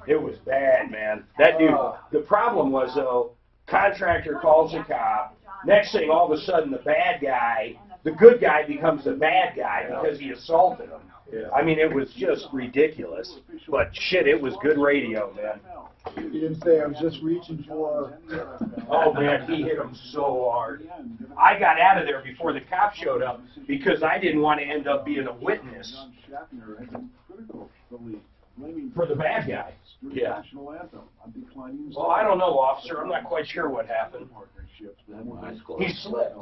It was bad, man. That dude, the problem was, though, contractor calls a cop. Next thing, all of a sudden, the bad guy, the good guy becomes the bad guy because he assaulted him. Yeah. I mean, it was just ridiculous. But, shit, it was good radio, man. You didn't say I was just reaching for... Oh, man, he hit him so hard. I got out of there before the cop showed up because I didn't want to end up being a witness for the bad guy. Yeah. Well, I don't know, officer. I'm not quite sure what happened. He slipped.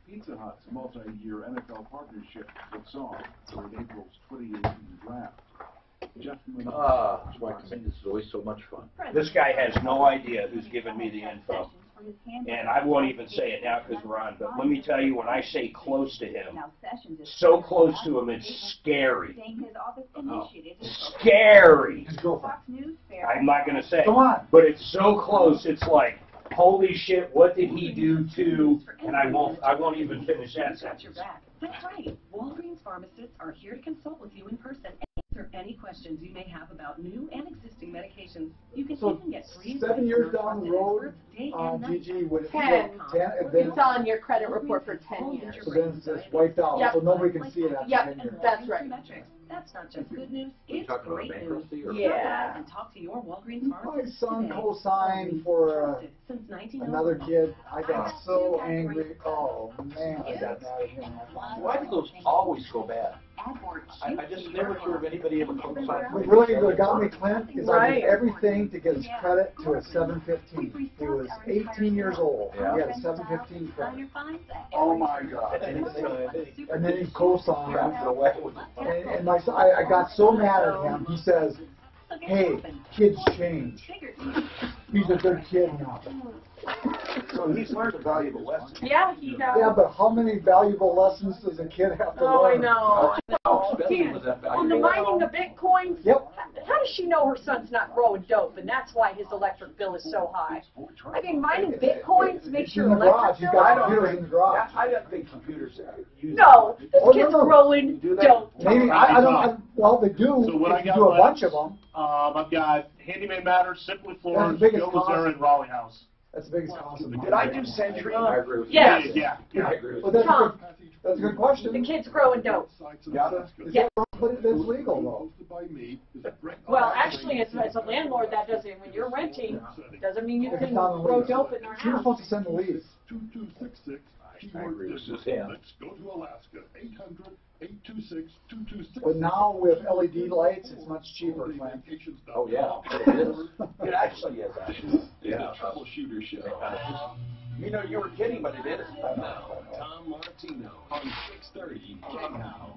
Pizza Hut's multi-year NFL partnership with Song for April's 2018 draft. That's why this is always so much fun. This guy has no idea who's giving me the info. And I won't even say it now because we're on, but let me tell you, when I say close to him, so close to him, it's scary. Scary. I'm not going to say. Come on. But it's so close, it's like, holy shit, what did he do to, and I won't even finish that sentence. That's right. Walgreens pharmacists are here to consult with you in person and answer any questions you may have about new and existing medications. You can even get free 7 years down the road, Gigi, when 10. then It's on your credit report for 10 years. so then it's just wiped out, Yep. so nobody can see it after Yep, 10 years. that's right. That's not just good news, You it's talking about great news. bankruptcy or? Yeah. And talk to your Walgreens My pharmacist son today. co-signed for Since 1901. another kid. I got so angry. Oh man, I got mad at him. Why do those always go bad? I just never hear of anybody ever co-signing. What really what got me, Clint, is I Right. did everything to get his credit to a 715. He was 18 years old. He had a 715 credit. Oh my God. And then he co-signed. And my son, I got so mad at him. He says, "Hey, kids change. He's a good kid now." So he's learned a valuable lesson. Yeah, he does. Yeah, but how many valuable lessons does a kid have to Oh, I learn? know. How expensive was that On the mining of Bitcoin, Yep. how does she know her son's not growing dope, and that's why his electric bill is so high? I mean, mining Bitcoins makes It's your in the garage. electric He's bill. got computers in the garage. I don't think computers use No, this Oh, kid's no. growing dope. Maybe I don't. Well, they do. So what I if you got do a left, bunch of them. I've got Handyman Matters, Simply That's Floors, the biggest Joe Lazar, cost. and Raleigh House. That's the biggest cost of mine. Did I do Century? I agree with you. Yes. Yeah. I agree with Well, you. that's a Tom, good, that's a good question. the kid's growing dope. Yeah. Yeah. But it's legal though. Well, actually, as a landlord, that doesn't, when you're renting, doesn't mean you If can it's not on the grow lease. dope in our You're house. supposed to send the lease. I agree with you. Yeah. But now with LED lights, it's much cheaper, Clint. Oh, yeah. It is. It actually is. Actually. Yeah. Troubleshooter show. You know, you were kidding, but it is. Tom Martino on 630 K-Now.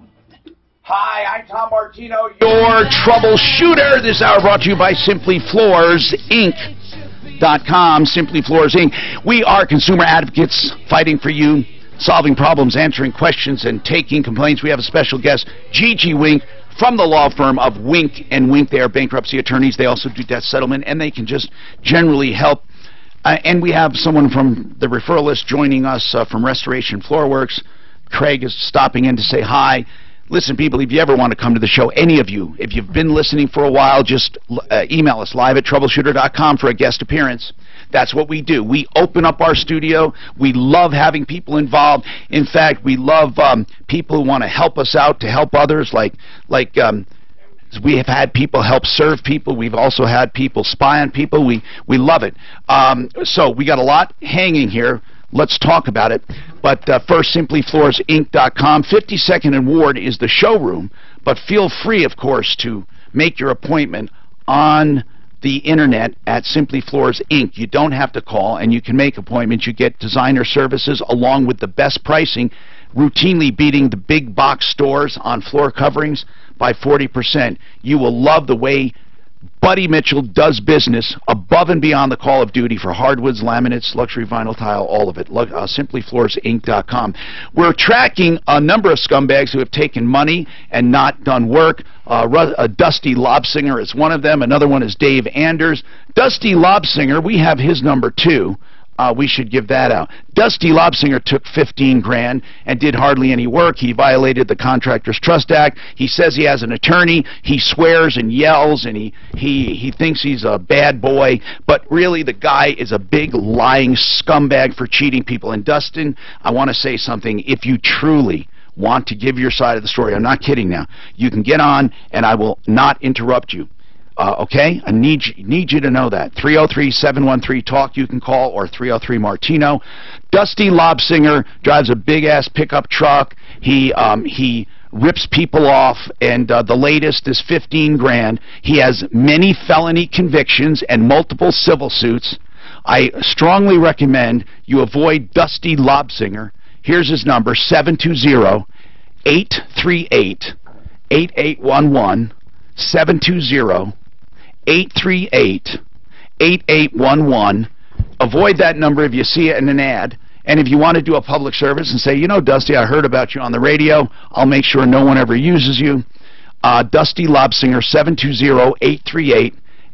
Hi, I'm Tom Martino. Your troubleshooter. This hour brought to you by Simply Floors Inc.com. Simply Floors Inc. We are consumer advocates fighting for you, solving problems, answering questions, and taking complaints. We have a special guest, Gigi Wink, from the law firm of Wink and Wink. They are bankruptcy attorneys. They also do debt settlement, and they can just generally help. And we have someone from the referral list joining us from Restoration Floorworks. Craig is stopping in to say hi. Listen, people, if you ever want to come to the show, any of you, if you've been listening for a while, just email us live@troubleshooter.com for a guest appearance. That's what we do. We open up our studio. We love having people involved. In fact, we love people who want to help us out, to help others, like we have had people help serve people. We've also had people spy on people. We love it. So we got a lot hanging here. Let's talk about it. But first, simplyfloorsinc.com. 52nd and Ward is the showroom. But feel free, of course, to make your appointment on the internet at Simply Floors Inc. You don't have to call, and you can make appointments. You get designer services along with the best pricing, routinely beating the big box stores on floor coverings by 40%. You will love the way Buddy Mitchell does business above and beyond the call of duty for hardwoods, laminates, luxury vinyl tile, all of it. Simplyfloorsinc.com. We're tracking a number of scumbags who have taken money and not done work. Dusty Lobsinger is one of them. Another one is Dave Anders. Dusty Lobsinger, we have his number too. We should give that out. Dusty Lobsinger took 15 grand and did hardly any work. He violated the Contractors Trust Act. He says he has an attorney. He swears and yells, and he thinks he's a bad boy. But really, the guy is a big lying scumbag for cheating people. And Dustin, I want to say something. If you truly want to give your side of the story, I'm not kidding now, you can get on, and I will not interrupt you. Okay? I need you to know that. 303-713-TALK you can call, or 303-MARTINO. Dusty Lobsinger drives a big-ass pickup truck. He rips people off, and the latest is 15 grand. He has many felony convictions and multiple civil suits. I strongly recommend you avoid Dusty Lobsinger. Here's his number, 720-838-8811, 720-838-8811. Avoid that number if you see it in an ad. And if you want to do a public service and say, you know, Dusty, I heard about you on the radio, I'll make sure no one ever uses you. Dusty Lobsinger,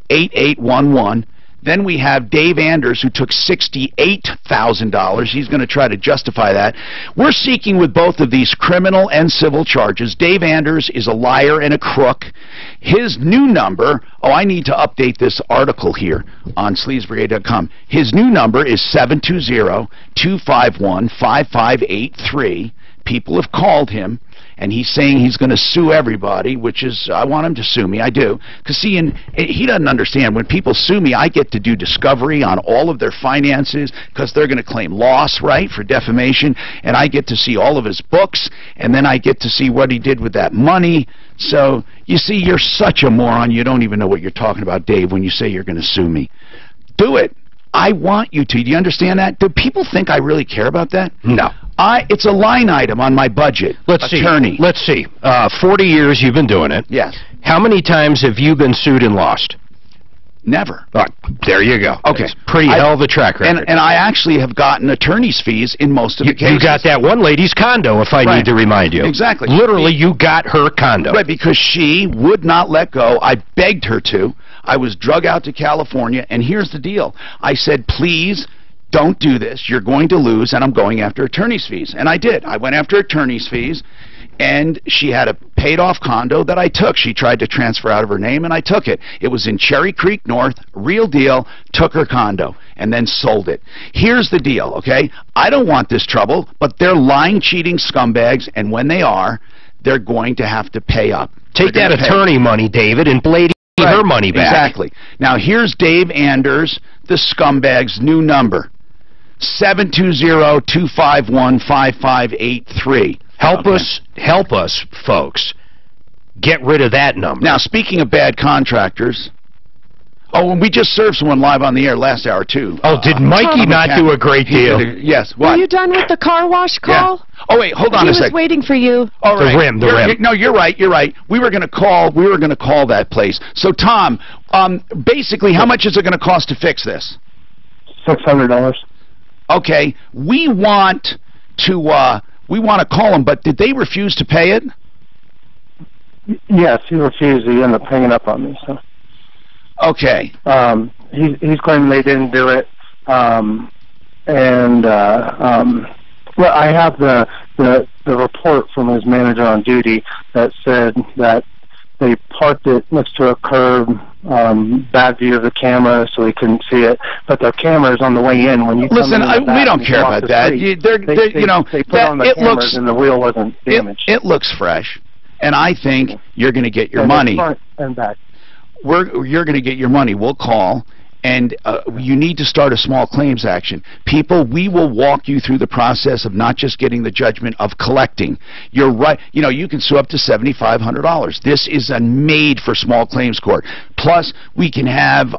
720-838-8811. Then we have Dave Anders, who took $68,000. He's going to try to justify that. We're seeking with both of these criminal and civil charges. Dave Anders is a liar and a crook. His new number, I need to update this article here on sleazbrigade.com. His new number is 720-251-5583. People have called him, and he's saying he's going to sue everybody, which is, I want him to sue me. I do. Because, see, he doesn't understand. When people sue me, I get to do discovery on all of their finances because they're going to claim loss, right, for defamation, and I get to see all of his books, and then I get to see what he did with that money. So, you see, you're such a moron, you don't even know what you're talking about, Dave, when you say you're going to sue me. Do it. I want you to. Do you understand that? Do people think I really care about that? No. It's a line item on my budget. Let's see. 40 years you've been doing it. Yes. How many times have you been sued and lost? Never. There you go. Okay. That's pretty hell of a track record. And I actually have gotten attorney's fees in most of the cases. You got that one lady's condo, if I need to remind you. Exactly. Literally, you got her condo. Right, because she would not let go. I begged her to. I was drug out to California, and here's the deal. I said, please, don't do this. You're going to lose, and I'm going after attorney's fees. And I did. I went after attorney's fees, and she had a paid-off condo that I took. She tried to transfer out of her name, and I took it. It was in Cherry Creek North, real deal, took her condo, and then sold it. Here's the deal, okay? I don't want this trouble, but they're lying, cheating scumbags, and when they are, they're going to have to pay up. Take that attorney money, David, and Blady her money back. Exactly. Now, here's Dave Anders, the scumbag's new number. 720-251-5583. Help us, folks. Get rid of that number. Now, speaking of bad contractors, and we just served someone live on the air last hour, too. Oh, did Mikey not do a great deal? Yes. Were What? you done with the car wash call? Yeah. Oh, wait, hold on a He was second. waiting for you. All right. The rim. No, you're right. We were going to call that place. So, Tom, basically, how much is it going to cost to fix this? $600. Okay. We want to call them, but did they refuse to pay it? Yes, he refused. He ended up hanging up on me. So. Okay. He's claiming they didn't do it. Well, I have the report from his manager on duty that said that they parked it next to a curb, bad view of the camera, so he couldn't see it. But the camera's on the way in. When you listen, we don't care about that. They put on the cameras and the wheel wasn't damaged. It looks fresh, and I think you're going to get your money. Front and back. You're going to get your money. We'll call, and you need to start a small claims action. People, we will walk you through the process of not just getting the judgment, of collecting. You're right. You know, you can sue up to $7,500. This is a made for small claims court. Plus, we can have,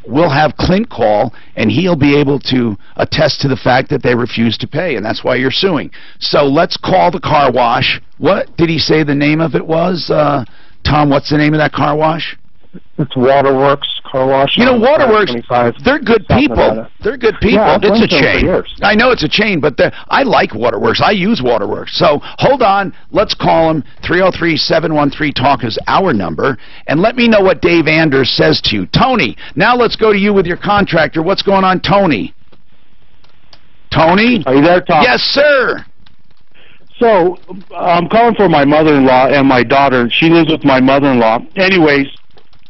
we'll have Clint call, and he'll be able to attest to the fact that they refused to pay, and that's why you're suing. So let's call the car wash. What did he say the name of it was? Tom, what's the name of that car wash? It's Waterworks Car Wash. You know, Waterworks, they're good people. They're good people. Yeah, it's a chain. I know it's a chain, but I like Waterworks. I use Waterworks. So hold on. Let's call them. 303-713-TALK is our number. And let me know what Dave Anders says to you. Tony, now let's go to you with your contractor. What's going on, Tony? Tony? Are you there, Tom? Yes, sir. So, I'm calling for my mother-in-law and my daughter. She lives with my mother-in-law. Anyways,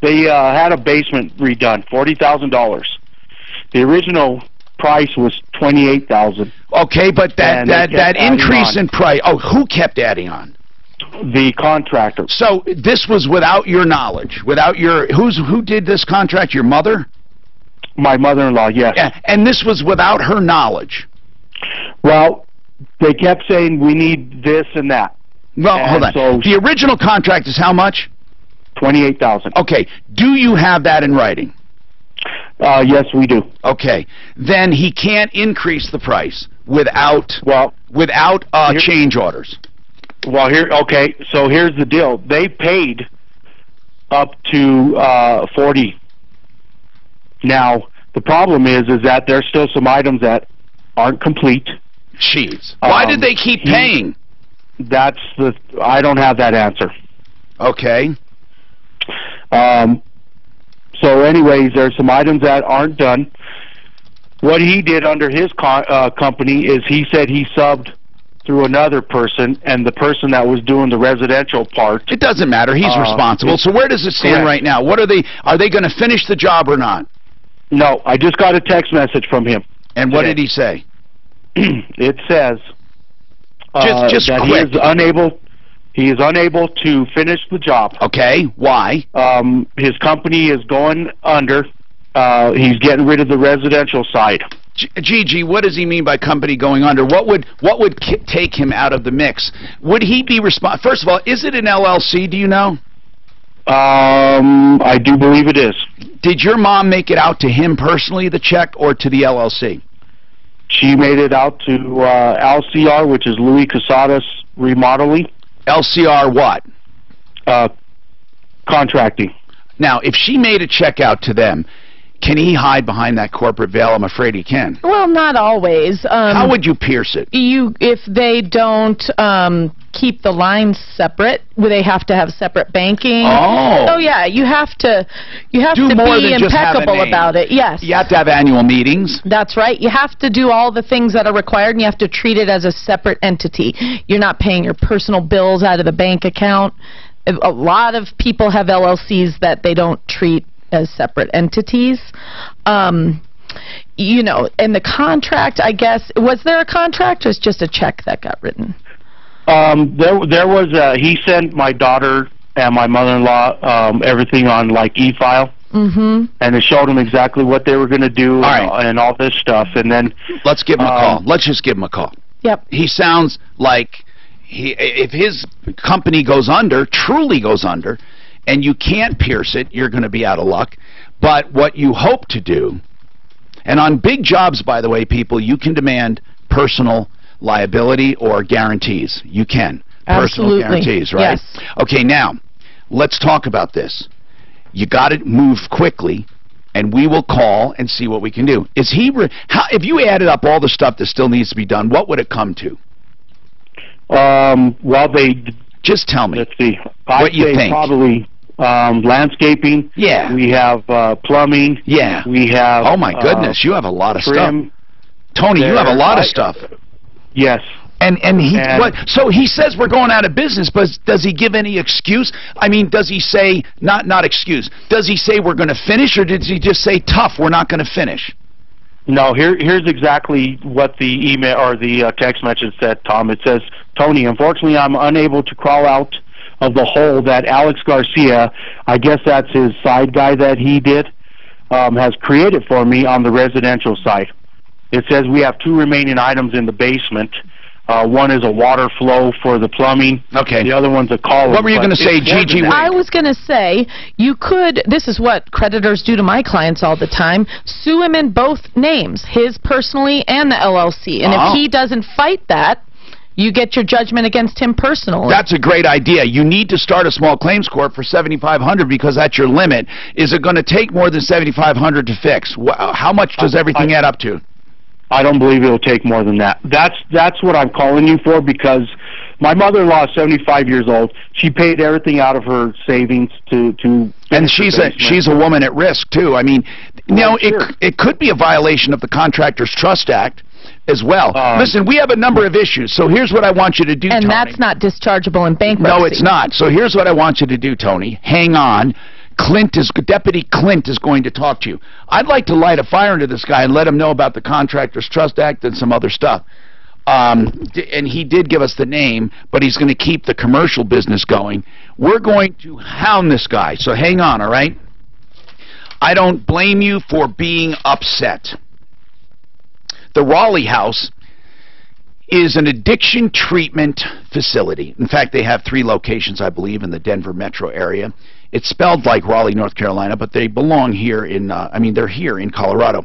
they had a basement redone, $40,000. The original price was $28,000. Okay, but that increase in price. Oh, who kept adding on? The contractor. So this was without your knowledge, without your who did this contract? Your mother? My mother-in-law, yes. Yeah, and this was without her knowledge. Well, they kept saying we need this and that. Well, hold on. So the original contract is how much? $28,000. Okay. Do you have that in writing? Yes, we do. Okay. Then he can't increase the price without change orders. Well, okay. So here's the deal. They paid up to 40. Now the problem is that there's still some items that aren't complete. Jeez. Why did they keep paying? I don't have that answer. Okay. So anyways, there's some items that aren't done. What he did under his company is he said he subbed through another person, and the person that was doing the residential part. It doesn't matter. He's responsible. So where does it stand right now? What are they going to finish the job or not? No, I just got a text message from him. And what did he say? It says just that quick. He is unable to finish the job. Okay, why? His company is going under. He's getting rid of the residential side. Gigi, what does he mean by company going under? What would take him out of the mix? Would he be responsible? First of all, is it an LLC? Do you know? I do believe it is. Did your mom make it out to him personally, the check, or to the LLC? She made it out to LCR, which is Louis Casadas Remodeling. LCR what? Contracting. Now, if she made a check out to them, can he hide behind that corporate veil? I'm afraid he can. Well, not always. How would you pierce it? If they don't keep the lines separate, they have to have separate banking. Oh yeah, you have to be impeccable about it. Yes. You have to have annual meetings. That's right. You have to do all the things that are required, and you have to treat it as a separate entity. You're not paying your personal bills out of the bank account. A lot of people have LLCs that they don't treat as separate entities. You know, and the contract, I guess, was there a contract or was just a check that got written? There was he sent my daughter and my mother-in-law everything on like e-file. Mm-hmm. And it showed them exactly what they were going to do and all this stuff. And then let's give him a call. Let's just give him a call. Yep. He sounds like if his company goes under, truly goes under, and you can't pierce it, you're going to be out of luck. But what you hope to do, and on big jobs, by the way, people, you can demand personal liability or guarantees. You can. Absolutely. Personal guarantees, right? Yes. Okay, now, let's talk about this. You got to move quickly, and we will call and see what we can do. Is he? If you added up all the stuff that still needs to be done, what would it come to? Well, just tell me. Let's see. What you think? Probably landscaping. Yeah. We have plumbing. Yeah. We have. Oh my goodness, you have a lot of trim. stuff. Tony, you have a lot of stuff. Yes. And what? So he says we're going out of business, but does he give any excuse? I mean, does he say not excuse? Does he say we're going to finish, or did he just say tough? We're not going to finish. No. Here's exactly what the email or the text message said, Tom. It says, Tony, unfortunately, I'm unable to crawl out of the hole that Alex Garcia, I guess that's his side guy that he did, has created for me on the residential side. It says we have 2 remaining items in the basement. One is a water flow for the plumbing. Okay. The other one's a column. What were you going to say, Gigi? I was going to say, you could, this is what creditors do to my clients all the time, sue him in both names, his personally and the LLC. And if he doesn't fight that, you get your judgment against him personally. That's a great idea. You need to start a small claims court for $7,500 because that's your limit. Is it going to take more than $7,500 to fix? How much does everything add up to? I don't believe it'll take more than that. That's what I'm calling you for, because my mother-in-law is 75 years old. She paid everything out of her savings to and she's a woman at risk too. I mean, it could be a violation of the Contractors Trust Act as well. Listen, we have a number of issues, so here's what I want you to do, and Tony. That's not dischargeable in bankruptcy. No, it's not. So here's what I want you to do, Tony. Hang on. Deputy Clint is going to talk to you. I'd like to light a fire into this guy and let him know about the Contractors Trust Act and some other stuff. And he did give us the name, but he's going to keep the commercial business going. We're going to hound this guy, so hang on, all right? I don't blame you for being upset. The Raleigh House is an addiction treatment facility. In fact, they have 3 locations, I believe, in the Denver metro area. It's spelled like Raleigh, North Carolina, but they belong here in, they're here in Colorado.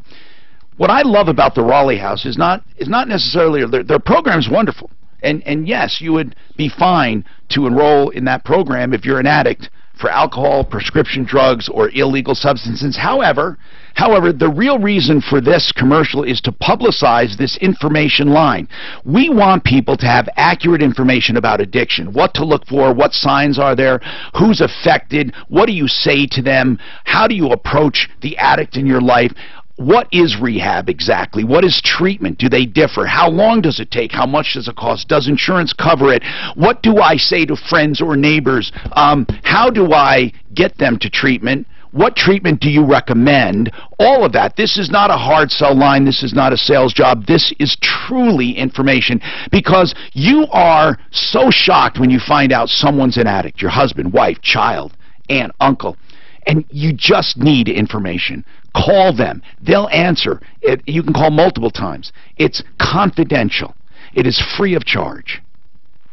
What I love about the Raleigh House is not necessarily, their program's wonderful. And yes, you would be fine to enroll in that program if you're an addict for alcohol, prescription drugs, or illegal substances. However, the real reason for this commercial is to publicize this information line. We want people to have accurate information about addiction, what to look for, what signs are there, who's affected, what do you say to them, how do you approach the addict in your life. What is rehab exactly? What is treatment? Do they differ? How long does it take? How much does it cost? Does insurance cover it? What do I say to friends or neighbors? How do I get them to treatment? What treatment do you recommend? All of that. This is not a hard sell line. This is not a sales job. This is truly information, because you are so shocked when you find out someone's an addict, your husband, wife, child, aunt, uncle, and you just need information. Call them. They'll answer. You can call multiple times. It's confidential. It is free of charge.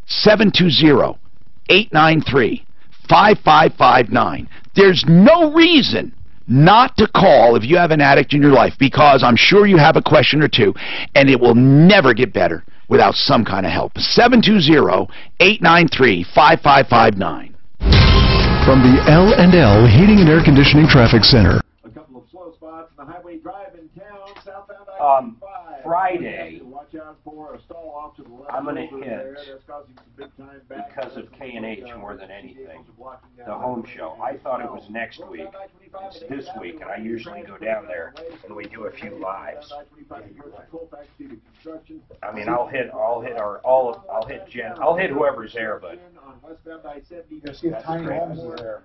720-893-5559. There's no reason not to call if you have an addict in your life, because I'm sure you have a question or two, and it will never get better without some kind of help. 720-893-5559. From the L&L Heating and Air Conditioning Traffic Center. A couple of slow spots in the highway drive in town, southbound I-95. Friday, Watch out for a stall off to the left. I'm going to over hint, there. That's causing some big time back. because of K&H more than anything, the home show. I thought it was next week. It's this week, and I usually go down there and we do a few lives. I mean, I'll hit whoever's there, but You'll see if Tiny Holmes is there.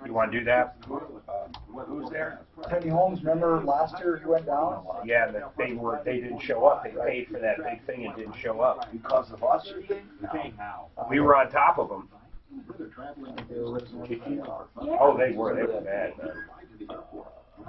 you want to do that? Who's there? Tiny Holmes, remember last year he went down? Yeah, they didn't show up. They paid for that big thing and didn't show up because of us. No. We were on top of them. Oh, they were bad, man.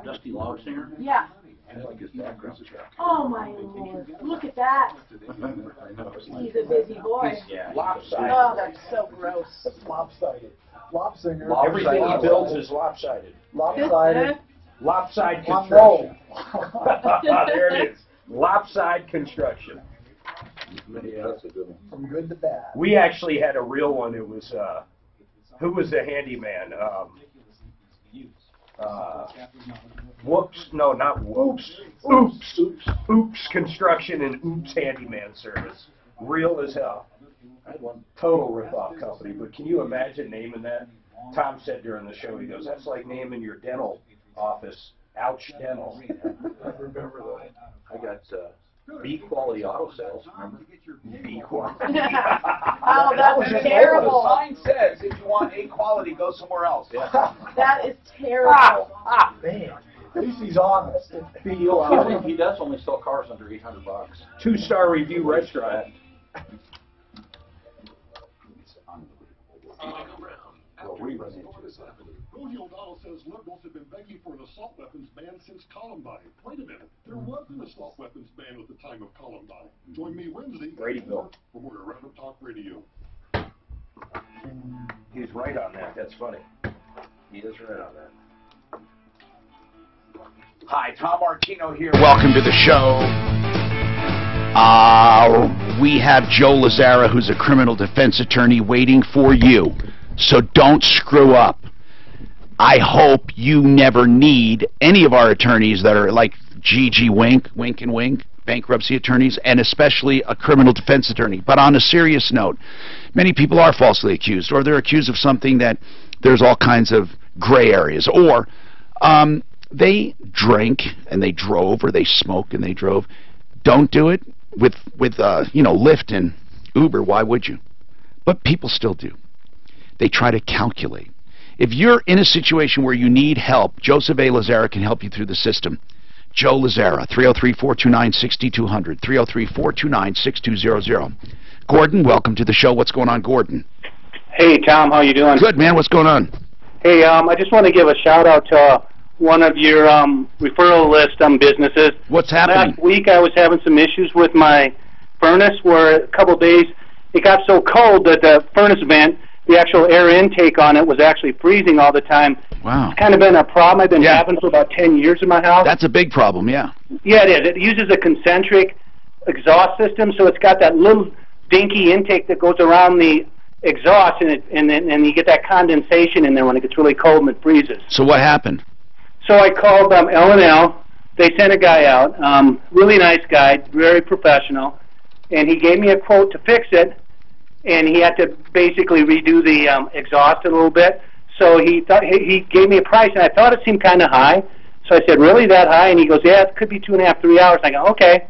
Dusty Log Singer? Yeah. I like his background check. Oh my lord, look at that. He's a busy boy. Yeah, lopsided. Oh, that's so gross. Lopsided. Lopsinger. Everything he builds is lopsided. Lopsided. Lopside construction. There it is. Lopside construction. That's a good one. From good to bad. We actually had a real one. It was, who was the handyman? Whoops. No, not Whoops. Oops Construction and Oops Handyman Service. Real as hell. I had one total rip-off company, but can you imagine naming that? Tom said during the show, he goes, that's like naming your dental office Ouch Dental. I remember that. I got B Quality Auto Sales. Remember? B Quality. Oh, that's terrible. The sign says if you want A quality, go somewhere else. Yeah. That is terrible. Man, at least he's honest. He does only sell cars under $800. 2-star review restaurant. Cody O'Donnell says liberals have been begging for an assault weapons ban since Columbine. Wait a minute. There was an assault weapons ban at the time of Columbine. Join me Wednesday Bradyville. for more Roundup Talk Radio. He's right on that. That's funny. He is right on that. Hi, Tom Martino here. Welcome to the show. We have Joe Lazzara, who's a criminal defense attorney, waiting for you. So don't screw up. I hope you never need any of our attorneys that are like G.G. Wink, Wink and Wink, bankruptcy attorneys, and especially a criminal defense attorney. But on a serious note, many people are falsely accused, or they're accused of something that there's all kinds of gray areas, or they drank and they drove, or they smoked and they drove. Don't do it with Lyft and Uber. Why would you? But people still do. They try to calculate. If you're in a situation where you need help, Joseph A. Lazzara can help you through the system. Joe Lazzara, 303-429-6200, 303-429-6200. Gordon, welcome to the show. What's going on, Gordon? Hey, Tom, how you doing? Good, man. What's going on? Hey, I just want to give a shout-out to one of your referral list businesses. What's happening? Last week I was having some issues with my furnace where a couple of days it got so cold that the furnace vent, the actual air intake on it, was actually freezing all the time. Wow. It's kind of been a problem I've been having for about 10 years in my house. That's a big problem, yeah. Yeah, it is. It uses a concentric exhaust system, so it's got that little dinky intake that goes around the exhaust, and you get that condensation in there when it gets really cold and it freezes. So what happened? So I called L&L. They sent a guy out, really nice guy, very professional, and he gave me a quote to fix it, and he had to basically redo the exhaust a little bit. So he gave me a price, and I thought it seemed kind of high. So I said, really, that high? And he goes, yeah, it could be 2.5, 3 hours. I go, okay.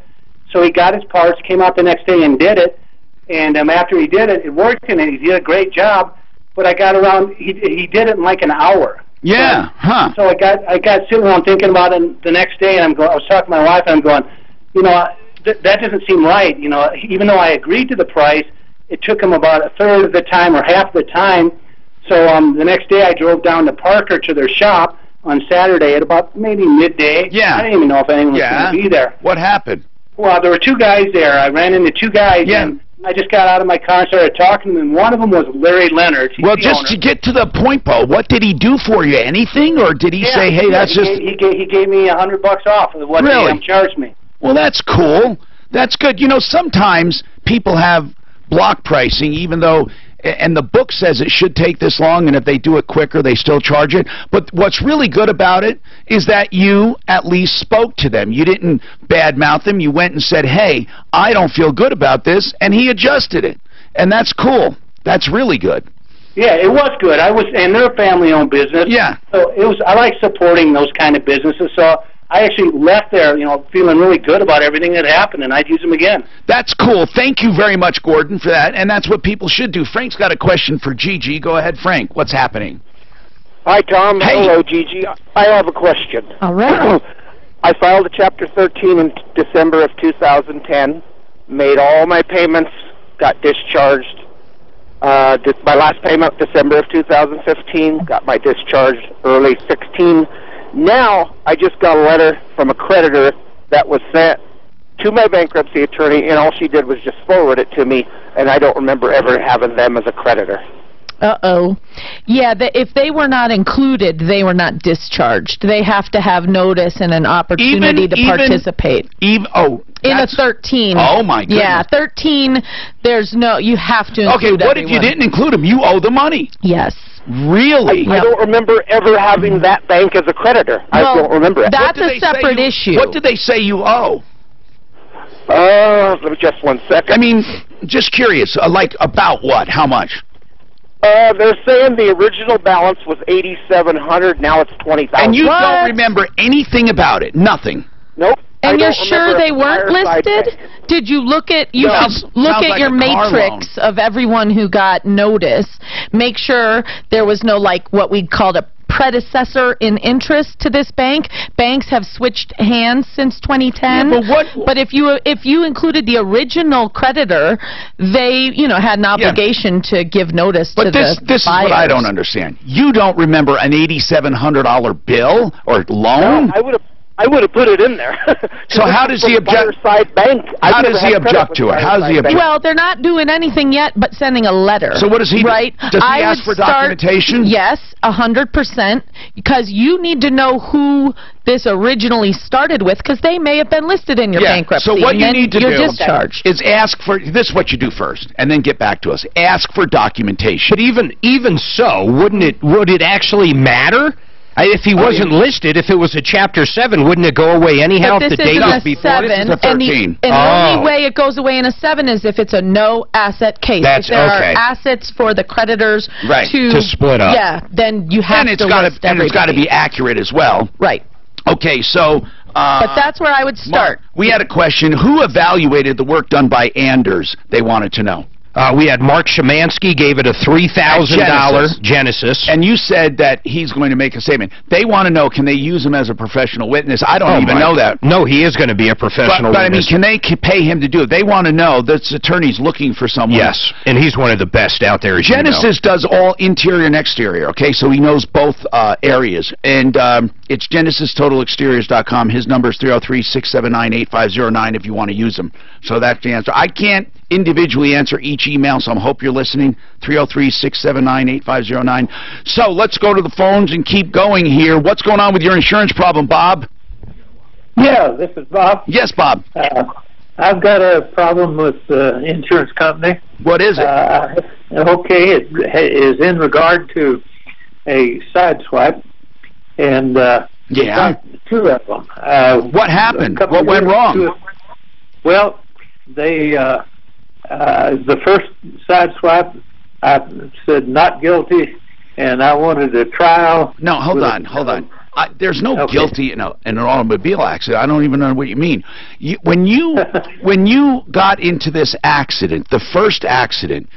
So he got his parts, came out the next day and did it. And after he did it, it worked, and he did a great job. But I got around, he did it in like an hour. Yeah, huh. So I got sitting around thinking about it the next day, and I was talking to my wife, and I'm going, you know, that doesn't seem right. You know, even though I agreed to the price, it took him about a third of the time or half the time. So the next day I drove down to Parker to their shop on Saturday at about maybe midday. Yeah. I didn't even know if anyone was going to be there. What happened? Well, there were two guys there. I ran into two guys, and I just got out of my car and started talking to them, and one of them was Larry Leonard. Well, just to get to the point, Bo, what did he do for you? Anything, or did he say, hey, that's just... He gave me $100 off of what he charged me. Well, that's cool. That's good. You know, sometimes people have block pricing, even though... And the book says it should take this long, and if they do it quicker, they still charge it. But what's really good about it is that you at least spoke to them. You didn't badmouth them. You went and said, hey, I don't feel good about this, and he adjusted it. And that's cool. That's really good. Yeah, it was good. And they're a family-owned business. Yeah. So I like supporting those kind of businesses. So I actually left there, you know, feeling really good about everything that happened, and I'd use them again. That's cool. Thank you very much, Gordon, for that, and that's what people should do. Frank's got a question for Gigi. Go ahead, Frank. What's happening? Hi, Tom. Hey. Hello, Gigi. I have a question. All right. I filed a Chapter 13 in December of 2010, made all my payments, got discharged. Did my last payment December of 2015, got my discharge early 16. Now, I just got a letter from a creditor that was sent to my bankruptcy attorney, and all she did was just forward it to me, and I don't remember ever having them as a creditor. Uh-oh. Yeah, if they were not included, they were not discharged. They have to have notice and an opportunity to participate. In a 13. Oh, my goodness. Yeah, 13, there's no, you have to include what if you didn't include them? You owe the money. Yes. Really? I don't remember ever having that bank as a creditor. I don't remember it. That's a separate issue. What did they say you owe? Just 1 second. I mean, just curious, like about what? How much? They're saying the original balance was $8,700. Now it's $20,000. And you don't remember anything about it? Nothing? Nope. And you're sure they weren't listed? Did you look at your matrix of everyone who got notice? Make sure there was no, like, what we called a predecessor in interest to this bank. Banks have switched hands since 2010. Yeah, but if you included the original creditor, they, you know, had an obligation to give notice to the buyers. This is what I don't understand. You don't remember an $8,700 bill or loan? No, I would have put it in there. So how does he object? Bank. How does he object to it? How does he object? Well, they're not doing anything yet but sending a letter. So what does he do? Right? Does he ask for documentation? Yes, 100%, because you need to know who this originally started with, because they may have been listed in your bankruptcy. So what you need to do discharged. is ask for, this is what you do first, and then get back to us. Ask for documentation. But even so, would it actually matter? If he wasn't listed, if it was a Chapter 7, wouldn't it go away anyhow if the date was before? This is a 13. And the only way it goes away in a 7 is if it's a no-asset case. That's if there are assets for the creditors to split up. Yeah, then you have to list everybody. And it's got to be accurate as well. Right. Okay, so... but that's where I would start. Mark, we had a question. Who evaluated the work done by Anders? They wanted to know. We had Mark Szymanski, gave it a $3,000 Genesis. And you said that he's going to make a statement. They want to know, can they use him as a professional witness? I don't even know that. No, he is going to be a professional but witness. I mean, can they pay him to do it? They want to know. This attorney's looking for someone. Yes, and he's one of the best out there, as Genesis does all interior and exterior, okay? So he knows both areas. And it's GenesisTotalExteriors.com. His number is 303-679-8509 if you want to use him. So that's the answer. I can't individually answer each email, so I hope you're listening. 303-679-8509. So let's go to the phones and keep going here. What's going on with your insurance problem, Bob? Yeah, this is Bob. Yes, Bob. I've got a problem with the insurance company. What is it? Okay, it is in regard to a sideswipe, and yeah, two of them. What happened? What went wrong? Well, they the first sideswipe, I said not guilty, and I wanted a trial. No, hold on. There's no guilty in an automobile accident. I don't even know what you mean. When you got into this accident, the first accident,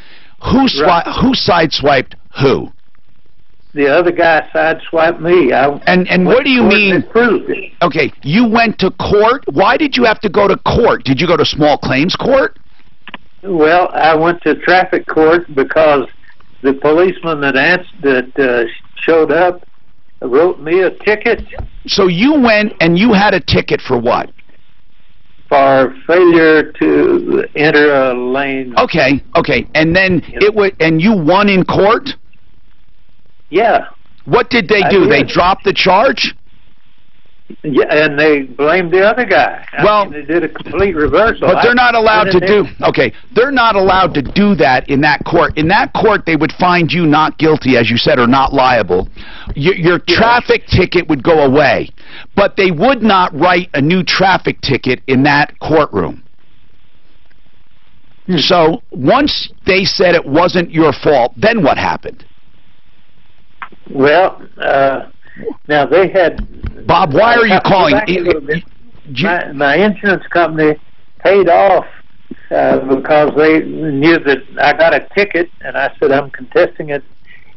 who sideswiped who? The other guy sideswiped me. And what do you mean? Okay, you went to court. Why did you have to go to court? Did you go to small claims court? Well, I went to traffic court because the policeman that showed up wrote me a ticket. So you went and you had a ticket for what? For failure to enter a lane. Okay, and then and you won in court? Yeah. What did they do? They dropped the charge? Yeah, and they blamed the other guy. I mean, they did a complete reversal. But they're not allowed to do. Okay, they're not allowed to do that in that court. In that court, they would find you not guilty, as you said, or not liable. Your traffic ticket would go away, but they would not write a new traffic ticket in that courtroom. So once they said it wasn't your fault, then what happened? Well, now they had. Bob, why are you calling? My insurance company paid off because they knew that I got a ticket, and I said I'm contesting it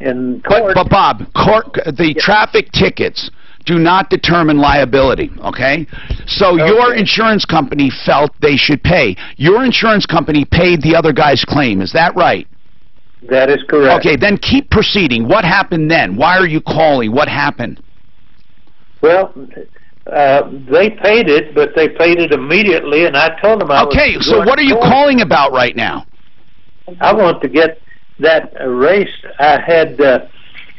in court. But Bob, the traffic tickets do not determine liability, okay? So your insurance company felt they should pay. Your insurance company paid the other guy's claim. Is that right? That is correct. Okay, then keep proceeding. What happened then? Why are you calling? What happened? Well, they paid it, but they paid it immediately, and I told them I was Okay, so what are you calling about right now? I want to get that erased. I had...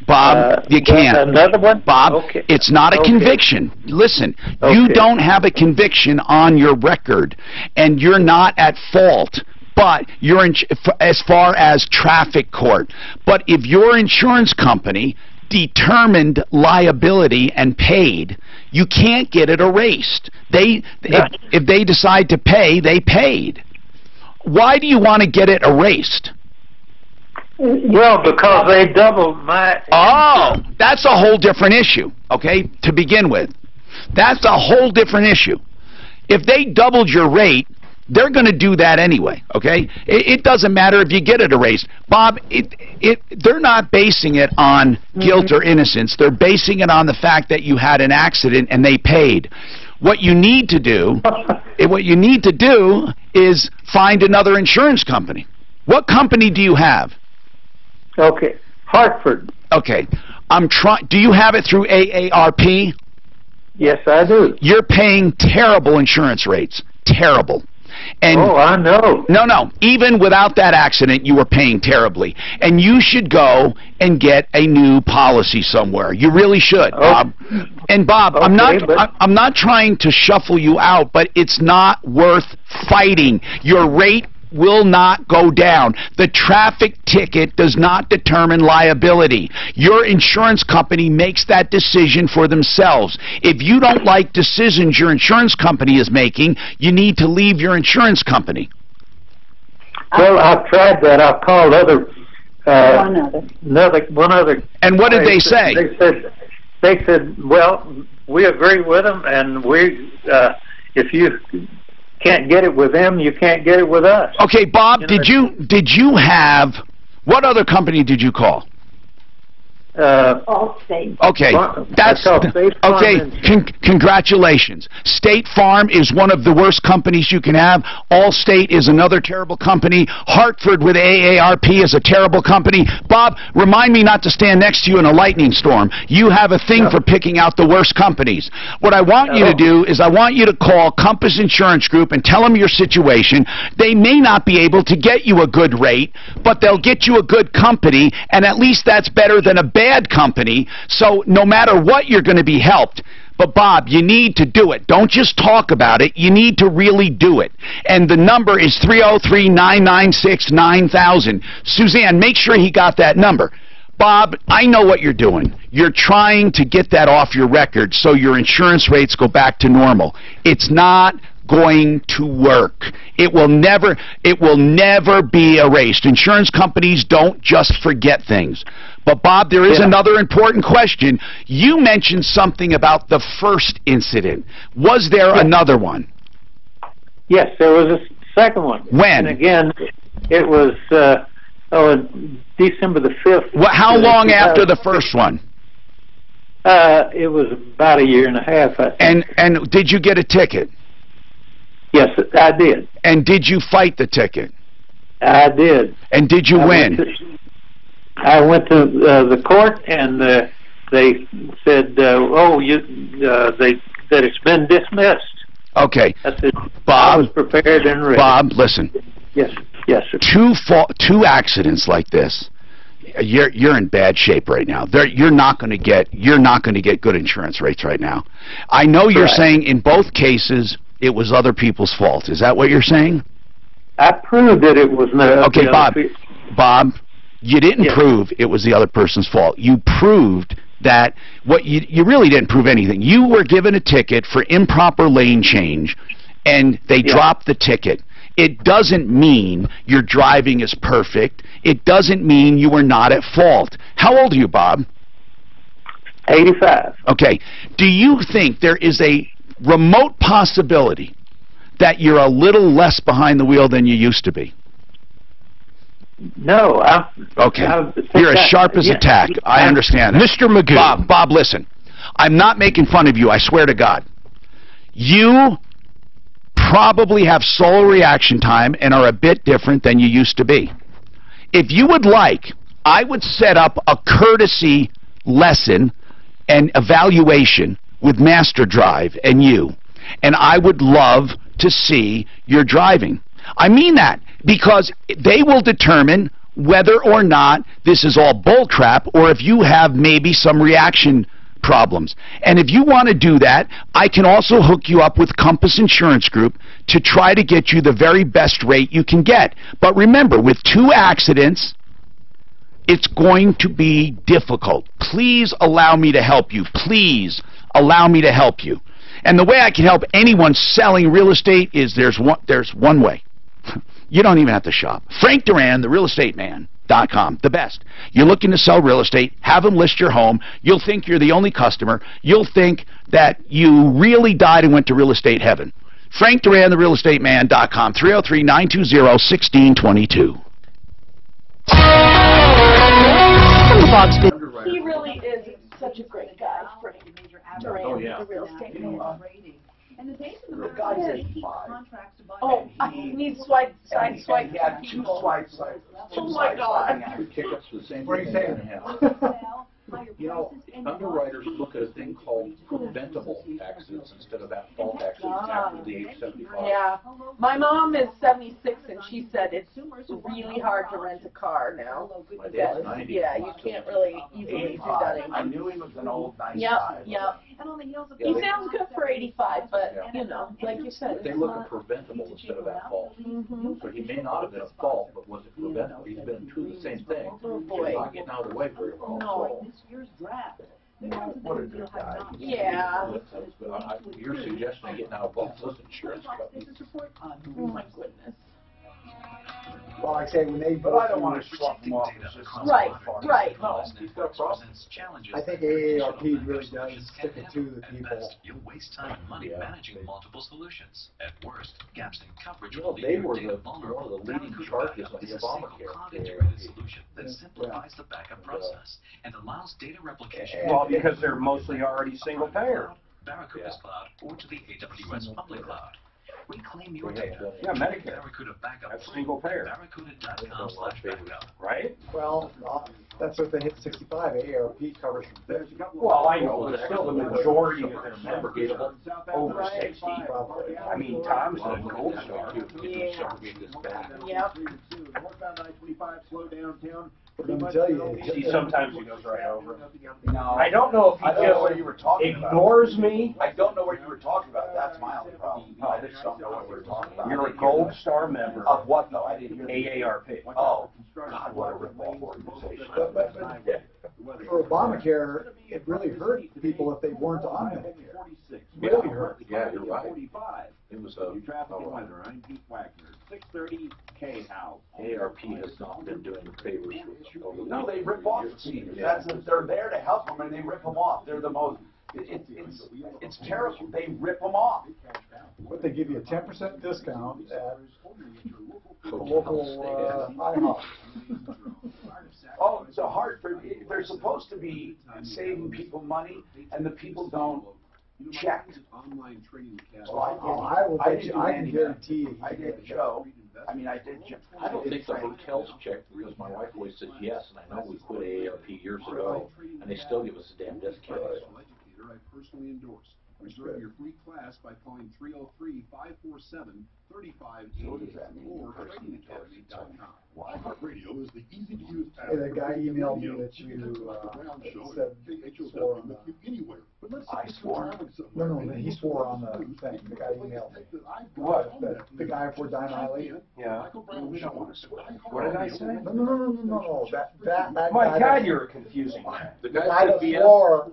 Bob, you can't. Another one? Bob, it's not a conviction. Listen, you don't have a conviction on your record, and you're not at fault. But you're as far as traffic court. But if your insurance company determined liability and paid, you can't get it erased. If they decide to pay, they paid. Why do you want to get it erased? Well, because they doubled my... Oh, that's a whole different issue, okay, to begin with. That's a whole different issue. If they doubled your rate, they're going to do that anyway, okay? It doesn't matter if you get it erased. Bob, they're not basing it on guilt or innocence. They're basing it on the fact that you had an accident and they paid. What you need to do, is find another insurance company. What company do you have? Okay, Hartford. Okay, do you have it through AARP? Yes, I do. You're paying terrible insurance rates. Terrible. And I know. No. Even without that accident, you were paying terribly. And you should go and get a new policy somewhere. You really should, Bob. And Bob, I'm not trying to shuffle you out, but it's not worth fighting. Your rate will not go down. The traffic ticket does not determine liability. Your insurance company makes that decision for themselves. If you don't like decisions your insurance company is making, you need to leave your insurance company. Well, I've tried that. I've called one other. And what did they say? They said, well, we agree with them, and if you can't get it with them, you can't get it with us. Okay, Bob, did you have, what other company did you call? Allstate. Okay, congratulations. State Farm is one of the worst companies you can have. Allstate is another terrible company. Hartford with AARP is a terrible company. Bob, remind me not to stand next to you in a lightning storm. You have a thing for picking out the worst companies. What I want you to do is I want you to call Compass Insurance Group and tell them your situation. They may not be able to get you a good rate, but they'll get you a good company, and at least that's better than a bad company. So no matter what, you're going to be helped. But Bob, you need to do it. Don't just talk about it. You need to really do it. And the number is 303-996-9000. Suzanne, make sure he got that number. Bob, I know what you're doing. You're trying to get that off your record so your insurance rates go back to normal. It's not going to work. It will never be erased. Insurance companies don't just forget things. But Bob, there is another important question. You mentioned something about the first incident. Was there another one? Yes, there was a second one. When? And again, it was December the 5th. How long after the first one? It was about a year and a half, I think. And did you get a ticket? Yes, I did. And did you fight the ticket? I did. And did you win? I went to the court, and they said, they said it's been dismissed. Okay. That's it. Bob, I was prepared and ready. Bob, listen. Yes, sir. Two accidents like this. You're in bad shape right now. You're not going to get good insurance rates right now. I know you're saying in both cases it was other people's fault. Is that what you're saying? I proved that it was not. Okay, Bob, you didn't prove it was the other person's fault. You proved that you really didn't prove anything. You were given a ticket for improper lane change, and they dropped the ticket. It doesn't mean your driving is perfect. It doesn't mean you were not at fault. How old are you, Bob? 85. Okay. Do you think there is a remote possibility that you're a little less behind the wheel than you used to be? No. Okay. You're as sharp as a tack. I understand that. Mr. Magoo. Bob, listen. I'm not making fun of you. I swear to God. You probably have slow reaction time and are a bit different than you used to be. If you would like, I would set up a courtesy lesson and evaluation with Master Drive and you, and I would love to see your driving. I mean that, because they will determine whether or not this is all bull crap or if you have maybe some reaction problems. And if you want to do that, I can also hook you up with Compass Insurance Group to try to get you the very best rate you can get. But remember, with 2 accidents, it's going to be difficult. Please allow me to help you. Please allow me to help you. And the way I can help anyone selling real estate is there's one way. You don't even have to shop. Frank Duran, the real estate man.com, the best. You're looking to sell real estate, have them list your home. You'll think you're the only customer. You'll think that you really died and went to real estate heaven. Frank Duran, the real estate man.com, 303-920-1622. He really is such a great guy, Frank Duran, the real estate man. And the days of The guy is Oh, I need swipe He had 2 people. swipes. Oh my God. Kick us to the same What are you thing. saying? You know, underwriters look at a thing called preventable accidents instead of at-fault accidents after the age 75. Yeah. My mom is 76, and she said it's really hard to rent a car now. My dad's 90. Yeah, you can't really easily do that anymore. I knew he was an old nice Yep, guy. yep. He sounds good for 85, but, you know, like you said. But they look at preventable instead of at fault. So he may not have been at fault, but was it preventable? He's been through the same thing. Oh, He's boy. not getting out of the way very well. No. What a good guy. Yeah. You're suggesting getting out of both those insurance companies. Oh, my goodness. Well, like I say, when they But I don't want to swap them off. Right. No, he's got problems. I think AARP really does stick it to the people. You'll waste time and money managing multiple solutions. At worst, gaps in coverage Well, will they leave were your data one vulnerable. of the leading charges on the It's a single Obamacare. cloud-integrated solution that simplifies the backup process and allows data replication. Well, because they're mostly already single payer. Barracuda's cloud or to the AWS public cloud. Reclaim your We data. have Yeah, Medicare. Barracuda backup. That's single payer. Barracuda.com/backup. Right? Well, that's what they hit 65. AARP covers from 50. Well, I know, but still the majority of their members are over 60. I mean, Tom's a gold star. Yeah. Segregate this back. Yep. Northbound I-25 slow downtown. Let me tell you. See, sometimes he goes right over. No. I don't know if he I don't know what just you were talking about. ignores me. I don't know what you were talking about. That's my only problem. I just don't know what you were talking about. You're a gold star member Of what though? I didn't hear. AARP. Oh, God, what a rip-off organization. For Obamacare, it really hurt people if they weren't on Medicare. Really hurt. Yeah, you're right. It was a, Traffic and weather. I'm Pete Wagner. 6:30 K-House. ARP has not been doing favors. No, they rip off the seniors. They're there to help them, and they rip them off. They're the most. It's terrible. They rip them off. But they give you a 10% discount at the local IHOP. Oh, it's a Hartford. They're supposed to be saving people money, and the people don't check. So I can guarantee. I did Joe. I did Joe. I don't think the hotels checked because my wife always says yes, and I know we quit AARP years ago, and they still give us a damn discount. I personally endorse. Reserve your free class by calling 303-547-3580 or tradingacademy.com. iHeartRadio is the easy-to-use app. Hey, that guy emailed me that you said swore on I swore? No, he swore on the thing. The guy emailed me. What? The guy for Dinelli. Yeah. We don't want to swear. What did I say? No. That My guy God, you're a confusing man. The guy that swore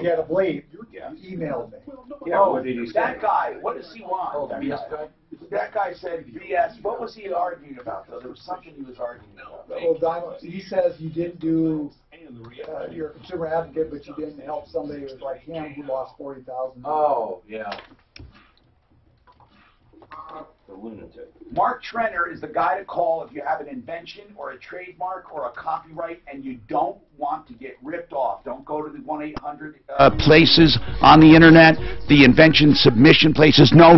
he had a bleep emailed me. Yeah, what did he say? That guy, what does he want? Oh, the BS guy? That guy said BS. What was he arguing about, though? There was something he was arguing about. Well, he says you didn't do, you're a consumer advocate, but you didn't help somebody who was like him who lost $40,000. Oh, yeah. The lunatic. Mark Trenner is the guy to call if you have an invention or a trademark or a copyright and you don't want to get ripped off. Don't go to the 1-800 places on the internet, the invention submission places. No.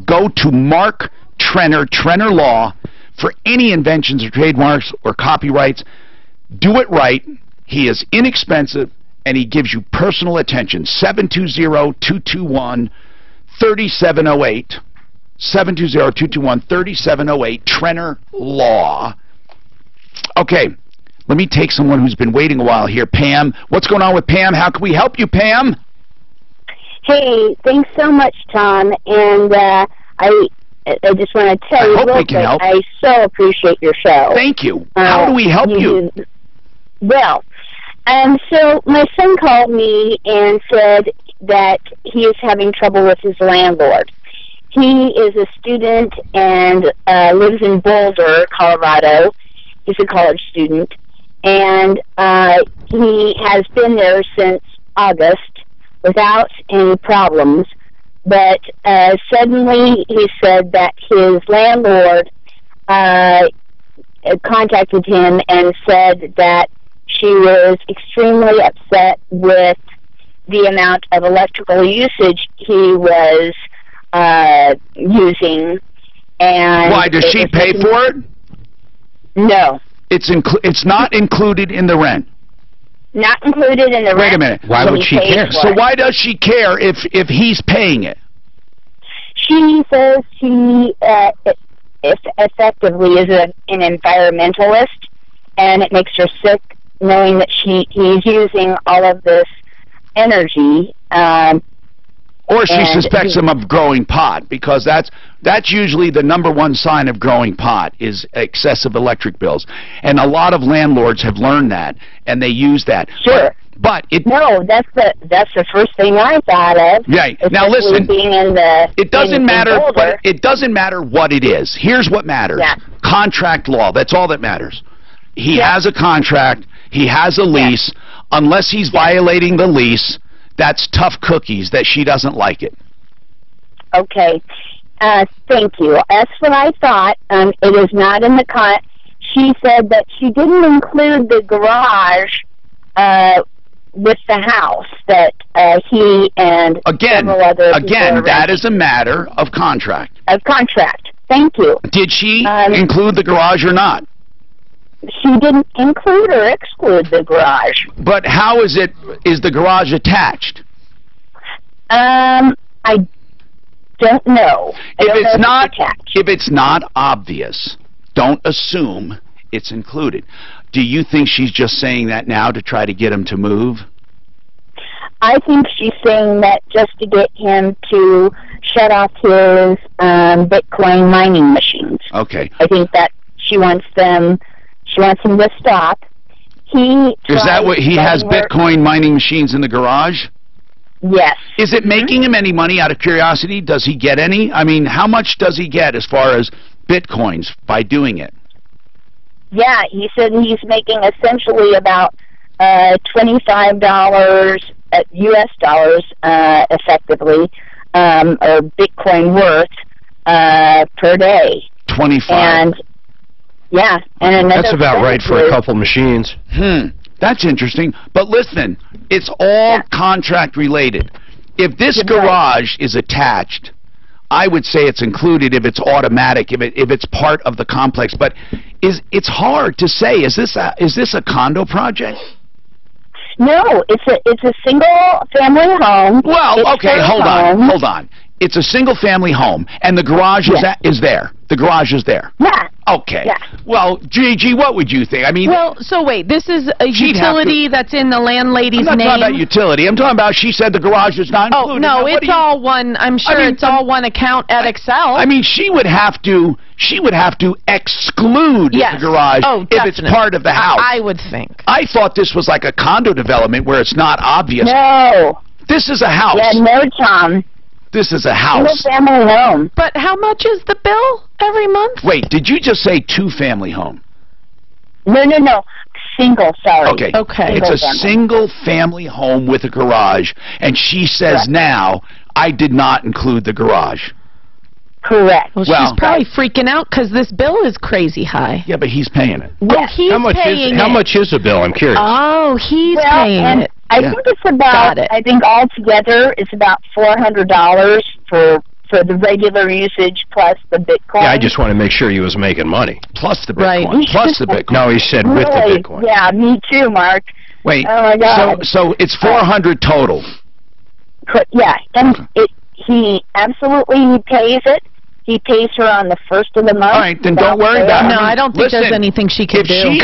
Go to Mark Trenner, Trenner Law, for any inventions or trademarks or copyrights. Do it right. He is inexpensive, and he gives you personal attention. 720-221-3708. 720-221-3708, Trenner Law. Okay, let me take someone who's been waiting a while here. Pam, what's going on with Pam? How can we help you, Pam? Hey, thanks so much, Tom. And I just want to tell you real quick, I so appreciate your show. Thank you. How do we help you? Well, so my son called me and said that he is having trouble with his landlord. He is a student and lives in Boulder, Colorado. He's a college student. And he has been there since August without any problems. But suddenly he said that his landlord contacted him and said that she was extremely upset with the amount of electrical usage he was using. And why, does she pay for it? No. It's not included in the rent. Not included in the rent. Wait a minute. Why would she care? So why does she care if he's paying it? She says she effectively is an environmentalist, and it makes her sick knowing that he's using all of this energy. Or she suspects him of growing pot, because that's usually the #1 sign of growing pot is excessive electric bills. And a lot of landlords have learned that, and they use that. Sure. But no, that's the first thing I thought of. Yeah. Now listen, being in the, it doesn't matter. But it doesn't matter what it is. Here's what matters: contract law. That's all that matters. He has a contract. He has a lease. Unless he's violating the lease, that's tough cookies that she doesn't like it. Okay. Thank you. That's what I thought. It is not in the She said that she didn't include the garage with the house, that he and several other people that is a matter of contract. Of contract. Thank you. Did she include the garage or not? She didn't include or exclude the garage. But how is the garage attached? I don't know. If it's not obvious, don't assume it's included. Do you think she's just saying that now to try to get him to move? I think she's saying that just to get him to shut off his Bitcoin mining machines. Okay. I think that she wants him to stop. Is that what he has? Bitcoin mining machines in the garage? Yes. Is it making him any money, out of curiosity? Does he get any? I mean, how much does he get as far as Bitcoins by doing it? Yeah, he said he's making essentially about $25 US dollars effectively, or Bitcoin worth per day. 25. And yeah, and another that's about right for a couple machines. That's interesting. But listen, it's all contract related. If this garage is attached, I would say it's included if it's automatic, if it's part of the complex. But it's hard to say. Is this a condo project? No, it's a single family home. Well, okay, hold on. It's a single family home, and the garage is there. The garage is there. Yeah. Okay. Yeah. Well, Gigi, what would you think? I mean, well, so wait, this is a utility that's in the landlady's name? I'm not talking about utility. I'm talking about, she said the garage is not included. Oh, no, it's all one, I'm sure it's all one account at Excel. I mean, she would have to exclude the garage if it's part of the house. I would think. I thought this was like a condo development where it's not obvious. No. This is a house. Yeah, no, Tom. This is a house. Single family home. But how much is the bill every month? Wait, did you just say two-family home? No. Single, sorry. Okay. It's a single family home with a garage, and she says now, I did not include the garage. Correct. Well, she's probably freaking out because this bill is crazy high. Yeah, but he's paying it. Yes. He's paying it. How much is the bill? I'm curious. Oh, he's paying it. I think it's about, I think altogether it's about $400 for the regular usage plus the Bitcoin. Yeah, I just want to make sure he was making money. Plus the Bitcoin. Plus the Bitcoin. No, he said with the Bitcoin. Yeah, me too, Mark. Wait, oh my God. so it's 400 total. Yeah, and he absolutely pays it. He pays her on the first of the month. All right, then don't worry about it. No, I don't think there's anything she can do.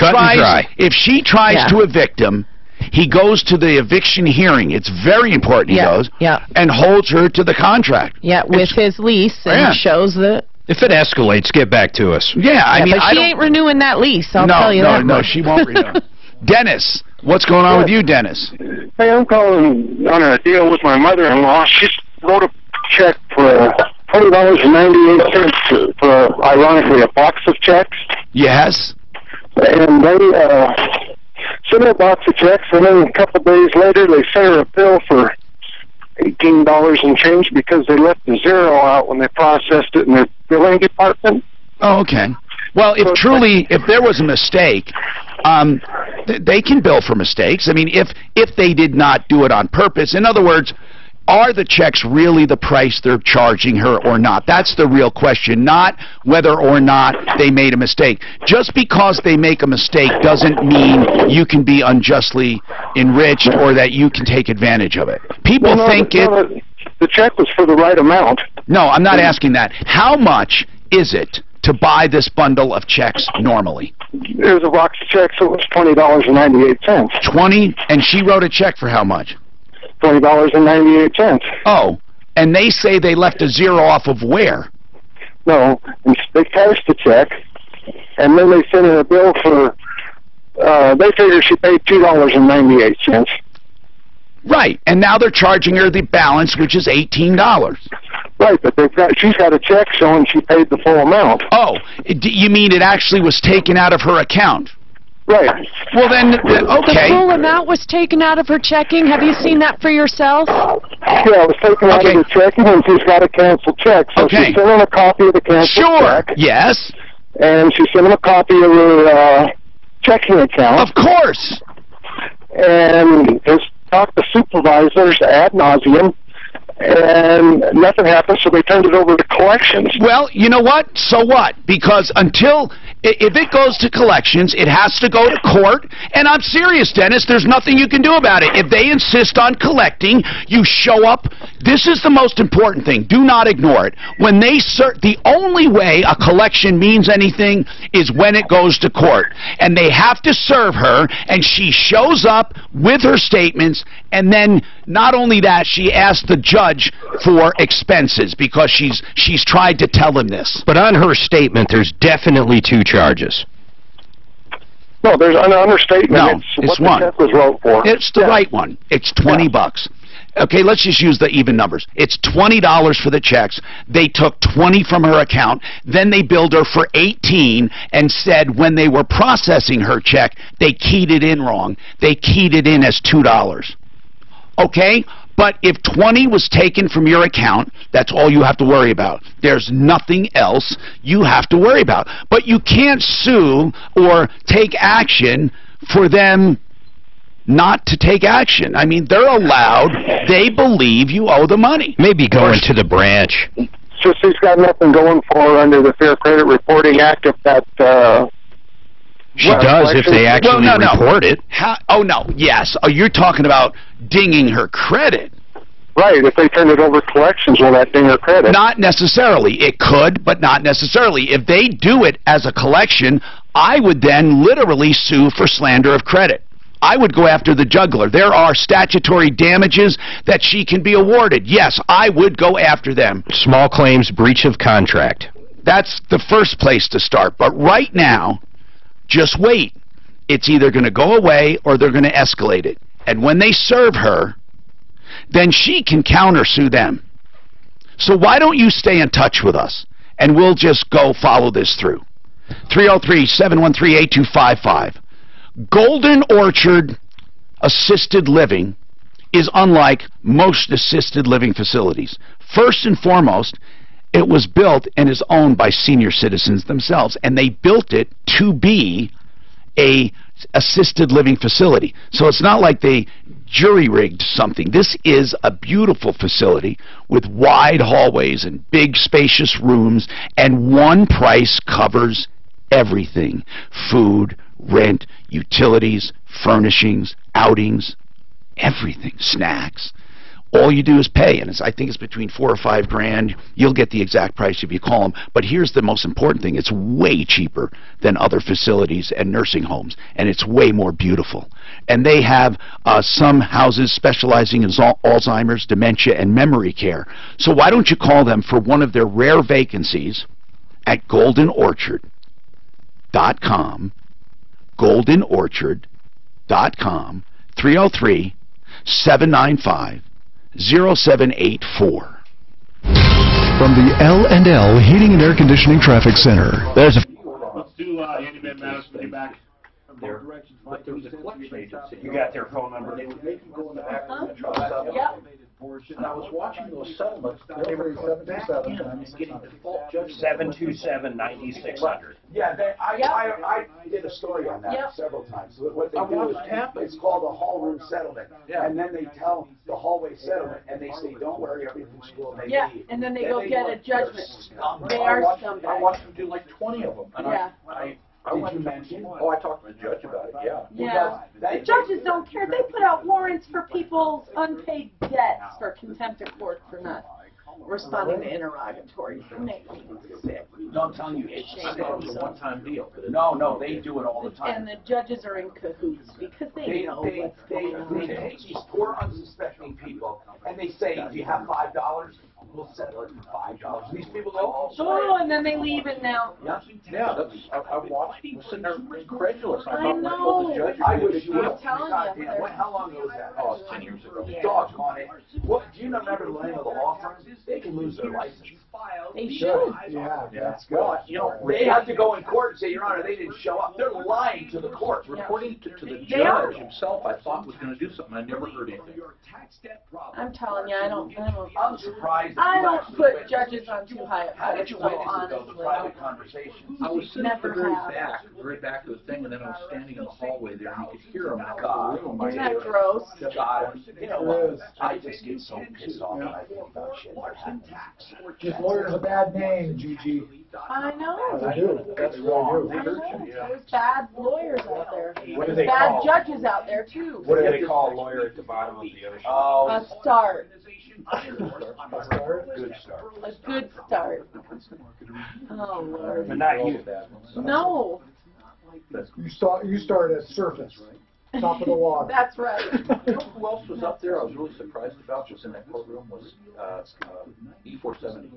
If she tries to evict him, he goes to the eviction hearing. It's very important he goes. And holds her to the contract. Yeah, with his lease, and shows that. If it escalates, get back to us. Yeah, I mean, but she ain't renewing that lease, I'll tell you that. No, she won't renew. Dennis, what's going on with you, Dennis? Hey, I'm calling on a deal with my mother-in-law. She wrote a check for $20.98 for, ironically, a box of checks. Yes. And they sent her a box of checks, and then a couple of days later, they sent her a bill for $18 and change because they left the zero out when they processed it in their billing department. Oh, okay. Well, if there was a mistake, they can bill for mistakes. I mean, if they did not do it on purpose. In other words, are the checks really the price they're charging her or not? That's the real question, not whether or not they made a mistake. Just because they make a mistake doesn't mean you can be unjustly enriched or that you can take advantage of it. People think the check was for the right amount. No, I'm not asking that. How much is it to buy this bundle of checks normally? It was a box of checks, so it was $20.98. 20, and she wrote a check for how much? $20.98. Oh, and they say they left a zero off of where? No, they cashed the check, and then they sent her a bill for, they figure she paid $2.98. Right, and now they're charging her the balance, which is $18. Right, but she's got a check showing she paid the full amount. Oh, you mean it actually was taken out of her account? Right. Well, then, okay. The full amount was taken out of her checking. Have you seen that for yourself? Yeah, it was taken out of her checking, and she's got a canceled check. So she sent him a copy of the canceled check. Yes. And she sent him a copy of her checking account. Of course. And just talked to supervisors ad nauseum, and nothing happened, so they turned it over to collections. Well, you know what? So what? Because until If it goes to collections, it has to go to court. And I'm serious, Dennis. There's nothing you can do about it. If they insist on collecting, you show up. This is the most important thing. Do not ignore it. When they the only way a collection means anything is when it goes to court. And they have to serve her, and she shows up with her statements, and then not only that, she asks the judge for expenses because she's tried to tell him this. But on her statement, there's definitely 2 charges. No, there's an understatement. No, it's what one. The check was wrote for. It's the right one. It's $20. Okay, let's just use the even numbers. It's $20 for the checks. They took 20 from her account. Then they billed her for 18 and said when they were processing her check, they keyed it in wrong. They keyed it in as $2. Okay? But if 20 was taken from your account, that's all you have to worry about. There's nothing else you have to worry about. But you can't sue or take action for them not to take action. I mean, they're allowed. They believe you owe the money. Maybe going to the branch. So she's got nothing going for her under the Fair Credit Reporting Act if that... She does if they actually report it. Oh, no. Yes. Oh, you're talking about dinging her credit. Right. If they turn it over to collections, will that ding her credit? Not necessarily. It could, but not necessarily. If they do it as a collection, I would then literally sue for slander of credit. I would go after the juggler. There are statutory damages that she can be awarded. Yes, I would go after them. Small claims, breach of contract. That's the first place to start. But right now, just wait. It's either going to go away or they're going to escalate it. And when they serve her, then she can countersue them. So why don't you stay in touch with us, and we'll just go follow this through. 303-713-8255. Golden Orchard Assisted Living is unlike most assisted living facilities. First and foremost, it was built and is owned by senior citizens themselves, and they built it to be a assisted living facility. So it's not like they jury-rigged something. This is a beautiful facility with wide hallways and big spacious rooms, and one price covers everything: food, rent, utilities, furnishings, outings, everything, snacks. All you do is pay, and I think it's between $4 or $5 grand. You'll get the exact price if you call them. But here's the most important thing: it's way cheaper than other facilities and nursing homes, and it's way more beautiful. And they have some houses specializing in Alzheimer's, dementia, and memory care. So why don't you call them for one of their rare vacancies at goldenorchard.com, goldenorchard.com, 303-795-0784. From the L&L Heating and Air Conditioning Traffic Center, there's a... Let's do Handyman Matters when you're back. But there was a collection agency. You got their phone number? They would make you go in the back room and try to settle. And I was watching those settlements. They were getting default judgments. 727-9600. Yeah, I did a story on that several times. What they do is it's called a hall room settlement, and then they tell the hallway settlement, and they say, "Don't worry, everything's cool." And they leave. And then they go get a judgment. They I are watched scumbags. them do like 20 of them. And Did you mention? Oh, I talked to the judge about it, yeah. Yeah. The judges don't care. They put out warrants for people's unpaid debts for contempt of court for not responding to interrogatories. It makes me sick. No, I'm telling you, it's a one-time deal. No, they do it all the time. And the judges are in cahoots because they know what's going on. They take these poor, unsuspecting people, and they say, "Do you have $5? We'll settle it for $5." And these people go, "Oh," and then they leave it now. Yeah, I watched. I'm sitting there incredulous. I know. The judge. I wish you I'm telling you. How long ago was that? Oh, it's 10 years ago. Doggone it. What, do you remember the name of the law firm? They can lose their license. They should. Yeah, that's good. Well, they have to go in court and say, "Your Honor, they didn't show up." They're lying to the court. Reporting to the judge himself, I thought was going to do something. I never heard anything. I'm telling you, I don't. I'm surprised. I don't put judges on too high a How did you pedestal, witness the honestly. private conversation? I was sitting at the Never very have. back of the thing, and then I was standing in the hallway there, and you could hear him out God. the room. Isn't that gross? God, you know what? I just get so pissed off when I think about shit like Give lawyers a bad name, Gigi. I know. They do. That's wrong. There's bad lawyers out there. What do There's they bad call? judges out there too. What do they call a lawyer at the bottom of the ocean? A start. Good start. A good start. Oh Lord. But not you. No. You start at surface, top of the water. That's right. You know who else was up there? I was really surprised about. Was in that courtroom was E470.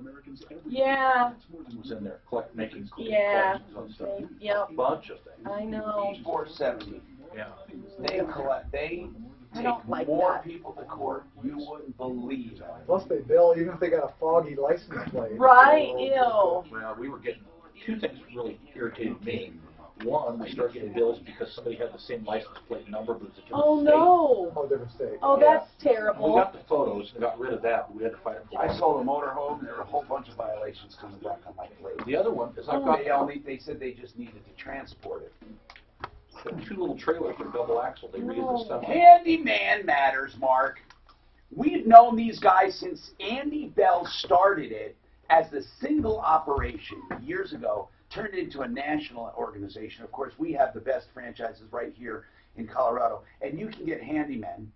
Yeah. Was in there making Yeah. collections on stuff. Yep. A bunch of things. I know. 470. Yeah. They collect. They I take don't like more that. people to court. You wouldn't believe it. Plus they bill even if they got a foggy license plate. Right. Ew. Well, we were getting two things really irritated me. One, we started getting bills because somebody had the same license plate number, but it was a different Oh state. no. Oh, different state. Oh, that's terrible. We got the photos and got rid of that, but we had to fight it for I sold a motorhome, and there were a whole bunch of violations coming back on my plate. The other one is I've got They said they just needed to transport it. two little trailers with a double axle. They raised the stuff. Handyman matters, Mark. We've known these guys since Andy Bell started it as the single operation years ago, turned it into a national organization. Of course, we have the best franchises right here in Colorado, and you can get handymen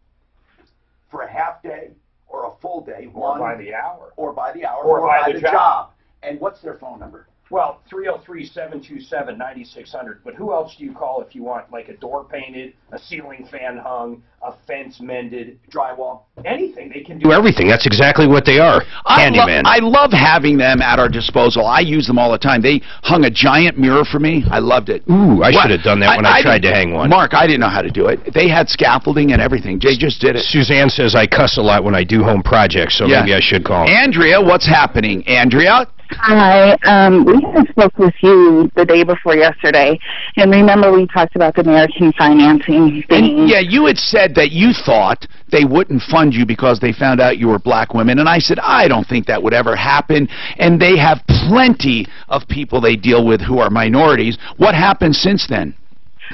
for a half day or a full day, Or by the hour. or by the hour, Or by the job. And what's their phone number? Well, 303-727-9600. But who else do you call if you want like a door painted, a ceiling fan hung, a fence mended, drywall, anything? They can Do everything. That's exactly what they are. Handyman. I love having them at our disposal. I use them all the time. They hung a giant mirror for me. I loved it. Ooh, I should have done that when I tried to hang one. Mark, I didn't know how to do it. They had scaffolding and everything. They just did it. Suzanne says I cuss a lot when I do home projects, so Yeah. maybe I should call. Andrea, what's happening? Andrea? Hi. We had spoke with you the day before yesterday, and remember we talked about the American financing thing. And, yeah, you had said that you thought they wouldn't fund you because they found out you were black women, and I said, I don't think that would ever happen, and they have plenty of people they deal with who are minorities. What happened since then?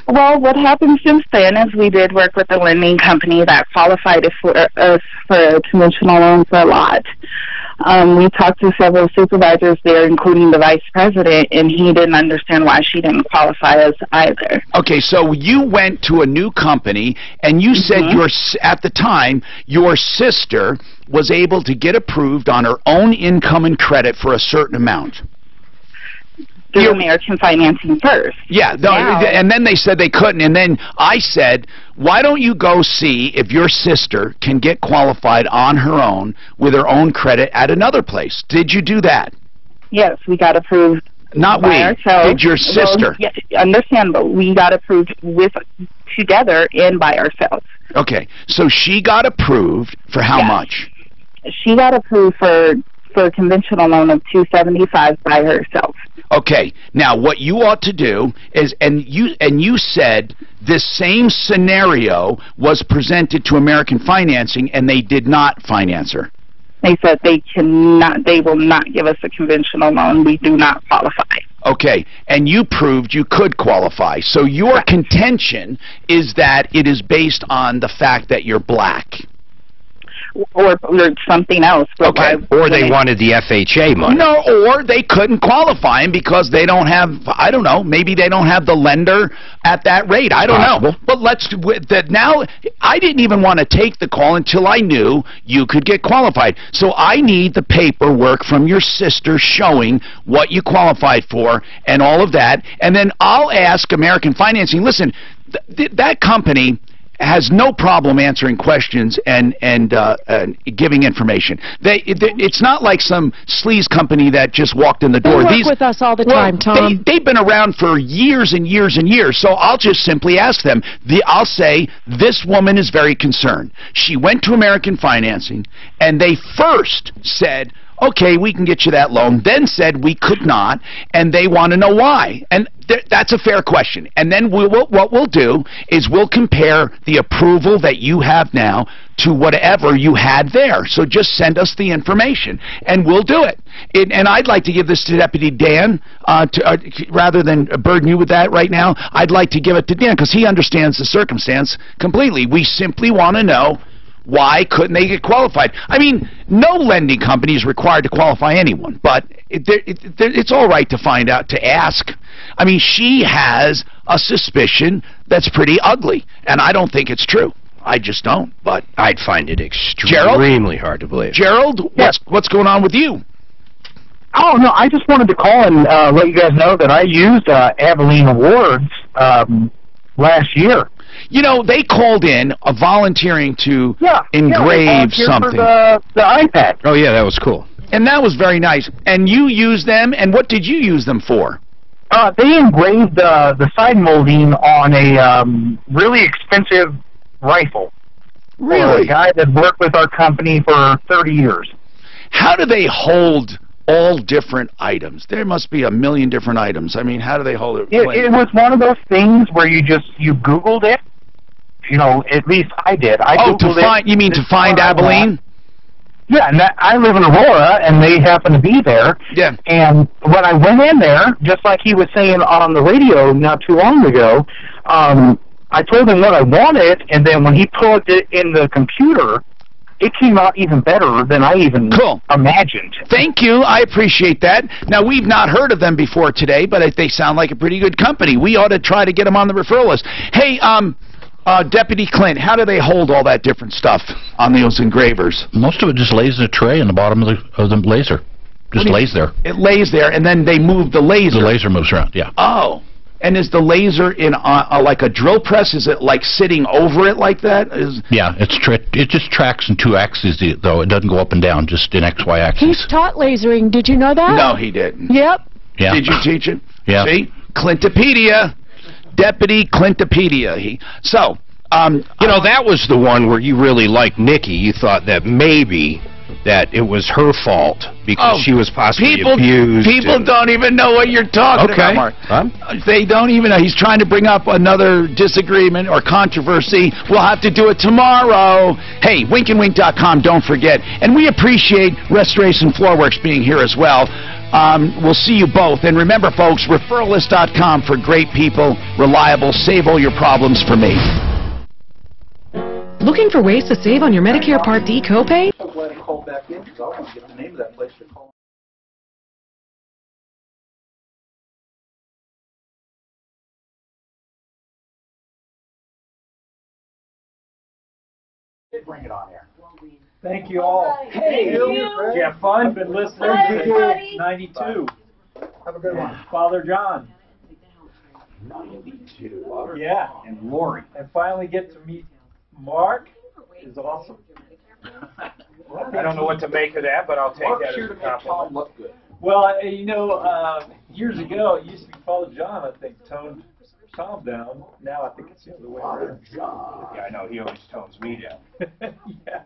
Well, what happened since then is we did work with a lending company that qualified us for a conventional loan for a lot. We talked to several supervisors there, including the vice president, and he didn't understand why she didn't qualify us either. Okay, so you went to a new company, and you said at the time your sister was able to get approved on her own income and credit for a certain amount. Through American financing first. Yeah, no, and then they said they couldn't, and then I said, why don't you go see if your sister can get qualified on her own with her own credit at another place? Did you do that? Yes, we got approved. Not by we. ourselves. Did your sister? Well, yeah, understand, but we got approved together and by ourselves. Okay, so she got approved for how much? She got approved for a conventional loan of $275 by herself. Okay, now what you ought to do is, and you said this same scenario was presented to American Financing, and they did not finance her. They said they will not give us a conventional loan. We do not qualify. Okay, and you proved you could qualify. So your contention is that it is based on the fact that you're black. Or something else. But Or they wanted the FHA money. No, or they couldn't qualify him because they don't have, I don't know, maybe they don't have the lender at that rate. I don't know. But now, I didn't even want to take the call until I knew you could get qualified. So I need the paperwork from your sister showing what you qualified for and all of that. And then I'll ask American Financing, listen, that company has no problem answering questions and giving information. It's not like some sleaze company that just walked in the door. They work with us all the time, Tom. They've been around for years and years and years, so I'll just simply ask them. I'll say, this woman is very concerned. She went to American Financing, and they first said, okay, we can get you that loan, then said we could not, and they want to know why. And that's a fair question. And then what we'll do is we'll compare the approval that you have now to whatever you had there. So just send us the information, and we'll do it. And I'd like to give this to Deputy Dan, rather than burden you with that right now. I'd like to give it to Dan because he understands the circumstance completely. We simply want to know Why couldn't they get qualified? I mean, no lending company is required to qualify anyone, but it's all right to find out, to ask. I mean, she has a suspicion that's pretty ugly, and I don't think it's true. I just don't, but I'd find it extremely hard to believe. Gerald, what's going on with you? Oh, no, I just wanted to call and let you guys know that I used Abilene Awards last year. You know, they called in volunteering to engrave something. For the iPad. Oh, yeah, that was cool. And that was very nice. And you used them, and what did you use them for? They engraved the side molding on a really expensive rifle. Really? For a guy that worked with our company for 30 years. How do they hold all different items? There must be a million different items. I mean, how do they hold it? It was one of those things where you Googled it. You know, at least I did. You mean to find Abilene? Yeah, and I live in Aurora, and they happen to be there. Yeah. And when I went in there, just like he was saying on the radio not too long ago, I told him what I wanted, and then when he plugged it in the computer, it came out even better than I even imagined. Thank you. I appreciate that. Now, we've not heard of them before today, but they sound like a pretty good company. We ought to try to get them on the referral list. Hey, Deputy Clint, how do they hold all that different stuff on those engravers? Most of it just lays in a tray in the bottom of the laser. Just lays there. It lays there, and then they move the laser. The laser moves around, yeah. Oh. And is the laser in like a drill press? Is it like sitting over it like that? Yeah, it just tracks in 2 axes, though. It doesn't go up and down, just in XY axis. He's taught lasering. Did you know that? No, he didn't. Yep. Yeah. Did you teach him? Yeah. See? Clintopedia. Deputy Clintopedia. You know, that was the one where you really liked Nikki. You thought that maybe that it was her fault because she was possibly abused. People don't even know what you're talking about, Mark. They don't even know. He's trying to bring up another disagreement or controversy. We'll have to do it tomorrow. Hey, winkandwink.com, don't forget. And we appreciate Restoration Floorworks being here as well. We'll see you both. And remember, folks, referralist.com for great people, reliable, save all your problems for me. Looking for ways to save on your Medicare Part D copay? I'm glad I called back in because I want to get the name of that place to call. Bring it on air. Thank you all. Hey, Did you have fun? Been listening. Bye. 92. Have a good one. Father John. 92. Yeah, and Lori. And finally get to meet Mark is awesome. I don't know what to make of that, but I'll take that as a compliment. Look good. Well, you know, years ago, it used to be Father John, I think, toned Tom down. Now I think it's the other way around. Yeah, I know. He always tones me down. Yeah.